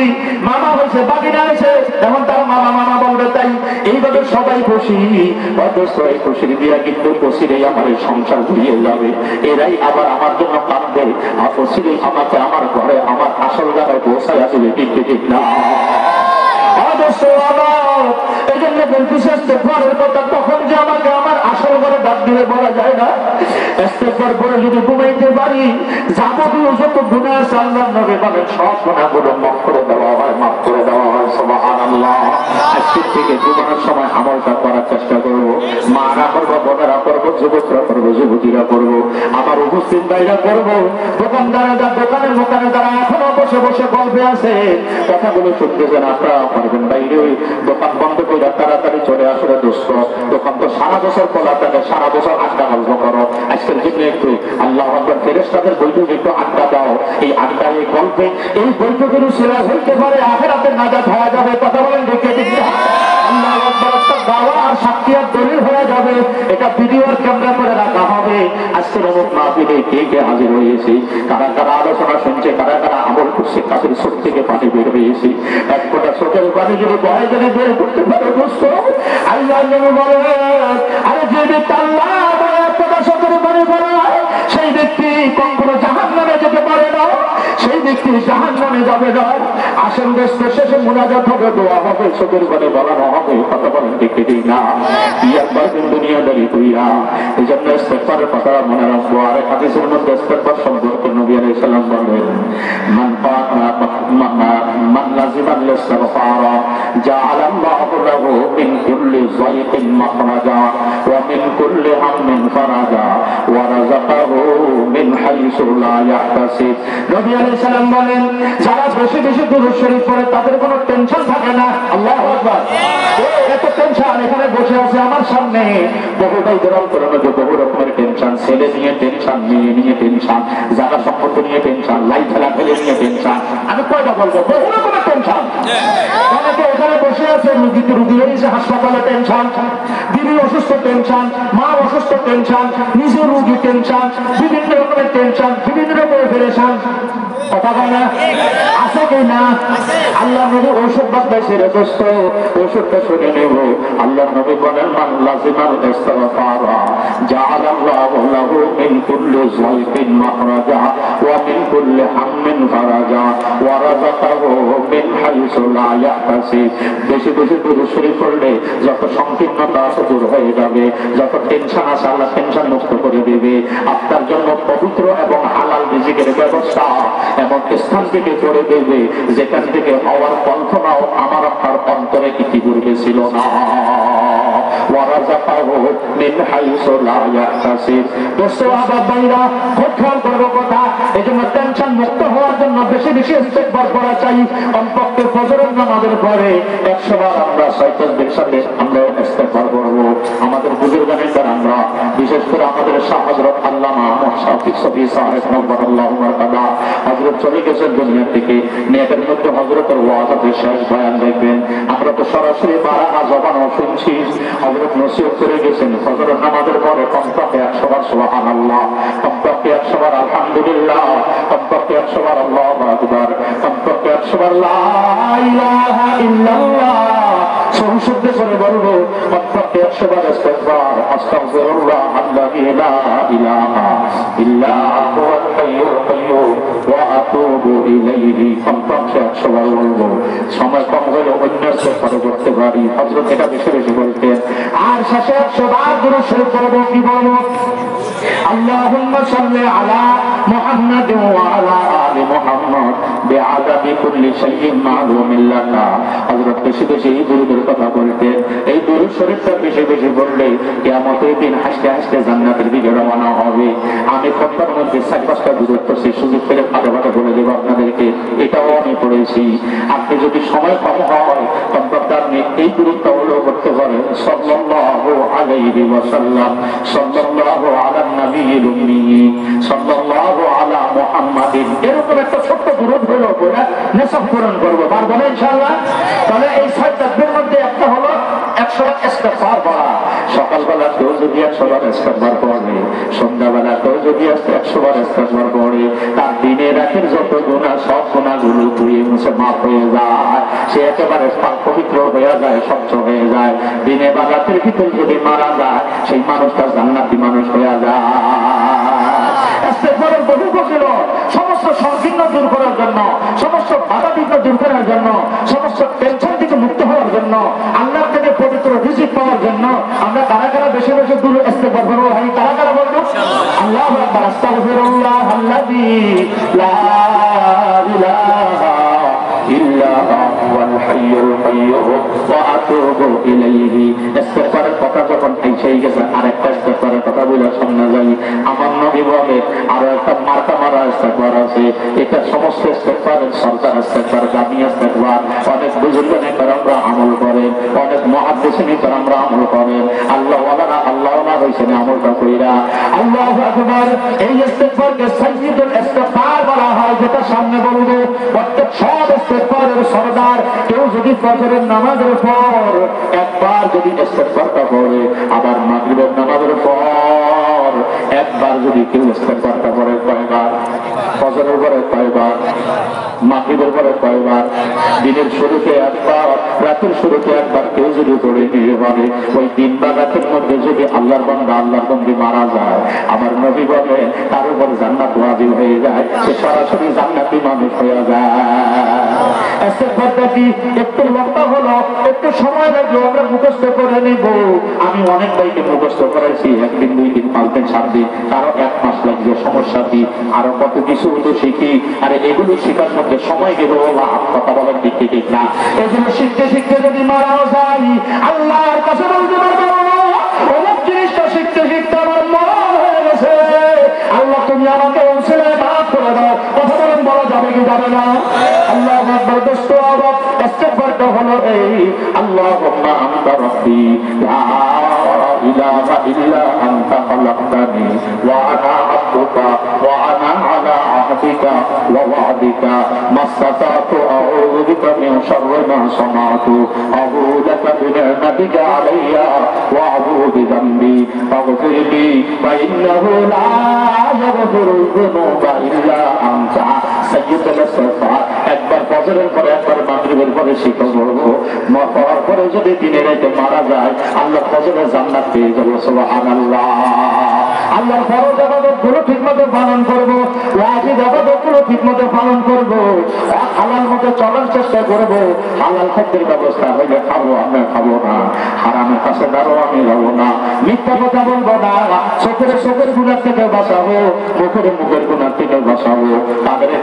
মামা হয়েছে, বাগিনা হয়েছে, এখন তার মামা মামা বলবে তাই। এইভাবে সবাই খুশি, অথচ এই খুশির দিয়া কিন্তু খুশিরেই আমার সংসার ঘুরিয়ে যাবে। এরাই আবার আমার জন্য কাঁদবে, খুশিরেই আমাকে আমার ঘরে আমার আসল জায়গায় পৌঁছায় আসলে ঠিক না। এই জন্য বলতেছে ইস্তেগফারের কথা তখন যে আমাকে আমার আসল ঘরে ডাক দিলে বলা যায় না। ইস্তেগফার করে যদি ঘুমাইতে পারি, যাবতীয় যত গুনাহ আছে আল্লাহর নবী বলেন সব গুনাহগুলো মাফ করে দেওয়া হয়, মাফ করে দেওয়া হয়। সুবহানাল্লাহ। আজকে থেকে জীবনের সময় আমলটা করার চেষ্টা করব। মারা করবো, বোনেরা করবো, যুবকরা করবো, যুবতীরা করবো, আমার উপস্থিত ভাইরা করবো, দোকানদারেরা দোকানের দোকানে তারা এখনো বসে বসে গল্পে আছে, কথাগুলো শুনতেছেন আপনারা পারবেন বাইরে। ওই দোকান বন্ধ করে তাড়াতাড়ি চলে আসলে দোস্ত, দোকান তো সারা বছর খোলা থাকে, সারা বছর আড্ডা গল্প করো। আজকের দিনে একটু আল্লাহ আকবার ফেরেশতাদের বৈঠকে একটু আড্ডা দাও। এই আড্ডা এই গল্পে এই বৈঠকের উসিলা হইতে পারে আখিরাতে নাজাত হওয়া যাবে। কথা বলেন দেখে দেখে আল্লাহ আকবার, একটা দাওয়া আর সাক্ষী আর দলিল হয়ে যাবে। এটা ভিডিওর ক্যামেরা করে রাখা হবে। আজকের অমুক মাহফিলে কে কে হাজির হয়েছে, কারা কারা আলোচনা শুনছে, কারা কারা আমল করছে, কাদের চোখ থেকে পানি বের হয়েছে। এক ফোঁটা চোখের পানি যদি বয়ে যদি বের করতে পারে দোস্ত, আল্লাহ বলে আরে যে ব্যক্তি আল্লাহ এক ফোঁটা চোখের পানি পড়ায় সেই ব্যক্তি কখনো জাহান্নামে যেতে পারে না, সেই ব্যক্তি জাহান্নামে যাবে না। আসেন দোস্ত, শেষে মুনাজাত হবে, দোয়া হবে, চোখের পানি বলানো হবে। কথা বলেন দেখে দিই না একবার দুনিয়াদারি কইরা। এই জন্য ইস্তেগফারের কথা মনে রাখবো। আর হাদিসের মধ্যে ইস্তেগফার সম্পর্কে নবী আলাইহিস সালাম বলেন, মান লাযিমা ইস্তেগফার জাআলা আল্লাহু লাহু মিন কুল্লি যায়িকিন মাখরাজা ওয়া মিন কুল্লি হাম্মিন ফারাজা ওয়া রাযাকাহু মিন হাইসু লা ইয়াহতাসিব। নবী আলাইহিস সালাম বলেন, যারা বেশি বেশি দুরূদ শরীফ পড়ে তাদের কোনো টেনশন থাকে না। আল্লাহু আকবার। এত টেনশন এখানে বসে আছে আমার সামনে, বহু ভাইদের অন্তরের মধ্যে বহু রকমের টেনশন, ছেলে নিয়ে টেনশন, মেয়ে নিয়ে টেনশন, জায়গা সম্পত্তি নিয়ে টেনশন, লাইফ ফেলে নিয়ে টেনশন। আমি কয়টা বলবো, বহু রকমের টেনশন। অনেকে এখানে বসে আছে, রুগী হয়েছে হাসপাতালে টেনশন, দিদি অসুস্থ টেনশন, মা অসুস্থ টেনশন, নিজের রুগী টেনশন, বিভিন্ন রকমের টেনশন, বিভিন্ন রকমের পেরেশান। কথা বলে না আছে কি না? আল্লাহ নবী ঔষধ বাতাইছে রে দোস্ত, ঔষধটা শুনে নেব। আল্লাহ নবী বলেন, মান লাযিমাল ইস্তিগফার জাআলাল্লাহু লাহু মিন কুল্লি যায়িকিন মাখরাজা ওয়া মিন কুল্লি হাম্মিন ফারাজা ওয়া রাযাকাহু মিন হাইসু লা ইয়াহতাসিব। বেশি বেশি দুরূদ শরীফ পড়লে যত সংকীর্ণতা আছে দূর হয়ে যাবে, যত টেনশন আছে আল্লাহ টেনশন মুক্ত করে দেবে। আপনার জন্য পবিত্র এবং হালাল রিজিকের ব্যবস্থা এমন স্থান থেকে করে দেবে যেখান থেকে হওয়ার কল্পনাও আমার আপনার অন্তরে ইতিপূর্বে ছিল না। টেনশন মুক্ত হওয়ার জন্য বেশি বেশি ইস্তেগফার করা চাই। কমপক্ষে ফজরের নামাজের পরে 100 বার আমরা শয়তানদের সাথে আমরা ইস্তেগফার করব। আমাদের বুজুর্গানের দ্বারা আমরা, বিশেষ করে আমাদের শাহ হযরত আল্লামা মুহতাসিব শফি সাহেব নওয়ারাল্লাহু মারকাদা হযরত চলে গেছেন দুনিয়া থেকে। নেটের মধ্যে হযরতের ওয়াজের শেষ বয়ান দেখবেন। আমরা তো সরাসরি বারাহা জবানও শুনছি। হযরত নসিহত করে গেছেন ফজরের নামাজের পরে কমপক্ষে 100 বার সুবহানাল্লাহ, কমপক্ষে 100 বার আলহামদুলিল্লাহ, কমপক্ষে 100 বার আল্লাহু আকবার, কমপক্ষে 100 বার লা ইলাহা ইল্লাল্লাহ। সংশুদ্ধ করে বলবো কমপক্ষে 100 বার ইস্তিগফার, আস্তাগফিরুল্লাহ আল্লাযী লা ইলাহা ইল্লা হুয়াল হাইয়ুল কাইয়্যুম ওয়া আতুবু ইলাইহি। কমপক্ষে 100 বার বলবো। সময় কম হলে অন্য ইস্তিগফার করতে পারি। হযরত এটা বেশি বেশি বলতেন। আর শেষে 100 বার দুরূদ শরীফ পড়বো। কি বলবো? আল্লাহুম্মা সাল্লি আলা মুহাম্মাদ ওয়া আলা আলি মুহাম্মাদ বিআদাদি কুল্লি শাইইন মা'লুমিন লাকা। হযরত বেশি বেশি এই দুরূদের কথা বলতেন। এই দুরূদ শরীফটা বেশি বেশি বললে কিয়ামতের দিন হাসতে হাসতে জান্নাতের দিকে রওনা হবে। আমি খুতবার মধ্যে 4-5টা দুরূদ পড়ছি, সুযোগ পেলে ভাগে ভাগে বলে দেব আপনাদেরকে। এটাও আমি পড়েছি। আপনি যদি সময় কম হয় তবে আপনি এই দুরূদটা হলো করতে পারেন, সাল্লাল্লাহু আলাইহি ওয়াসাল্লাম, সাল্লাল্লাহু আলা নবিয়্যিল উম্মি, সাল্লাল্লাহু আলা মুহাম্মাদ নেশব পূরণ করবো, পারবো না ইনশাআল্লাহ। তাহলে এই 6 তাকবীর মধ্যে একটা হলো 100 বার ইস্তিগফার পড়া। সকালবেলা কেউ যদি 100 বার ইস্তিগফার পড়ে, সন্ধ্যাবেলা কেউ যদি 100 বার ইস্তিগফার পড়ে, তার দিনে রাতের যত গুনাহ সব গুনাহগুলো ধুয়ে মুছে মাফ হয়ে যায়। সে একেবারে পবিত্র হয়ে যায়, স্বচ্ছ হয়ে যায়। দিনে বা রাতের ভিতরে যদি মারা যায়, সেই মানুষটা জান্নাতি মানুষ হয়ে যায়। ইস্তিগফারের বহু ফজিলত, সমস্ত সংকীর্ণ দূর করার জন্য, সমস্ত বাধা বিঘ্ন দূর করার জন্য, সমস্ত টেনশন থেকে মুক্ত হওয়ার জন্য, আল্লাহ থেকে পবিত্র রিজিক পাওয়ার জন্য আমরা কারা কারা বেশি বেশি দূর ইস্তিগফার করব? ভাই কারা কারা বলবো? আল্লাহু আকবার, আস্তাগফিরুল্লাহ আল্লাযী লা ইলাহা ইল্লা হুয়াল হাইয়ুল কাইয়্যুম ওয়া আতুবু ইলাইহি। ইস্তিগফারের কথা যখন আইছেই গেছে, আরেকটা ইস্তিগফারের কথা বলে সামনে যাই। আমার নবী বলে আরো একটা মার্কা মারা ইস্তিগফার আছে, এটা সমস্ত ইস্তিগফারের সরকার ইস্তিগফার, দামি ইস্তিগফার। অনেক বুজুর্গ নেতারা আমল করেন, অনেক মুহাদ্দিসিন নেতারা আমল করেন। আল্লাহ ওয়ালা হইছেন আমলটা কইরা। আল্লাহু আকবার। এই ইস্তিগফারকে সাইয়্যিদুল ইস্তিগফার বলা হয়, যেটা সামনে বলবো। প্রত্যেক সব ইস্তিগফারের সরদার। কেউ যদি ফজরের নামাজের পর একবার যদি ইস্তিগফারটা পড়ে, আবার মাগরিবের নামাজের পর একবার যদি কেউ ইস্তিগফারটা পড়ে, কয়বার? ফজরের পরে কয়বার? মাগরিবের পরে কয়বার? দিনের শুরুতে একবার, রাতের শুরুতে একবার কেউ যদি পড়ে নিয়ে পারে, ওই দিন বা রাতের মধ্যে যদি আল্লাহর বান্দা আল্লাহর বন্দী মারা যায়, আমার নবী বলে তার উপর জান্নাত ওয়াজিব হয়ে যায়, সে সরাসরি জান্নাতি মানুষ হয়ে যায়। ইস্তিগফারটা কি একটু লম্বা হলো, একটু সময় লাগলো, আমরা মুখস্থ করে নিব। আমি অনেক ভাইকে মুখস্থ করেছি, 1 দিন 2 দিন 5 দিন 7 দিন, আরো 1 মাস লাগছে। সমস্যা কি? আরো কত কিছু তো শিখি। আরে এগুলো শেখার মধ্যে সময় গেল, কথা বলেন ঠিক না? এগুলো শিখতে শিখতে যদি মারাও যাই, আল্লাহর কাছে বলতে পারবো অনেক জিনিসটা শিখতে শিখতে আমার মরণ হয়ে গেছে। আল্লাহ তুমি আমাকে ছেলে মাফ করে দাও। কথা বলেন, বলা যাবে কি যাবে না? আল্লাহু আকবার। দোস্ত আবার ইস্তিগফারটা হলো এই, আল্লাহুম্মা আনতা রাব্বি লা ইলাহা ইল্লা আনতা খালাকতানি ওয়া আনা আবদুকা ওয়া আনা আলা আহদিকা ওয়া ওয়া'দিকা মাসতাতু আউযু বিকা মিন শাররি মা সানাতু আউযু বিকা বিনি'মাতিকা আলাইয়া ওয়া আউযু বিযামবি ফাগফিরলি ফাইন্নাহু লা ইয়াগফিরু যুনুবা ইল্লা আনতা। সাইয়্যিদুল ইস্তিগফার একবার ফজরের পরে, একবার মাগরিবের পরে শিখে পড়বো। পড়ার পরে যদি দিনে রাতে মারা যায়, আল্লাহ ফজরে জান্নাত পেয়ে যাবো। সুবহানাল্লাহ। আল্লাহর ফরজ ইবাদতগুলো ঠিকমতো পালন করবো, ওয়াজিব ইবাদতগুলো ঠিকমতো পালন করবো, হালাল মতো চলার চেষ্টা করবো। হালাল খাদ্যের ব্যবস্থা হইলে খাবো, আমি খাবো না। হারামের কাছে দাঁড়ো, আমি যাবো না। মিথ্যা কথা বলবো না। চোখের গুনার থেকে বাঁচাবো, মুখের গুনার থেকে বাঁচাবো,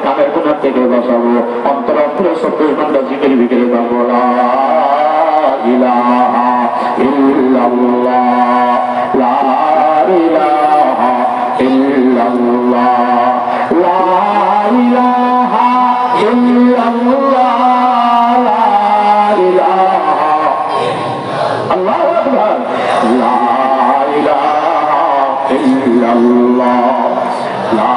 কানের গুনার থেকে বাঁচাবো। অন্তরে 24 ঘন্টা জিকির বিক্রি করবো। লা ইলাহা ইল্লাল্লাহ, লা ইলাহা ইল্লাল্লাহ, লা ইলাহা ইল্লাল্লাহ, লা ইলাহা। আল্লাহু আকবার। লা ইলাহা ইল্লাল্লাহ, লা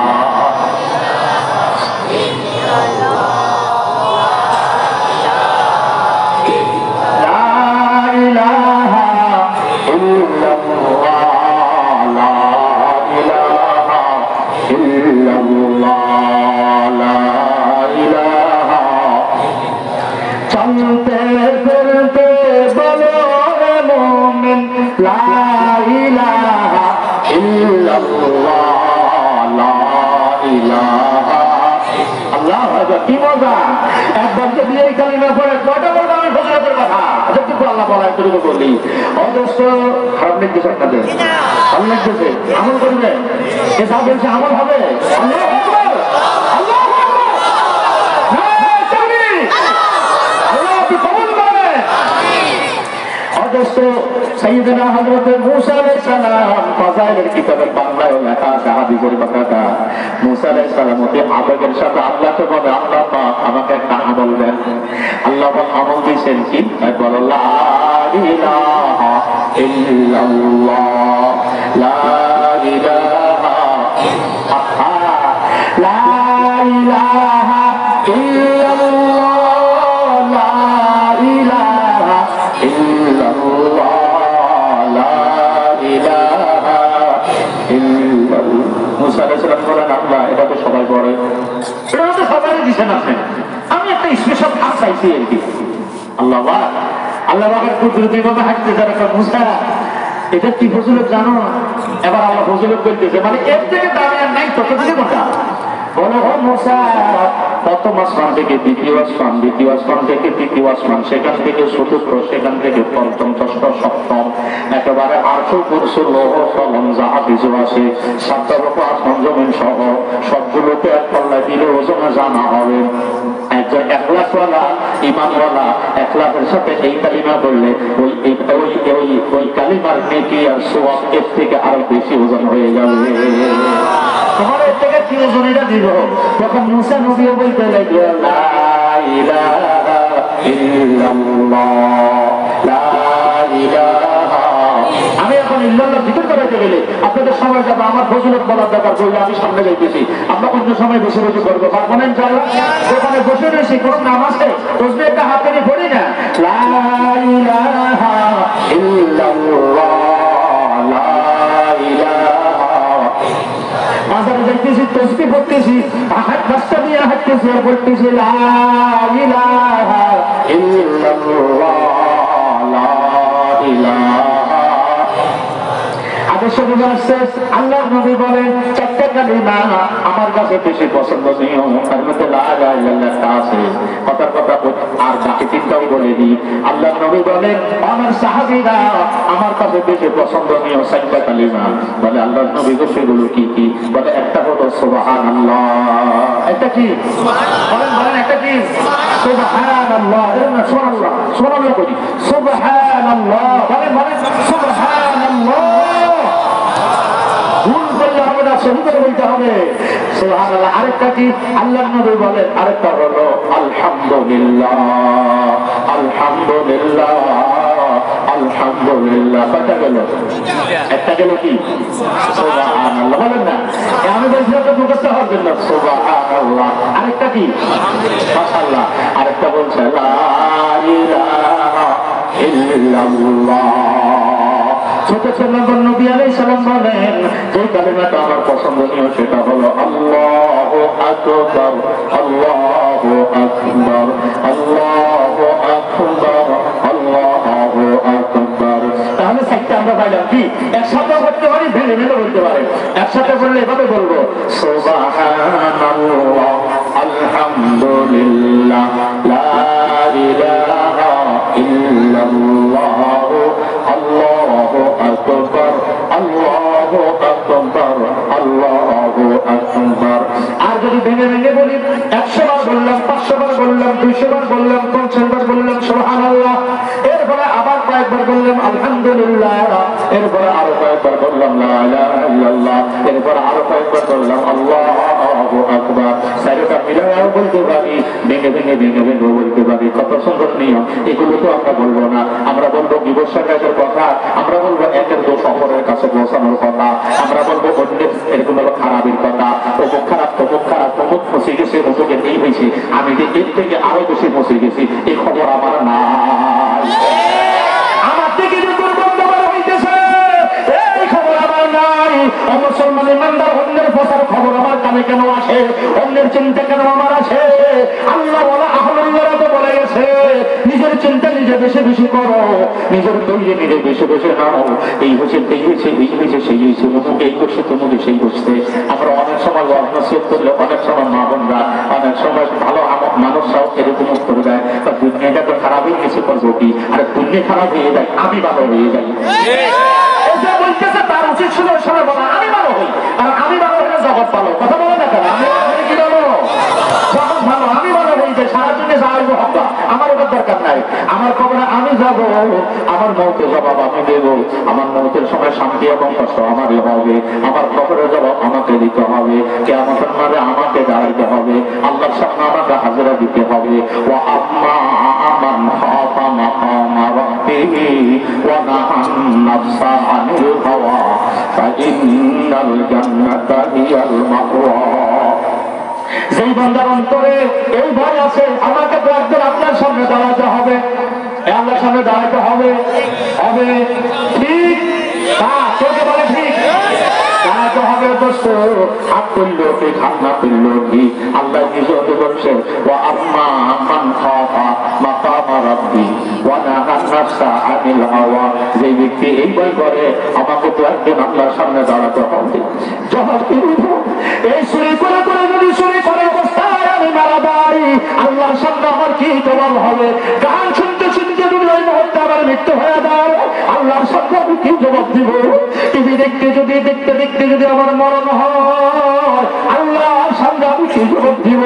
কি মজা! একবার যদি এই কালিমা পড়ে কয়টা বলবো আমি ফজরের কথা, যতটুকু আল্লাহ বলা এতটুকু বলি। অবশ্য খারাপ লাগতেছে আপনাদের? ভালো লাগতেছে? আমল করবে? এ যা বলছে আমল হবে। আল্লাহু আকবার, আল্লাহু আকবার, নারে তাকবীর, আল্লাহ কি কবুল করে। অবশ্য সাইয়েদনা হযরত মুসা আলাইহিস সালাম ফাজাইলের কিতাবের বাংলায় লেখা আছে, হাদিসের কথাটা। মুসা আলাইহিস সালাম ওকে আবেগের সাথে আল্লাহকে বলে, আল্লাহ পাক আমাকে একটা আমল দেন। আল্লাহ পাক আমল দিয়েছেন কি? বল লা ইলাহা ইল্লাল্লাহ, লা ইলাহা লা ইলাহা ইল্লাল্লাহ। মুসা আলাইহিস সালাম বলেন, আল্লাহ এটা তো সবাই পড়ে, এটা তো সবাই দিছেন আপনি, আমি একটা স্পেশাল কাজ চাইছি আর কি। আল্লাহ আল্লাহ পাকের কুদরতি ভাবে হাঁটতে যারা মুসা এটা কি ফজিলত জানো? এবার আল্লাহ ফজিলত বলতেছে, মানে এর থেকে দামি আর নাই, তত থেকে কোনটা বলো মুসা, প্রথম আসমান থেকে দ্বিতীয় আসমান, দ্বিতীয় আসমান থেকে তৃতীয় আসমান, সেখান থেকে চতুর্থ, সেখান থেকে পঞ্চম, ষষ্ঠ, সপ্তম, একেবারে 800 কুরসি লৌহ কলম যাহা কিছু আছে, 7টা লক্ষ আসমান জমিন সহ সবগুলোকে এক পাল্লায় দিলে ওজনে জানা হবে। একজন এখলাসওয়ালা ঈমানওয়ালা এখলাসের সাথে এই কালিমা বললে ওই কালিমার নেকি আর সওয়াব এর থেকে আরো বেশি ওজন হয়ে যাবে। তোমার এর থেকে কি ওজন এটা দিব? তখন মুসা নবীও বলতে লাগলো, লা ইলাহা ইল্লাল্লাহ, লা ইলাহা। আমি এখন ইল্লাল্লাহ জিকির করাইতে গেলে আপনাদের সময় যাবে, আমার ফজিলত বলার দরকার বললে আমি সামনে যাইতেছি, আমরা অন্য সময় বসে বসে করবো, পারবো না ইনশাআল্লাহ। ওখানে বসে রয়েছি, কোন নাম আছে বসবে একটা হাতে নিয়ে পড়ি না, লা ইলাহা ইল্লাল্লাহ, লা ইলাহা। বাজারে যাইতেছি, তসবিহ পড়তেছি, হাত রাস্তা দিয়ে হাঁটতেছি আর বলতেছি, লা ইলাহা ইল্লাল্লাহ, লা ইলাহা। আল্লাহর নবী বলেন, 4টা কালিমা আমার কাছে বেশি পছন্দনীয়, তার মধ্যে লা ইলাহা ইল্লাল্লাহ আছে। কথার কথা আর বাকি 3টাও বলে দিই। আল্লাহর নবী বলেন, আমার সাহাবীরা আমার কাছে বেশি পছন্দনীয় 4টা কালিমা। বলে আল্লাহর নবী গো সেগুলো কি কি? বলে একটা হলো সুবহানাল্লাহ। একটা কি? বলেন বলেন, একটা কি? সুবহানাল্লাহ। সুবহানাল্লাহ সুবহানাল্লাহ করি, সুবহানাল্লাহ। বলেন বলেন, সুবহানাল্লাহ। ভুল করলে হবে না, সহি করে বলতে হবে সুবহানাল্লাহ। আরেকটা কি? আল্লাহর নবী বলেন, আরেকটা হলো আলহামদুলিল্লাহ, আলহামদুলিল্লাহ, আলহামদুলিল্লাহ। কয়টা গেল? একটা গেল কি? সুবহানাল্লাহ। বলেন না, আমি বলছি তো মুখস্থ হওয়ার জন্য সুবহানাল্লাহ। আরেকটা কি? মাশাআল্লাহ। আরেকটা বলছে লা ইলাহা ইল্লাল্লাহ। ছোট ছোট নবী আলাইহিস সালাম বলেন, যে কালিমাটা আমার পছন্দনীয় সেটা হলো আল্লাহু আকবার, আল্লাহু আকবার, আল্লাহু আকবার, আল্লাহু আকবার। তাহলে 4টা আমরা পাইলাম কি? একসাথে করতে পারি, ভেঙে ভেঙে বলতে পারি। একসাথে বললে এভাবে বলবো, সুবহানাল্লাহ, আলহামদুলিল্লাহ, লা ইলাহা ইল্লাল্লাহ, আল্লাহু আকবার, আল্লাহু আকবার, আল্লাহু আকবার। আর যদি ভেঙে ভেঙে বলি, 100 বার বললাম, 500 বার বললাম, 200 বার বললাম, 50 বার বললাম সুবহানাল্লাহ, এরপরে আবার কয়েকবার বললাম আলহামদুলিল্লাহ, এরপরে আরো কয়েকবার বললাম লা ইলাহা ইল্লাল্লাহ, এরপরে আরো কয়েকবার বললাম আল্লাহু আকবার। 4টা মিলাও বলতে পারি, ভেঙে ভেঙে ভেঙে ভেঙে বলতে পারি। কত সুন্দর নিয়ম! এগুলো তো আমরা বলবো না, আমরা বলবো বিবস্বাদের কথা, আমরা বলবো একের দোষ অপরের কাছে পৌঁছানোর কথা, আমরা বলবো অন্যের এরকম হলো খারাপের কথা, অমুক খারাপ, তমুক খারাপ, তমুক ফসে গেছে, অমুকের এই হয়েছে, আমি যে এর থেকে আরো বেশি ফসে গেছি, এই খবর আমার নাই। আমার থেকে যে দুর্গন্ধ বার হইতেছে, এই খবর আমার নাই। মুসলমান ইমানদার অন্যের ফসার খবর আমার কানে কেন আসে? অন্যের চিন্তা কেন আমার আসে? আল্লাহ বলা আহলুল্লাহরা তো বলে গেছে, নিজের চিন্তা নিজে বেশি বেশি করো, নিজের তৈরি নিজে বেশি বেশি নাও। এই হচ্ছে এই হয়েছে, এই হয়েছে, সেই হয়েছে, অমুক এই করছে, তমুক সেই করছে। আমরা অনেক সময় নসিহত করলে, অনেক সময় মা বোনরা, অনেক সময় ভালো মানুষরাও এরকম উত্তর দেয়, দুনিয়াটা তো খারাপ হয়ে গেছে, করবো কি? আর দুনিয়া খারাপ হয়ে যায়, আমি ভালো হয়ে যাই। বলতেছে তার উচিত ছিল ওই সময় বলা, আমি ভালো হই, আর আমি ভালো হলে জগৎ ভালো। কথা বলে না কেন? আমি কি বলো? জগৎ ভালো, আমি ভালো হই যে সারা দিনে যাওয়ার হকা, আমার ওটার দরকার নাই। আমার খবরে আমি যাব, আমার মৌতের জবাব আমি দেব, আমার মৌতের সময় শান্তি এবং কষ্ট আমারই হবে, আমার খবরের জবাব আমাকে দিতে হবে, কিয়ামতের মাঠে আমাকে দাঁড়াইতে হবে, আল্লাহর সামনে আমাকে হাজিরা দিতে হবে। ওয়া আম্মা আমান খাফা মাকামা রাব্বিহি ওয়া নাহান নাফসা আনিল হাওয়া ফাইন্নাল জান্নাতা হিয়াল মাওয়া। যেই বান্দার অন্তরে এই ভয় আছে, আমাকে তো একদিন আপনার সামনে দাঁড়াতে হবে, আল্লাহর সামনে দাঁড়াতে হবে, হবে ঠিক তা তোকে বলে ঠিক দাঁড়াতে হবে। দোস্ত দোস্ত হাত করলো কি খান্না করলো কি আল্লাহ নিজে বলছে ওয়া আম্মা মান খাফা মাকামা রাব্বি ওয়া নাহা নাফসা আনিল হাওয়া যে ব্যক্তি এই বই করে আমাকে তো একদিন আল্লাহর সামনে দাঁড়াতে হবে জবাব দিব এই চুরি করে করে যদি চুরি করে অবস্থায় আমি মারা যাই আল্লাহর সামনে আমার কি জবাব হবে গান শুনতে শুনতে যদি ওই মুহূর্তে আমার মৃত্যু হয়ে যায় আল্লাহর সামনে আমি কি জবাব দিব টিভি দেখতে দেখতে যদি আমার মরণ হয় আল্লাহর সামনে আমি কি জবাব দিব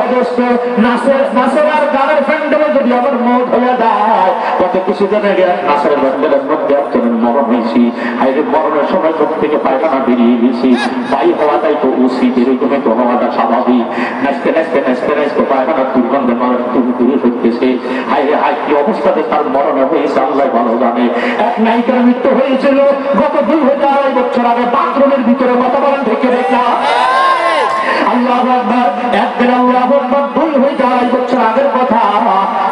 অবশ্য নাচের আর গানের প্যান্ডেলে যদি আমার মত হয়ে যায় কত কিছু জানা গেল নাচের প্যান্ডেলের মধ্যে একজনের মরণ হয়েছি আইরে মরণের সময় মুখ থেকে পায়খানা বেরিয়ে গেছি তাই হওয়াটাই তো উচিত এরকমই তো হওয়াটা স্বাভাবিক নাচতে পায়খানার দুর্গন্ধে মানুষ দূরে সরতেছে হাইরে হাই কি অবস্থাতে তার মরণে হয়েছে আল্লাহ ভালো জানে এক নায়িকার মৃত্যু হয়েছিল গত 2000 বছর আগে বাথরুমের ভিতরে কথা বলেন থেকে দেখলাম আল্লাহু আকবার একদিন আল্লাহু আকবার 2000 বছর আগের কথা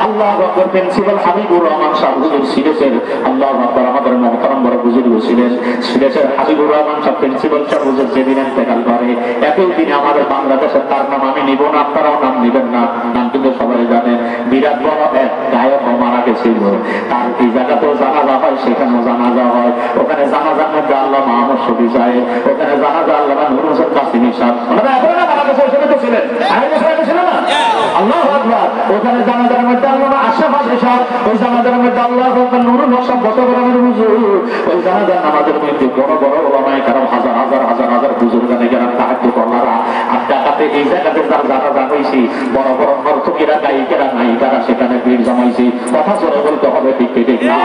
আল্লাহু আকবার প্রিন্সিপাল হাবিবুর রহমান সাহেব হুজুর সিলেটের আল্লাহু আকবার আমাদের মুহতারাম বড় বুজুর্গ ছিলেন সিলেটের হাবিবুর রহমান সাহেব প্রিন্সিপাল সাহেব হুজুর যেদিন ইন্তেকাল করে একই দিনে আমাদের বাংলাদেশের তার নাম আমি নিব না আপনারাও নাম নেবেন না নাম কিন্তু সবাই জানেন বিরাট বড় এক গায়ক মারা গেছিল তার এই জায়গাতেও জানাজা হয় সেখানেও জানাজা হয় ওখানে জানাজার মধ্যে আল্লাহ মাহমুদ শফি সাহেব ওখানে জানাজা আল্লাহ নূর হোসেন কাসিমি সাহেব ওনারা এখন মারা গেছে ওখানে তো ছিলেন আগে বছর ছিল না আল্লাহু আকবার ওখানে জানাজার মধ্যে আল্লাহ আশরাফ আলী সাহেব ওই জানাজার মধ্যে আল্লাহু আকবার নূরুল হক সাহেব বড় বড় হুজুর ওই জানাজার নামাজের মধ্যে বড় বড় ওলামায়ে কেরাম হাজার বুজুর্গানে কেরাম তাহাজ্জুদ করলারা আর ঢাকাতে এই জায়গাতে যার জানাজা হইছে বড় বড় নর্তকীরা গায়িকারা নায়িকারা সেখানে ভিড় জমাইছে কথা জোরে বলতে হবে ঠিক না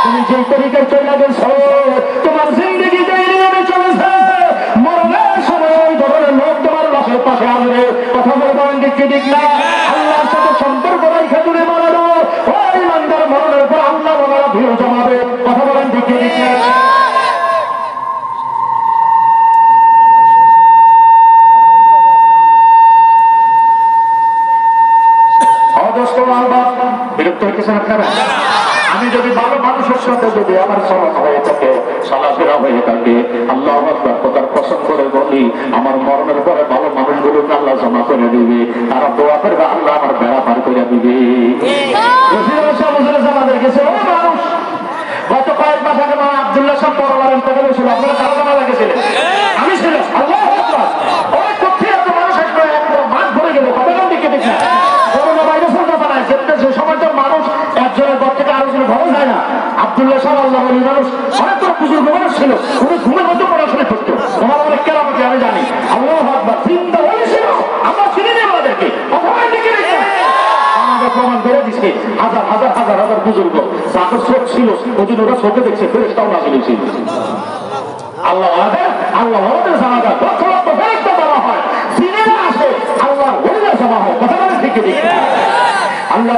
তুমি যে তরিকায় চলে গেছো তোমার জিন্দেগি যেই নিয়মে চলেছে মরণের সময় ওই ধরনের লোক তোমার লাশের পাশে আসবে কথা বলবেন ঠিক না আল্লাহর সাথে সম্পর্ক রেখে দূরে মারানো ওই ইমানদার মরণের পর আল্লাহ বাবারা ভিড় জমাবে কথা বলেন ঠিক না বিরক্ত হইতেছেন আপনারা আমি যদি ভালো মানুষের সাথে যদি আমার চলন হয়ে থাকে চলাফেরা হয়ে থাকে আল্লাহু আকবার কথার পছন্দ করে বলি আমার মরণের পরে ভালো মানুষগুলোকে আল্লাহ জমা করে দিবে তারা দোয়া করবে আল্লাহ আমার বেড়া পার করে দিবে আমাদের কাছে ও মানুষ গত কয়েক মাস আগে মা আব্দুল্লাহ সাহেব পরবার ইন্তেকাল হয়েছিল আপনারা কারো জানা লাগেছিলেন আমি ছিল আল্লাহু আকবার অনেক কোথায় এত মানুষ আসবে একদম মাঠ ভরে গেল কতজন দিকে দেখে করোনা ভাইরাসের কথা নাই সে সময়টা মানুষ একজনের পর থেকে আরেকজনের ঘরে যায় না আব্দুল্লাহ সাহেব আল্লাহ বলি মানুষ অনেক বড় বুজুর্গ মানুষ ছিল উনি ঘুমের মধ্যে পড়াশোনা করতো তোমার অনেক কেরামতি আমি জানি আল্লাহু আকবার চিন্তা হয়েছিল আমরা চিনি না আমাদেরকে অথবা দিকে দেখে আমাদের প্রমাণ করে দিচ্ছে হাজার বুজুর্গ যাদের চোখ ছিল ওদিন ওরা চোখে দেখছে ফেরেশতাও না বলেছিল আল্লাহ আমাদের জানা যায় লক্ষ লক্ষ ফেরেশতা দেওয়া হয় চিনে না আসে আল্লাহ ওলিরা জমা হয় কথা বলে ঠিক আল্লাহ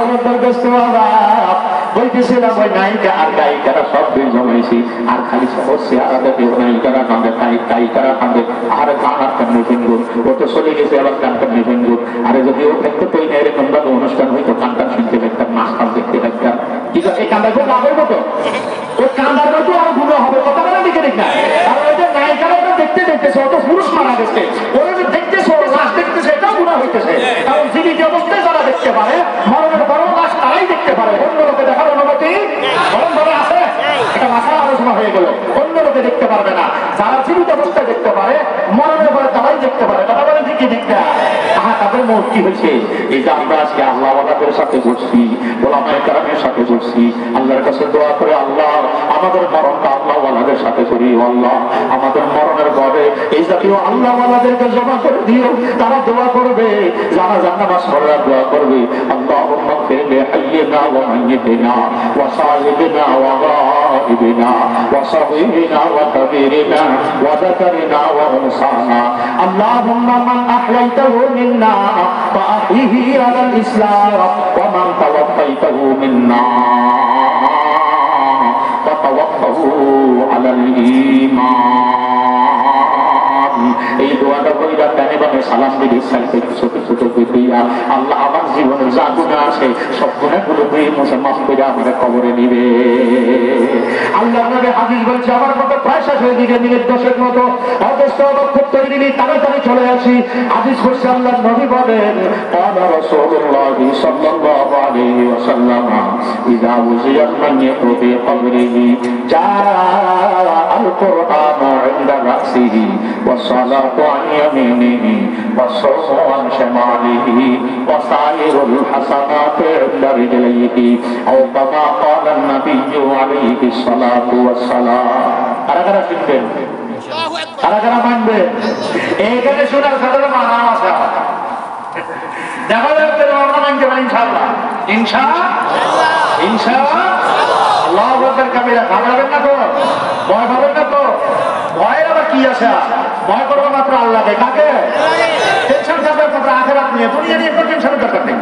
বলতেছিলাম ওই নায়িকা আর গায়িকারা সব ভিড় জমাইছি আর খালি সমস্যা আর নায়িকারা কাঁদে গায়িকারা কাঁদে আর গান আর কান্নে ফেঙ্গুর ও তো চলে গেছে আবার গান কান্নে ফেঙ্গুর আরে যদি ও দেখতে পেয়ে না এরকম ভাবে অনুষ্ঠান হইতো গান টান শুনতে দেখতাম নাচ টান দেখতে দেখতাম কিন্তু এই কান্দার খুব লাভের মতো ওই কান্দার মতো আর গুলো হবে কথা বলে দেখে দেখ না আর ওই যে নায়িকারা দেখতেছে অত পুরুষ মারা গেছে ওরা যে দেখতেছে ওর নাচ দেখতেছে এটাও গুণা হইতেছে কারণ যিনি যে অবস্থায় যারা দেখতে পারে মরণের বড় নাচ তারাই দেখতে পারে অন্য লোকে দেখার অনুমতি বরং ধরে আছে এটা ভাষার আলোচনা হয়ে গেল অন্য লোকে দেখতে পারবে না যারা জীবিত অবস্থায় দেখতে পারে মরণের পরে তারাই দেখতে পারে কথা বলে ঠিকই দেখতে তাদের মত কি হয়েছে এই যে আমরা আজকে আল্লাহ ওয়ালাদের সাথে বসছি ওলামায়ে কেরামের সাথে বসছি আল্লাহর কাছে দোয়া করে আল্লাহ আমাদের মরণটা আল্লাহ ওয়ালাদের সাথে করি আল্লাহ আমাদের মরণের পরে এই জাতীয় আল্লাহ ওয়ালাদেরকে জমা করে দিও তারা দোয়া করবে যারা জান্নাত পড়ার দোয়া করবে আল্লাহুম্মা ফিরলি হাইয়িনা ওয়া মাইয়িতিনা ওয়া সাহিবিনা ওয়া গায়িবিনা ওয়া সাগীরিনা ওয়া কাবীরিনা ওয়া যাকারিনা ওয়া উনসানা আল্লাহুম্মা মান আহয়াইতাহু মিন্না فأحيه على الإسلام ومن توفيته منا فتوفه على الإيمان এই দোয়াটা কইরা ডানে বামে সালাম দিবি, সাইডে ছোট ছোট কইরা আল্লাহ আমার জীবনের যা গুনাহ আছে সব গুনাহগুলো ধুয়ে মুছে মাফ করে আমার কবরে নিবে। আল্লাহ নবী হাদিস বলছে আমার মতো প্রায় শেষ হয়ে দিকে মিনিট 10 মতো, অথচ খুব তৈরি নেই, তাড়াতাড়ি চলে আসি। হাদিস বলছে আল্লাহ নবী বলেন قال رسول الله صلى الله عليه وسلم إذا وزي الميت في قبره جاء القرآن عند رأسه والصلاة عن يمينه والصوم عن شماله وسائر الحسنات عند رجليه أو كما قال النبي عليه الصلاة والسلام। কারা শুনবেন, কারা মানবে? এইখানে শোনার সাধারণ মানা আছে, দেখা যাচ্ছে আমরা মানতে পারি ইনশাআল্লাহ, ইনশাআল্লাহ। আল্লাহু আকবার কাবিরা। ঘাবড়াবেন না তো, ভয় পাবেন না তো। ভয়ের আবার কি আছে? ভয় করবো মাত্র আল্লাহকে। কাকে? টেনশন করবেন মাত্র আখিরাত নিয়ে, দুনিয়া নিয়ে কোনো টেনশনের দরকার নেই।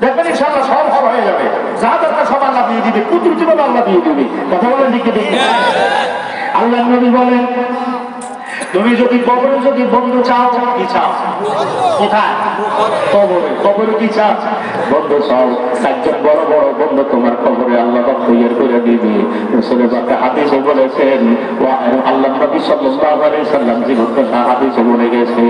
দেখবেন ইনশাআল্লাহ সব হল হয়ে যাবে, যা দরকার সব আল্লাহ দিয়ে দিবে, কুদরতিভাবে আল্লাহ দিয়ে দিবে। কথা বলেন ঠিক ঠিক? আল্লাহ নবী বলেন তুমি যদি কবরে যদি বন্ধু চাও, কি চাও? কোথায়? কবরে। কবরে কি চাও? বন্ধু চাও। একজন বড় বড় বন্ধু তোমার কবরে আল্লাহ তৈরি করে দিবে। রাসূলের পাক হাদিসে বলেছেন, আল্লাহ নবী সাল্লাল্লাহু আলাইহি সাল্লাম জীবনে হাদিসে বলে গেছে,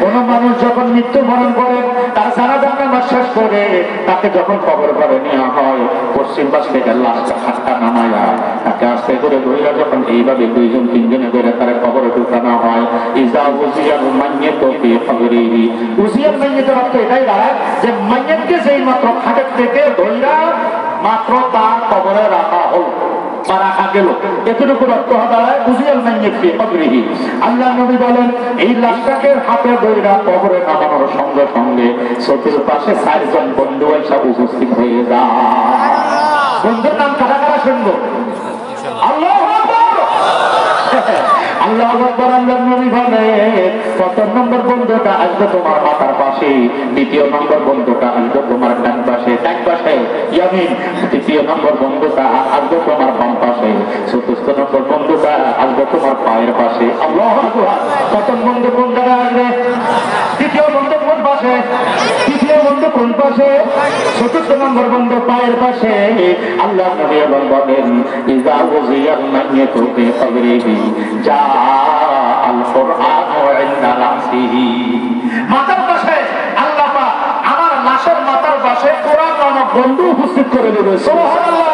কোন মানুষ যখন মৃত্যুবরণ করে তার জানাজা নামাজ শেষ করে তাকে যখন কবর করে নেওয়া হয়, পশ্চিম পাশ থেকে লাশটা হাতটা নামায়া তাকে আস্তে করে ধইরা যখন এইভাবে দুইজন তিনজনে করে তার কবরে ঢুকানো হয়, ইজা উজিয়াল মাইয়াতু ফি কবরিহি। উজিয়াল মাইয়াতের অর্থ এটাই দাঁড়ায় যে মাইয়াতকে যেই মাত্র খাটের থেকে ধইরা মাত্র তার কবরে রাখা হল বা রাখা গেল, এতটুকু অর্থ দাঁড়ায় উজিয়াল মাইয়াতু ফি কবরিহি। আল্লাহ নবী বলেন এই লাশটাকে হাতে ধইরা কবরে নামানোর সঙ্গে সঙ্গে চতুর পাশে 4 জন বন্ধু এসে উপস্থিত হয়ে যায়। বন্ধুর নাম কারা কারা শুনবো? আল্লাহু আকবার, আল্লাহু আকবার। আল্লাহ নবী বলেন প্রথম নম্বর বন্ধুটা আসবে তোমার মাথার পাশে, দ্বিতীয় নম্বর বন্ধুটা আসবে তোমার ডান পাশে, ডান পাশে ইয়ামিন, তৃতীয় নম্বর বন্ধুটা আসবে তোমার বাম পাশে, চতুর্থ নম্বর বন্ধুটা আসবে তোমার পায়ের পাশে। আল্লাহু আকবার। প্রথম বন্ধু কোন জায়গায় আসবে? দ্বিতীয় বন্ধু কোন পাশে? তৃতীয় বন্ধু কোন পাশে? চতুর্থ নম্বর বন্ধু পায়ের পাশে। আল্লাহ নবী বলেন ইজা উজিয়াল মাইয়াতু ফি কবরিহি জা আল কুরআনু ইনদা রাসিহি। মাথার পাশে আল্লাহ পাক আমার লাশের মাথার পাশে কোরআন নামক বন্ধু উপস্থিত করে দেবে। সুবহানাল্লাহ।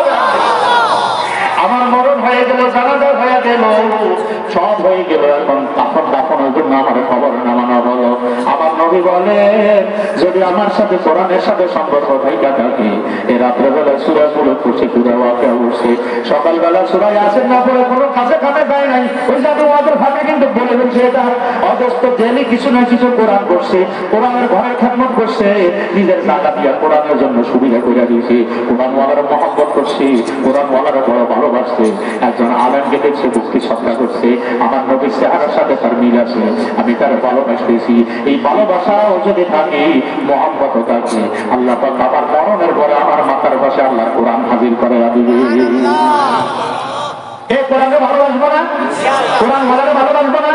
আমার মরণ হয়ে গেল, জানাজা হয়ে গেল, সব হয়ে গেল, এখন কাফন দাফনের জন্য আমার খবর নামানো হলো। আমার নবী বলেন যদি আমার সাথে কোরআনের সাথে সম্পর্ক থাইকা থাকে, এ রাত্রেবেলা সূরা মুলক পড়ছি, সূরা ওয়াকিয়া পড়ছি, সকালবেলা সূরা ইয়াসিন না পড়ে কোনো কাছে কামে যায় নাই, ওই জাদু ওয়াদের ফাঁকে কিন্তু বলে বলছে এটা অজস্র ডেলি কিছু না কিছু কোরআন করছে, কোরআনের ঘরের খেদমত করছে, নিজের টাকা দিয়া কোরআনের জন্য সুবিধা করে দিয়েছে, কোরআনওয়ালার মহব্বত করছে, কোরআনওয়ালার বড় ভালোবাসছে। একজন আলেমকে দেখছে বুকটি সত্তা করছে, আমার নবীর চেহারার সাথে তার মিল আছে, আমি তার ভালোবাসতেছি। এই ভালোবাসাও যদি থাকে, মহব্বত থাকে, আল্লাহ পাক আমার মরণের পরে আমার মাথার পাশে আল্লাহ কোরআন হাজির করে দিবে। এই কোরআনকে ভালোবাসবো না? কোরআন ওয়ালাকে ভালোবাসবো না?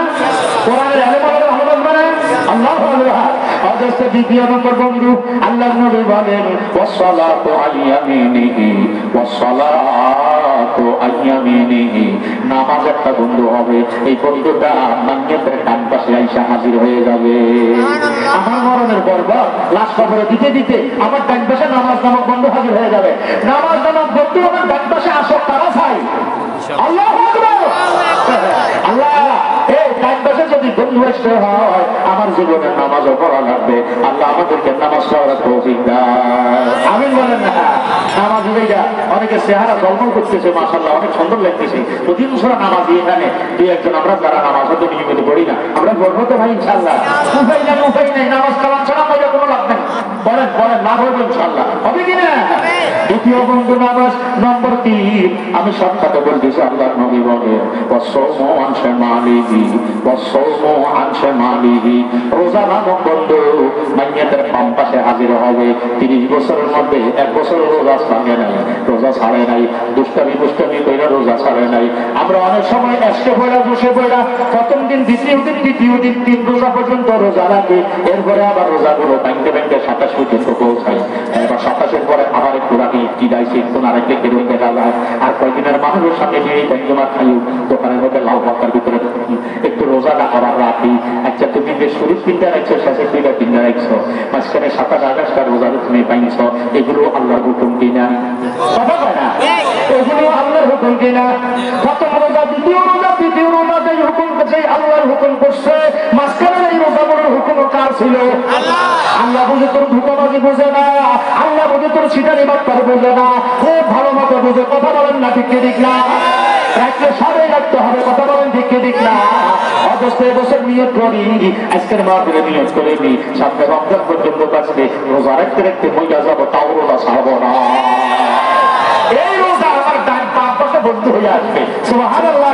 কোরআনের আলেমওয়ালাকে ভালোবাসবো না? আল্লাহু আকবার। অথচ দ্বিতীয় নম্বর বন্ধু আল্লাহ নবী বলেন ওয়াসসালাতু আইয়ামিনিহি, ওয়াসসালাতু আইয়ামিনিহি। নামাজ একটা বন্ধু হবে, এই বন্ধুটা মাইয়াতের ডান পাশে আইসা হাজির হয়ে যাবে। আমার মরণের পর লাশ কবরে দিতে দিতে আমার ডান পাশে নামাজ নামক বন্ধু হাজির হয়ে যাবে। নামাজ নামক বন্ধু আমার ডান পাশে আসো, তারা চাই। আল্লাহু আকবার। আল্লাহ এই ডান পাশে যদি বন্ধু আসতে হয়, আমার জীবনে নামাজও পড়া লাগবে। আল্লাহ আমাদেরকে নামাজ পড়ার তৌফিক দান। আমিন বলেন না? নামাজ হইয়া অনেকে চেহারা জলমল করতেছে, মাশাআল্লাহ অনেক সুন্দর লাগতেছে। প্রতি বছর নামাজ এখানে দুই একজন আমরা যারা নামাজ হয়তো নিয়মিত পড়ি না, আমরা পড়বো তো ভাই ইনশাআল্লাহ। উপায় নাই, নামাজ কালাম ছাড়া মজা কোনো লাভ নেই। পড়েন পড়েন, না বলবো ইনশাআল্লাহ, হবে কিনা? দ্বিতীয় বন্ধু নামাজ নম্বর 3, আমি সব কথা বলতেছি। আল্লাহর নবী বলে ওয়াসসাওমু আন শামালিহি ওয়াসসাওমু আন শামালিহি, রোজা নামক বন্ধু মাইয়াতের বাম পাশে হাজির হবে। 30 বছরের মধ্যে 1 বছর রোজা ভাঙে নাই, রোজা ছাড়ে নাই, দুষ্টামি দুষ্টামি কইরা রোজা ছাড়ে নাই। আমরা অনেক সময় আজকে পড়া বসে পড়া প্রথম দিন, দ্বিতীয় দিন, তৃতীয় দিন, 3 রোজা পর্যন্ত রোজা রাখি, এরপরে আবার রোজাগুলো ভাঙতে ভাঙতে 27 পর্যন্ত পৌঁছাই। এবার 27-এর পরে আবার একটু রাখি, কি যাইছে একটু না রাখলে কেরম দেখা যায়। আর কয়েকদিনের মানুষের সামনে নিয়ে জমা খাই, দোকানের মধ্যে লাল পাতার ভিতরে একটু রোজাটা আবার রাখি। আচ্ছা, তুমি যে শরীর 3টা রাখছো, শেষের 2টা 3টা রাখছো, মাঝখানে 27-28টা রোজা তুমি পাইছ, এগুলো আল্লাহর হুকুম কিনা? কথা কয় না, এগুলো আল্লাহর হুকুম কিনা? প্রথম রোজা, দ্বিতীয় রোজা, তৃতীয় রোজা যে হুকুম করছে আল্লাহর হুকুম করছে, মাঝখানে এই রোজাগুলোর হুকুম কার ছিল? আল্লাহ বুঝে তোর ধোঁকাবাজি বোঝে না, আল্লাহ বুঝে তোর ছিটারি বাটপার বোঝে না, খুব ভালো মতো বুঝে। কথা বলেন না ঠিক ঠিক না? রাখলে সবাই রাখতে হবে, কথা বলেন ঠিক ঠিক না? অথচ এবছর নিয়ত করি, আজকের মাহফিলে নিয়ত করে নি, সামনে রমজান পর্যন্ত বাঁচবে, রোজা রাখতে রাখতে মইয়া যাবো, তাও রোজা ছাড়বো না। এই রোজা আমার ডান বাম পাশে বন্ধু হয়ে আসবে, সুবহানাল্লাহ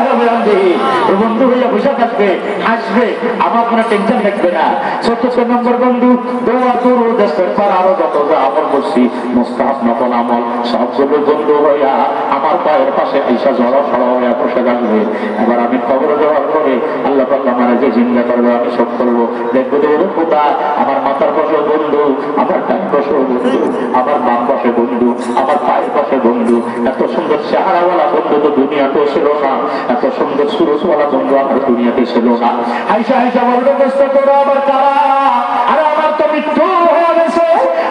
বন্ধু হইয়া বসে থাকবে, হাসবে, আমার কোনো টেনশন থাকবে না। 14 নম্বর বন্ধু, দোয়া করো দেশের পর আরো যত যা আমল করছি, মুস্তাহাব নফল আমল সবগুলো বন্ধু হইয়া আমার পায়ের পাশে আইসা জড়ো সড়ো হইয়া বসে থাকবে। এবার আমি কবরে যাওয়ার পরে আল্লাহ পাল্লা মানে যে জিন্দা করবে, আমি সব করবো, দেখবো যে ওরে খোদা, আমার মাথার পাশে বন্ধু, আমার ডান পাশে বন্ধু, আমার বাম পাশে বন্ধু, আমার পায়ের পাশে বন্ধু। এত সুন্দর চেহারাওয়ালা বন্ধু তো দুনিয়াতেও ছিল না, এত সুন্দর সুরজওয়ালা বন্ধু আমার দুনিয়াতে ছিল না। হাইসা হাইসা বলবে কষ্ট করো আবার কারা? আরে আমার তো মৃত্যু হয়ে গেছে,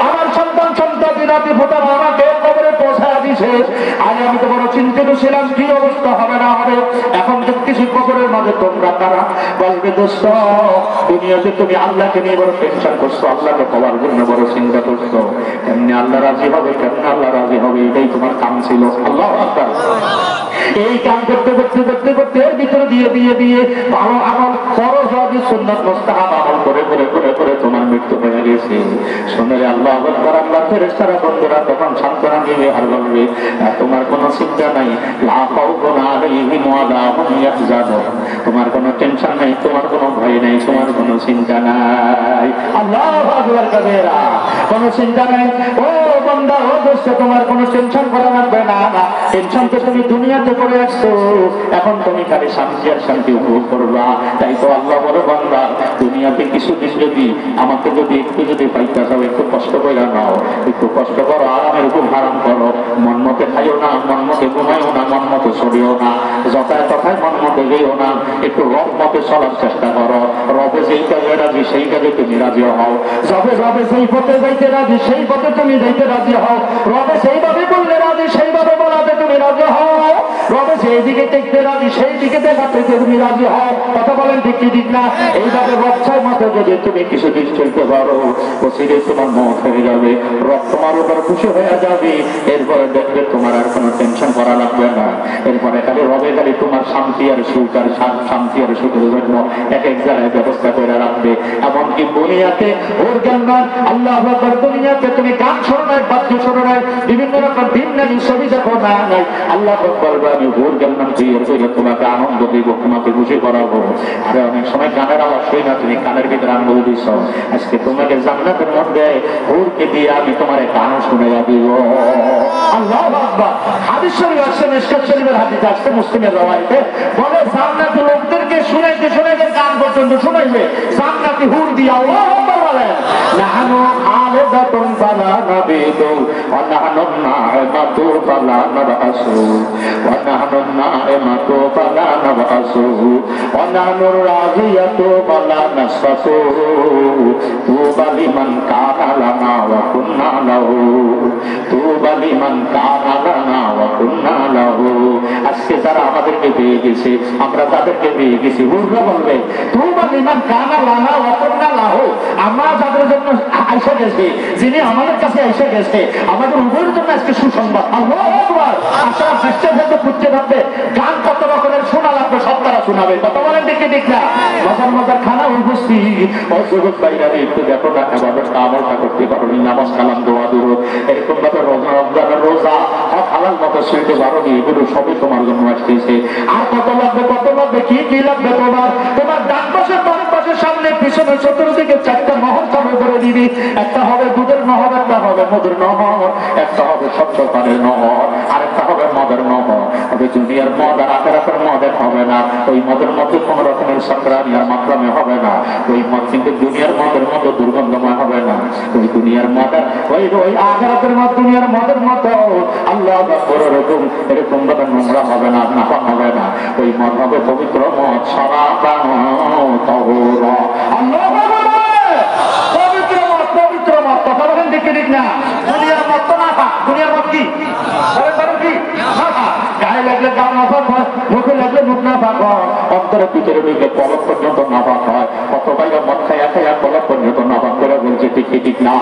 আমার সন্তান বিনাতি ফোটার আমাকে কবরে পৌঁছায় দিছে। আরে আমি তো বড় চিন্তিত ছিলাম, কি অবস্থা হবে না হবে। এখন দেখতেছি কবরের মাঝে তোমরা কারা? বলবে দোস্ত, দুনিয়াতে তুমি আল্লাহকে নিয়ে বড় টেনশন করছো, আল্লাহকে পাওয়ার জন্য বড় চিন্তা করছো, কেমনি আল্লাহ রাজি হবে, কেমনি আল্লাহ রাজি হবে, এটাই তোমার কাম ছিল। আল্লাহু আকবার। এই কাম করতে করতে করতে করতে এর ভিতরে দিয়ে দিয়ে দিয়ে ভালো আমল, ফরজ ওয়াজিব সুন্নাত মুস্তাহাব আমল করে করে করে করে তোমার মৃত্যু হয়ে গেছে। শুনে আল্লাহু আকবার। আল্লাহ ফেরেশতারা বন্ধুরা তখন সান্ত্বনা দিবে আর বলবে তোমার কোনো চিন্তা নাই, লা খাউফুন আলাইহিম ওয়া লা হুম ইয়াহজানুন, তোমার কোনো টেনশন নাই, তোমার কোনো ভয় নাই, তোমার কোনো চিন্তা নাই। আল্লাহু আকবার কাবীরা। কোনো চিন্তা নাই। ও বান্দা, ও দোস্ত, তোমার কোনো টেনশন করা লাগবে না। টেনশন তো তুমি দুনিয়াতে করে আসছো, এখন তুমি খালি শান্তি আর শান্তি উপভোগ করবা। তাই তো আল্লাহ বলে বান্দা, দুনিয়াতে কিছুদিন যদি আমাকে যদি একটু যদি পাইতে চাও, একটু কষ্ট করে নাও, একটু কষ্ট করো, আরামের উপর হারাম করো, মন মতে খাইও না, মন মতে ঘুমাইও না, মন মতে চলিও না, যথায় তথায় মন মতে গেও না, একটু রব মতে চলার চেষ্টা করো। রবে যেই কাজে রাজি সেই কাজে তুমি রাজি হও, যবে রবে সেই পথে যাইতে রাজি সেই পথে তুমি যাইতে রাজি হও, রবে সেইভাবে বললে রাজি সেইভাবে বলাতে তুমি রাজি হও, রবে সেই দিকে দেখতে রাজি সেই দিকে দেখাতে তুমি রাজি হও। কথা বলেন ঠিক কি ঠিক না? এইভাবে রক্ষার মতো যদি তুমি কিছুদিন চলতে পারো, অচিরে তোমার মত হয়ে যাবে, রব তোমার উপর খুশি হয়ে যাবে। এরপরে দেখবে তোমার আর কোনো টেনশন করা লাগবে না। এরপরে খালি রবে খালি তোমার শান্তি আর সুখ আর শান্তি আর সুখের জন্য এক এক জায়গায় ব্যবস্থা করে রাখবে। এমনকি দুনিয়াতে ওর জ্ঞান আল্লাহ আকবার, দুনিয়াতে তুমি গান শোনো নাই, বাদ্য শোনো নাই, বিভিন্ন রকম ভিন্ন ছবি দেখো না নাই, আল্লাহ বলবে আমি ওর জ্ঞান দিয়ে তোমাকে আনন্দ দিব, তোমাকে খুশি করাবো। আরে অনেক সময় গানের আওয়াজ শুই না, তুমি কানের ভিতরে আনন্দ দিছ, আজকে তোমাকে জান্নাতের মধ্যে ওরকে দিয়ে আমি তোমার গান শুনাইয়া দিব। আল্লাহু আকবার। হাদিস শরীফ আসছে, মিশকাত শরীফের হাদিস আসছে, মুসলিমের রওয়ায়েতে বলে জান্নাতের লোকদেরকে শুনাইতে শুনাইতে গান পর্যন্ত শুনাইবে, জান্নাতি হুর দিয়া। আল্লাহু আকবার বলেন। নাহানু খালিদাতুন ফালা নাবিদু ওয়া নাহানু নাইমাতু ফালা নাবাসু ওয়া নাহানু নাইমাতু ফালা নাবাসু ওয়া নাহানু রাজিয়াতু ফালা নাসফাতু তুবা লিমান কানা লানা ওয়া কুন্না লাহু তুবা লিমান কানা লানা ওয়া কুন্না লাহু। আজকে যারা আমাদেরকে পেয়ে গেছে, আমরা তাদেরকে পেয়ে গেছি, হুররা বলবে তুবা লিমান কানা লানা ওয়া কুন্না লাহু, আমরা যাদের জন্য আইসা গেছে, যিনি আমাদের কাছে এসে গেছে, আমাদের উভয়ের জন্য আজকে সুসংবাদ। আল্লাহু আকবার। আপনারা চেষ্টা করতে খুঁজতে থাকবে গান কত রকমের শোনা থাকবে সব তারা শোনাবে। কথা বলেন দেখে ঠিক না? মজার মজার খানা উপস্থিত। অজগত বাইরে একটু দেখো না, এভাবে আমলটা করতে পারোনি, নামাজ কালাম দোয়া দূর এরকম ভাবে রোজা রমজানের রোজা হালাল মতো শুনতে পারোনি, এগুলো সবই তোমার জন্য আসতেছে। আর কত লাগবে, কত লাগবে, কি কি লাগবে তোমার? তোমার ডান পাশে বাম পাশে সামনে পিছনে চতুর্দিকে চারটা নহর চালু করে দিবি। একটা হবে দুধের নহর, একটা হবে মধুর নহর, একটা হবে স্বচ্ছ পানির নহর, আর একটা হবে মদের নহর। তবে দুনিয়ার মদ আর আখেরাতের মদের হবে না। ওই মদের মধ্যে কোন রকমের সংক্রামী আর মাত্রামে হবে না। ওই মদ কিন্তু দুনিয়ার মদের মতো দুর্গন্ধময় হবে না। ওই দুনিয়ার মদ ওই আখেরাতের মদ দুনিয়ার মদের মতো আল্লাহ এরকম এরকম ভাবে নোংরা হবে না, নাপাক হবে না। ওই মদ হবে পবিত্র মদ, সারা প্রাণ তহরা। আল্লাহ পবিত্র মদ, পবিত্র মদ। কথা বলেন দেখে ঠিক না? দুনিয়ার মদ তো না পাক। দুনিয়ার মদ কি কি গায়ে লাগলে গা না পাক হয়, মুখে লাগলে মুখ না পাক হয়, অন্তরের ভিতরে ঢুকলে পলক পর্যন্ত না পাক হয়। কত বাইরে মদ খাইয়া খাইয়া পলক পর্যন্ত না পাক করে বলছে ঠিক ঠিক না।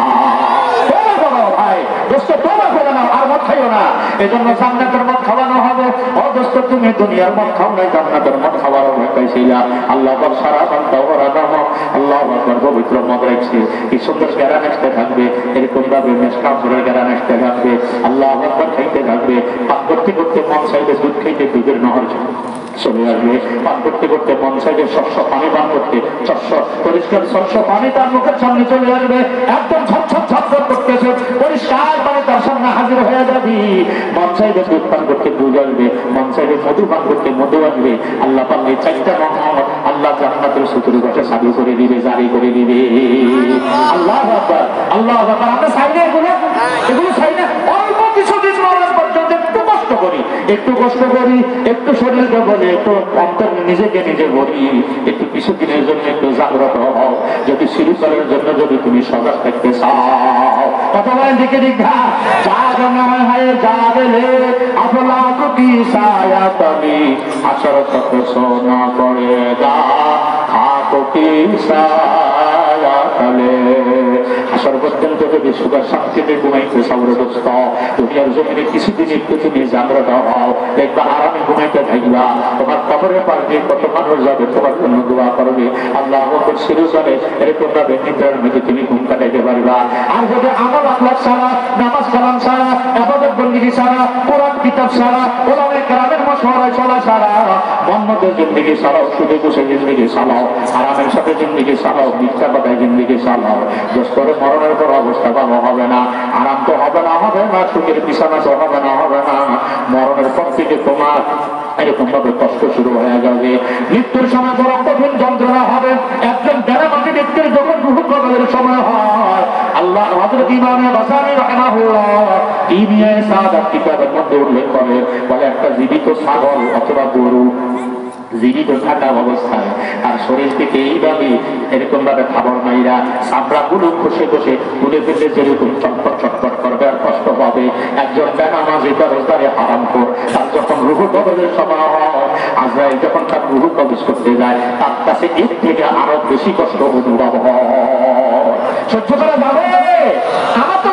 ভাই দোস্ত তোমরা করে নাও, আর মদ খাইও না। এই জন্য জান্নাতের মদ খাওয়ানো হবে। ও দোস্ত তুমি দুনিয়ার মদ খাও নাই, জান্নাতের মদ খাওয়ার হইতেছিলা। আল্লাহ সারা বান্দা ওরা নাম আল্লাহ আকবার পবিত্র মদ রাখছে। কি সুন্দর গ্যারান আসতে থাকবে, এরকম ভাবে মেসকাপুরের গ্যারান আসতে থাকবে। আল্লাহ আকবার খাইতে থাকবে। পান করতে করতে মন চাইবে দুধ খাইতে, দুধের নহর চলে আসবে। পান করতে করতে মন চাইবে স্বচ্ছ পানি পান করতে, স্বচ্ছ পরিষ্কার স্বচ্ছ পানি তার মুখের সামনে চলে আসবে। একদম ঝপঝপ ঝপঝপ করতেছে, পরিষ্কার পানি তার সামনে হাজির হয়ে যাবি। মন চাইবে দুধ পান করতে দুধ আসবে, মন চাইবে মধু পান করতে মধু আসবে। আল্লাহ পাল্লে চারটা নহর আল্লাহ জান্নাতের সুতুরি বসে চালু করে দিবে, জারি করে দিবে। আল্লাহ আকবার, আল্লাহ আকবার। আমরা চাই না এগুলো, এগুলো চাই না। অল্প কিছুদিন মরণ পর্যন্ত একটু কষ্ট করি, একটু কষ্ট করি, একটু শরীরকে বলি, একটু অন্তর নিজেকে নিজে বলি, একটু কিছুদিনের জন্য একটু জাগ্রত হও। যদি শিরুকালের জন্য যদি তুমি সজাগ থাকতে চাও, কথা বলেন দিকে দীঘা জাগনা হয় জাগলে আপনা কুটি সায়া তলি আসর কত সোনা পড়েগা খাকো কি সায়া তলে। আসর পর্যন্ত যদি সুখা শান্তিতে ঘুমাইতে সাবরদস্ত, দুনিয়ার জমিনে কিছুদিন একটু তুমি জাগ্রত হও, দেখবা আরামে ঘুমাইতে থাকবা। তোমার কবরের পাশে কত মানুষ যাবে তোমার জন্য দোয়া করবে। আল্লাহ আকবার শুরু করে এরকম ভাবে নিদ্রার মধ্যে তুমি ঘুম কাটাইতে পারবা। আর যদি আমল আখলাক ছাড়া, নামাজ কালাম ছাড়া, ইবাদত বন্দেগী ছাড়া, কোরআন কিতাব ছাড়া, ওলামায়ে কেরামের মশওয়ারায় চলা ছাড়া, মোহাম্মদের জিন্দেগি চালাও, সুদে বসে জিন্দেগি চালাও, হারামের সাথে জিন্দেগি চালাও, মিথ্যা কথায় জিন্দেগি চালাও, দোস্তরে মরণের পর অবস্থা ভালো হবে না। আরাম তো হবে না, হবে না। সুখের বিছানা তো হবে না, হবে না। মরণের পর থেকে তোমার এরকম ভাবে কষ্ট শুরু হয়ে যাবে। মৃত্যুর সময় বড় কঠিন যন্ত্রণা হবে। একজন বেড়ামাটি ব্যক্তির যখন রূহ কবরের সময় হয়, আল্লাহ হযরত ইমাম বাসারি রাহিমাহুল্লাহ কিমিয়ায়ে সাদাত কিতাবের মধ্যে উল্লেখ করে, বলে একটা জীবিত ছাগল অথবা গরু জীবিত থাকা অবস্থায় তার শরীর থেকে এইভাবে এরকম ভাবে খাবার মাইরা চামড়া গুলো খসে খসে তুলে ফেললে যেরকম চটপট চটপট করবে আর কষ্ট পাবে। একজন বেনামাজি রোজগারে হারাম কর, তার যখন রূহ কবরের সময় হয়, আজরাইল যখন তার রূহ কবজ করতে যায়, তার কাছে এর থেকে আরো বেশি কষ্ট অনুভব হয়। সহ্য করা যাবে? আমার তো